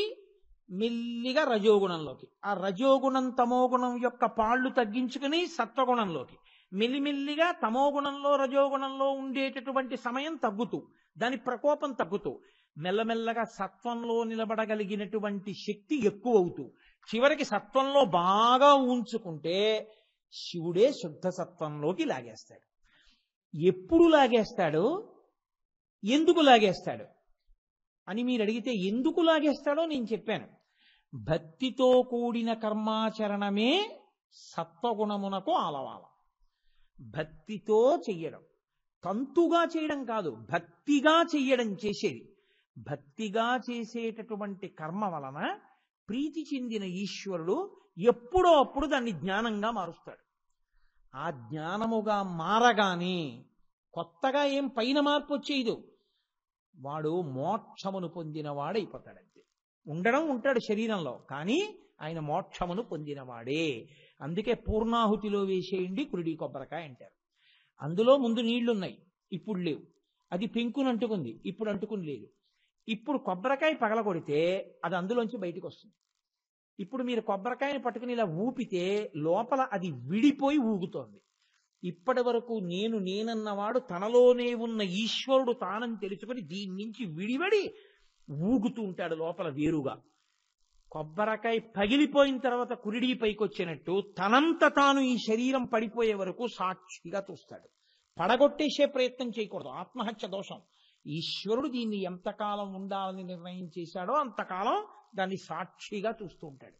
మెల్లిగా రజోగుణంలోకి, ఆ రజోగుణం తమోగుణం యొక్క పాళ్లు తగ్గించుకుని సత్వగుణంలోకి, మెల్లిమెల్లిగా తమోగుణంలో రజోగుణంలో ఉండేటటువంటి సమయం తగ్గుతూ, దాని ప్రకోపం తగ్గుతూ, మెల్లమెల్లగా సత్వంలో నిలబడగలిగినటువంటి శక్తి ఎక్కువ అవుతూ, చివరికి సత్వంలో బాగా ఉంచుకుంటే శివుడే శుద్ధ సత్వంలోకి లాగేస్తాడు. ఎప్పుడు లాగేస్తాడు, ఎందుకు లాగేస్తాడు అని మీరు అడిగితే, ఎందుకు లాగేస్తాడో నేను చెప్పాను. భక్తితో కూడిన కర్మాచరణమే సత్వగుణమునకు ఆలవాలం. భక్తితో చెయ్యడం, తంతుగా చేయడం కాదు, భక్తిగా చెయ్యడం చేసేది. భక్తిగా చేసేటటువంటి కర్మ వలన ప్రీతి చెందిన ఈశ్వరుడు ఎప్పుడో అప్పుడు దాన్ని జ్ఞానంగా మారుస్తాడు. ఆ జ్ఞానముగా మారగానే కొత్తగా ఏం పైన మార్పు వచ్చేయదు, వాడు మోక్షమును పొందినవాడైపోతాడంతే. ఉండడం ఉంటాడు శరీరంలో, కానీ ఆయన మోక్షమును పొందినవాడే. అందుకే పూర్ణాహుతిలో వేసేయండి కురిడి కొబ్బరికాయ అంటారు. అందులో ముందు నీళ్లున్నాయి, ఇప్పుడు లేవు. అది పెంకును అంటుకుంది, ఇప్పుడు అంటుకుని లేదు. ఇప్పుడు కొబ్బరికాయ పగలగొడితే అది అందులోంచి బయటకు వస్తుంది. ఇప్పుడు మీరు కొబ్బరికాయని పట్టుకుని ఇలా ఊపితే లోపల అది విడిపోయి ఊగుతోంది. ఇప్పటి వరకు నేనన్నవాడు తనలోనే ఉన్న ఈశ్వరుడు తానని తెలుసుకుని దీని నుంచి విడివడి ఊగుతూ ఉంటాడు లోపల వేరుగా. కొబ్బరికాయ పగిలిపోయిన తర్వాత కురిడి పైకి వచ్చినట్టు తనంత తాను ఈ శరీరం పడిపోయే వరకు సాక్షిగా చూస్తాడు. పడగొట్టేసే ప్రయత్నం చేయకూడదు, ఆత్మహత్య దోషం. ఈశ్వరుడు దీన్ని ఎంతకాలం ఉండాలని నిర్ణయం చేశాడో అంతకాలం దాన్ని సాక్షిగా చూస్తూ ఉంటాడు.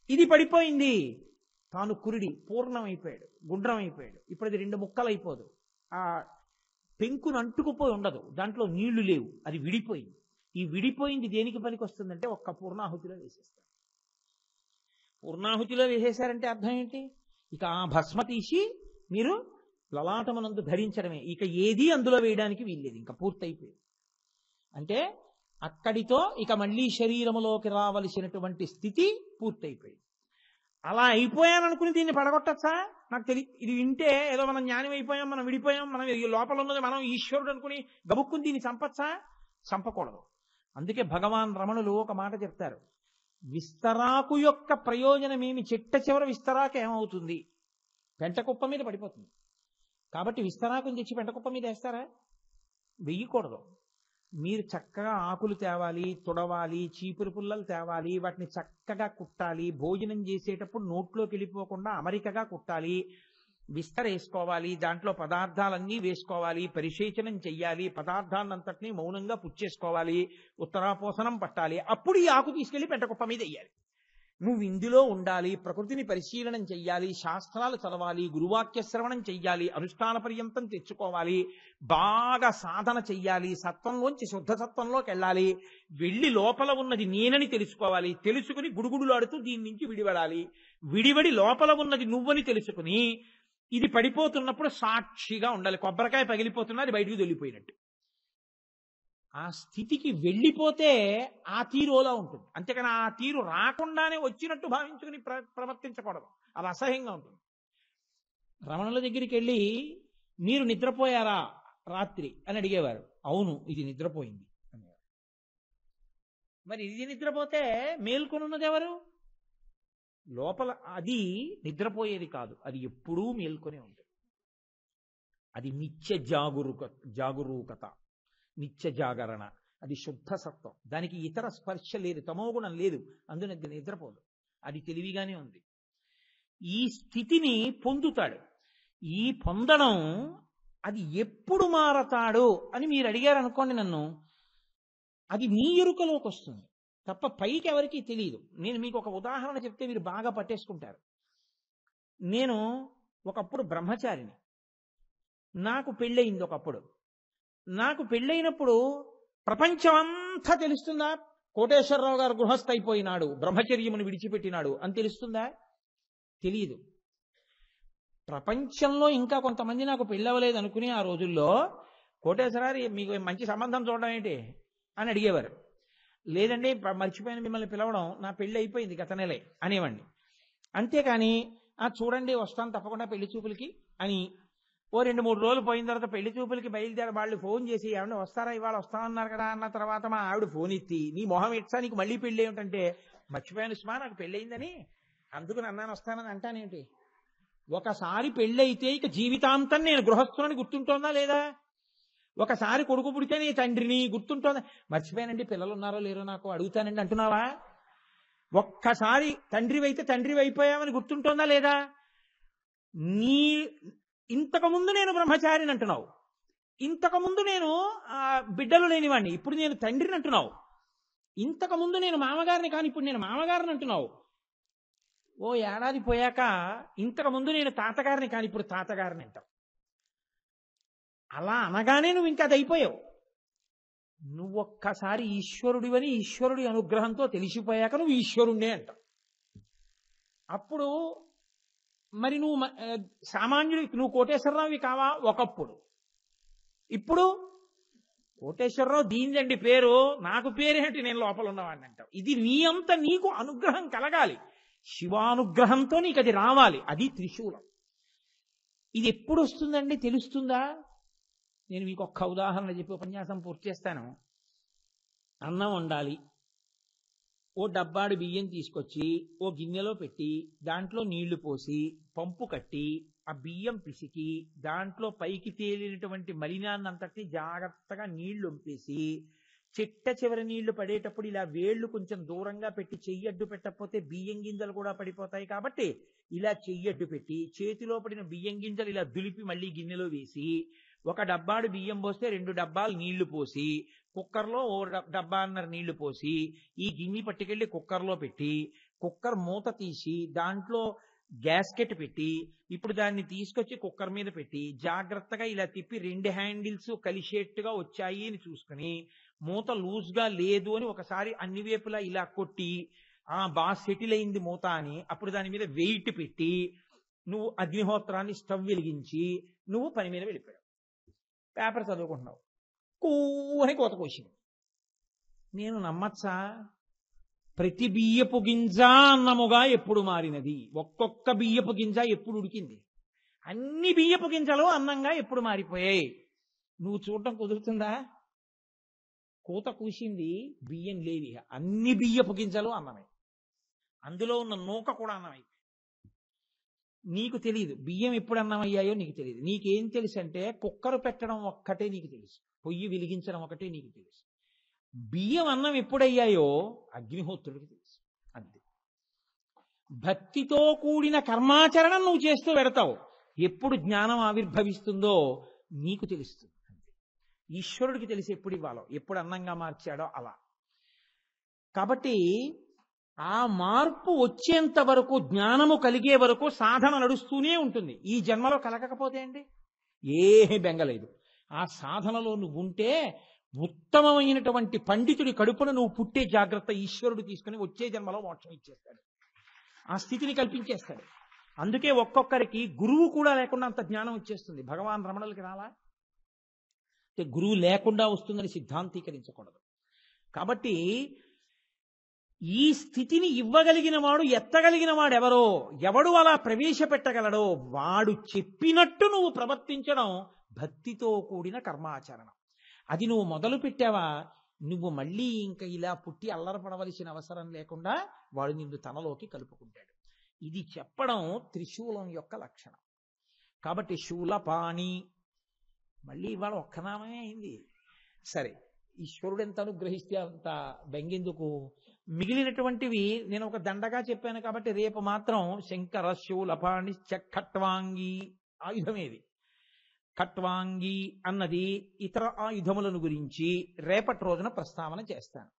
ఇది పడిపోయింది, తాను కురిడి పూర్ణమైపోయాడు, గుండ్రం అయిపోయాడు. ఇప్పుడు అది రెండు ముక్కలు అయిపోదు, ఆ పెంకును అంటుకుపోయి ఉండదు, దాంట్లో నీళ్లు లేవు, అది విడిపోయింది. ఈ విడిపోయింది దేనికి పనికి వస్తుందంటే ఒక్క పూర్ణాహుతిలో వేసేస్తారు. పూర్ణాహుతిలో వేసేశారంటే అర్థం ఏంటి? ఇక ఆ భస్మ తీసి మీరు లలాటమునందు ధరించడమే, ఇక ఏది అందులో వేయడానికి వీల్లేదు, ఇంకా పూర్తయిపోయింది. అంటే అక్కడితో ఇక మళ్ళీ శరీరములోకి రావలసినటువంటి స్థితి పూర్తయిపోయింది. అలా అయిపోయాననుకుని దీన్ని పడగొట్టచ్చా? నాకు ఇది వింటే ఏదో మనం జ్ఞానం అయిపోయాం, మనం విడిపోయాం, మనం లోపల ఉన్నది మనం ఈశ్వరుడు అనుకుని గబుక్కుని దీన్ని చంపచ్చా? చంపకూడదు. అందుకే భగవాన్ రమణులు ఒక మాట చెప్తారు, విస్తరాకు యొక్క ప్రయోజనమేమి, చిట్ట చివర విస్తరాకు ఏమవుతుంది? పెంటకుప్ప మీద పడిపోతుంది. కాబట్టి విస్తరాకుని తెచ్చి పెంటకుప్ప మీద వేస్తారా? వెయ్యకూడదు. మీరు చక్కగా ఆకులు తేవాలి, తుడవాలి, చీపురు పుల్లలు తేవాలి, వాటిని చక్కగా కుట్టాలి, భోజనం చేసేటప్పుడు నోట్లోకి వెళ్ళిపోకుండా అమరికగా కుట్టాలి, విస్తర వేసుకోవాలి, దాంట్లో పదార్థాలన్నీ వేసుకోవాలి, పరిశేచనం చెయ్యాలి, పదార్థాన్నంతటినీ మౌనంగా పుచ్చేసుకోవాలి, ఉత్తరాపోసనం పట్టాలి, అప్పుడు ఈ ఆకు తీసుకెళ్లి పెంటకుప్ప మీద వేయాలి. నువ్వు ఇందులో ఉండాలి, ప్రకృతిని పరిశీలనం చెయ్యాలి, శాస్త్రాలు చదవాలి, గురువాక్య శ్రవణం చెయ్యాలి, అనుష్ఠాన పర్యంతం తెచ్చుకోవాలి, బాగా సాధన చెయ్యాలి, సత్వంలోంచి శుద్ధ సత్వంలోకి వెళ్ళాలి, వెళ్ళి లోపల ఉన్నది నేనని తెలుసుకోవాలి, తెలుసుకుని గుడుగుడులాడుతూ దీని నుంచి విడిపడాలి, విడివడి లోపల ఉన్నది నువ్వని తెలుసుకుని ఇది పడిపోతున్నప్పుడు సాక్షిగా ఉండాలి. కొబ్బరికాయ పగిలిపోతున్నా అది బయటికి వెళ్ళిపోయినట్టు. ఆ స్థితికి వెళ్ళిపోతే ఆ తీరులా ఉంటుంది. అంతేకాని ఆ తీరు రాకుండానే వచ్చినట్టు భావించుకుని ప్రవర్తించకూడదు, అది అసహ్యంగా ఉంటుంది. రమణుల దగ్గరికి వెళ్ళి మీరు నిద్రపోయారా రాత్రి అని అడిగేవారు. అవును, ఇది నిద్రపోయింది అనేవారు. మరి ఇది నిద్రపోతే మేల్కొని ఉన్నది ఎవరు? లోపల అది నిద్రపోయేది కాదు, అది ఎప్పుడూ మేల్కొనే ఉంటుంది. అది నిత్య జాగరూకత, నిత్య జాగరణ, అది శుద్ధ సత్వం. దానికి ఇతర స్పర్శ లేదు, తమోగుణం లేదు, అందులో నిద్రపోదు, అది తెలివిగానే ఉంది. ఈ స్థితిని పొందుతాడు. ఈ పొందడం అది ఎప్పుడు మారతాడు అని మీరు అడిగారు అనుకోండి నన్ను, అది మీ ఎరుకలోకి వస్తుంది తప్ప పైకి ఎవరికీ తెలియదు. నేను మీకు ఒక ఉదాహరణ చెప్తే మీరు బాగా పట్టేసుకుంటారు. నేను ఒకప్పుడు బ్రహ్మచారిని, నాకు పెళ్ళయింది. ఒకప్పుడు నాకు పెళ్ళైనప్పుడు ప్రపంచం అంతా తెలుస్తుందా? కోటేశ్వరరావు గారు గృహస్థ అయిపోయినాడు, బ్రహ్మచర్యమును విడిచిపెట్టినాడు అని తెలుస్తుందా? తెలియదు. ప్రపంచంలో ఇంకా కొంతమంది నాకు పెళ్ళవలేదు అనుకుని ఆ రోజుల్లో కోటేశ్వరారు మీకు మంచి సంబంధం చూడడం ఏంటి అని అడిగేవారు. లేదండి మర్చిపోయిన మిమ్మల్ని పిలవడం, నా పెళ్ళి అయిపోయింది గత నెలే అనేవాడిని. అంతేకాని చూడండి వస్తాను తప్పకుండా పెళ్లి చూపులకి అని ఓ 2-3 రోజులు పోయిన తర్వాత పెళ్లి చూపులకి బయలుదేరి వాళ్ళు ఫోన్ చేసి ఏమన్నా వస్తారా, ఇవాళ వస్తామన్నారు కదా అన్న తర్వాత మా ఆవిడ ఫోన్ ఎత్తి నీ మొహం ఎట్సా నీకు మళ్ళీ పెళ్ళి ఏమిటంటే, మర్చిపోయాను సుమా నాకు పెళ్ళయిందని, అందుకు నన్ను వస్తానని అంటానేంటి? ఒకసారి పెళ్ళైతే ఇక జీవితాంతం నేను గృహస్థులని గుర్తుంటోందా లేదా? ఒకసారి కొడుకు పుడితే నీ తండ్రిని గుర్తుంటోందా? మర్చిపోయానండి పిల్లలు ఉన్నారో లేరో నాకు అడుగుతానండి అంటున్నావా? ఒక్కసారి తండ్రివైతే తండ్రి అయిపోయామని గుర్తుంటోందా లేదా? నీ ఇంతకుముందు నేను బ్రహ్మచారిని అంటున్నావు, ఇంతకుముందు నేను బిడ్డలు లేనివాడిని, ఇప్పుడు నేను తండ్రిని అంటున్నావు. ఇంతకు ముందు నేను మామగారిని కాని ఇప్పుడు నేను మామగారిని అంటున్నావు. ఓ ఏడాది పోయాక ఇంతకు ముందు నేను తాతగారిని కాని ఇప్పుడు తాతగారిని అంటావు. అలా అనగానే నువ్వు ఇంకా అది అయిపోయావు. నువ్వొక్కసారి ఈశ్వరుడివని ఈశ్వరుడి అనుగ్రహంతో తెలిసిపోయాక నువ్వు ఈశ్వరుణ్ణే అంటావు. అప్పుడు మరి నువ్వు సామాన్యుడి, నువ్వు కోటేశ్వరరావువి కావా ఒకప్పుడు. ఇప్పుడు కోటేశ్వరరావు దీనిదండి పేరు, నాకు పేరేంటి, నేను లోపల ఉన్నవాడిని అంటావు. ఇది నీ అంత నీకు అనుగ్రహం కలగాలి, శివానుగ్రహంతో నీకు అది రావాలి. అది త్రిశూలం. ఇది ఎప్పుడు వస్తుందండి, తెలుస్తుందా? నేను మీకు ఒక్క ఉదాహరణ చెప్పి ఉపన్యాసం పూర్తి చేస్తాను. అన్నం వండాలి, ఓ డబ్బాడు బియ్యం తీసుకొచ్చి ఓ గిన్నెలో పెట్టి దాంట్లో నీళ్లు పోసి పంపు కట్టి ఆ బియ్యం పిసికి దాంట్లో పైకి తేలినటువంటి మలినాన్నంతటిని జాగ్రత్తగా నీళ్లు వంపేసి చిట్ట చివరి నీళ్లు పడేటప్పుడు ఇలా వేళ్లు కొంచెం దూరంగా పెట్టి చెయ్యడ్డు పెట్టకపోతే బియ్యం గింజలు కూడా పడిపోతాయి కాబట్టి ఇలా చెయ్యడ్డు పెట్టి చేతిలో పడిన బియ్యం గింజలు ఇలా దులిపి మళ్ళీ గిన్నెలో వేసి ఒక డబ్బాడు బియ్యం పోస్తే 2 డబ్బాలు నీళ్లు పోసి కుక్కర్లో ఓ డబ్బాన్నర నీళ్లు పోసి ఈ గిన్నె పట్టుకెళ్ళి కుక్కర్లో పెట్టి కుక్కర్ మూత తీసి దాంట్లో గ్యాస్కెట్ పెట్టి ఇప్పుడు దాన్ని తీసుకొచ్చి కుక్కర్ మీద పెట్టి జాగ్రత్తగా ఇలా తిప్పి 2 హ్యాండిల్స్ కలిసేట్టుగా వచ్చాయి అని చూసుకుని మూత లూజ్గా లేదు అని ఒకసారి అన్ని వైపులా ఇలా కొట్టి బాగా సెటిల్ అయింది మూత అని అప్పుడు దాని మీద వెయిట్ పెట్టి నువ్వు అగ్నిహోత్రాన్ని స్టవ్ వెలిగించి నువ్వు పని మీద వెళ్ళిపోయావు. పేపర్ చదువుకుంటున్నావు, కూ అని కోత కోసింది. నేను నమ్మచ్చా? ప్రతి బియ్యపు గింజ అన్నముగా ఎప్పుడు మారినది, ఒక్కొక్క బియ్యపు గింజ ఎప్పుడు ఉడికింది, అన్ని బియ్యపు గింజలు అన్నంగా ఎప్పుడు మారిపోయాయి. నువ్వు చూడటం కుదురుతుందా? కూత కూసింది, బియ్యం లేవి, అన్ని బియ్యపు గింజలు అన్నమే, అందులో ఉన్న నూక కూడా అన్నమై. నీకు తెలియదు బియ్యం ఎప్పుడు అన్నమయ్యాయో, నీకు తెలియదు. నీకేం తెలుసు అంటే కుక్కరు పెట్టడం ఒక్కటే నీకు తెలుసు, పొయ్యి వెలిగించడం ఒకటే నీకు తెలుసు. బియ్యం అన్నం ఎప్పుడయ్యాయో అగ్నిహోత్రుడికి తెలుసు. అంతే. భక్తితో కూడిన కర్మాచరణం నువ్వు చేస్తూ పెడతావు, ఎప్పుడు జ్ఞానం ఆవిర్భవిస్తుందో నీకు తెలుస్తుంది. అంతే. ఈశ్వరుడికి తెలిసి ఎప్పుడు ఇవ్వాలో, ఎప్పుడు అన్నంగా మార్చాడో అలా. కాబట్టి ఆ మార్పు వచ్చేంత వరకు, జ్ఞానము కలిగే వరకు సాధన నడుస్తూనే ఉంటుంది. ఈ జన్మలో కలగకపోతే అండి ఏమీ బెంగలేదు. ఆ సాధనలో నువ్వు ఉంటే ఉత్తమమైనటువంటి పండితుడి కడుపున నువ్వు పుట్టే జాగ్రత్త ఈశ్వరుడు తీసుకుని వచ్చే జన్మలో మోక్షం ఇచ్చేస్తాడు, ఆ స్థితిని కల్పించేస్తాడు. అందుకే ఒక్కొక్కరికి గురువు కూడా లేకుండా అంత జ్ఞానం వచ్చేస్తుంది. భగవాన్ రమణులకి రాలా? అంటే గురువు లేకుండా వస్తుందని సిద్ధాంతీకరించకూడదు. కాబట్టి ఈ స్థితిని ఇవ్వగలిగిన వాడు, ఎత్తగలిగిన వాడు ఎవరో, ఎవడు అలా ప్రవేశపెట్టగలడో వాడు చెప్పినట్టు నువ్వు ప్రవర్తించడం భక్తితో కూడిన కర్మాచరణం. అది నువ్వు మొదలు పెట్టావా, నువ్వు మళ్ళీ ఇంకా ఇలా పుట్టి అల్లరపడవలసిన అవసరం లేకుండా వాడు నిన్ను తనలోకి కలుపుకుంటాడు. ఇది చెప్పడం త్రిశూలం యొక్క లక్షణం. కాబట్టి శూలపాణి, మళ్ళీ ఇవాళ ఒక్కనామే అయింది. సరే, ఈశ్వరుడు ఎంత అనుగ్రహిస్తే అంత బెంగెందుకు. మిగిలినటువంటివి నేను ఒక దండగా చెప్పాను కాబట్టి రేపు మాత్రం శంకర శూలపాణి ఖట్వాంగి ఆయుధమేది. ఖట్వాంగి అన్నది ఇతర ఆయుధములను గురించి రేపటి రోజున ప్రస్తావన చేస్తాను.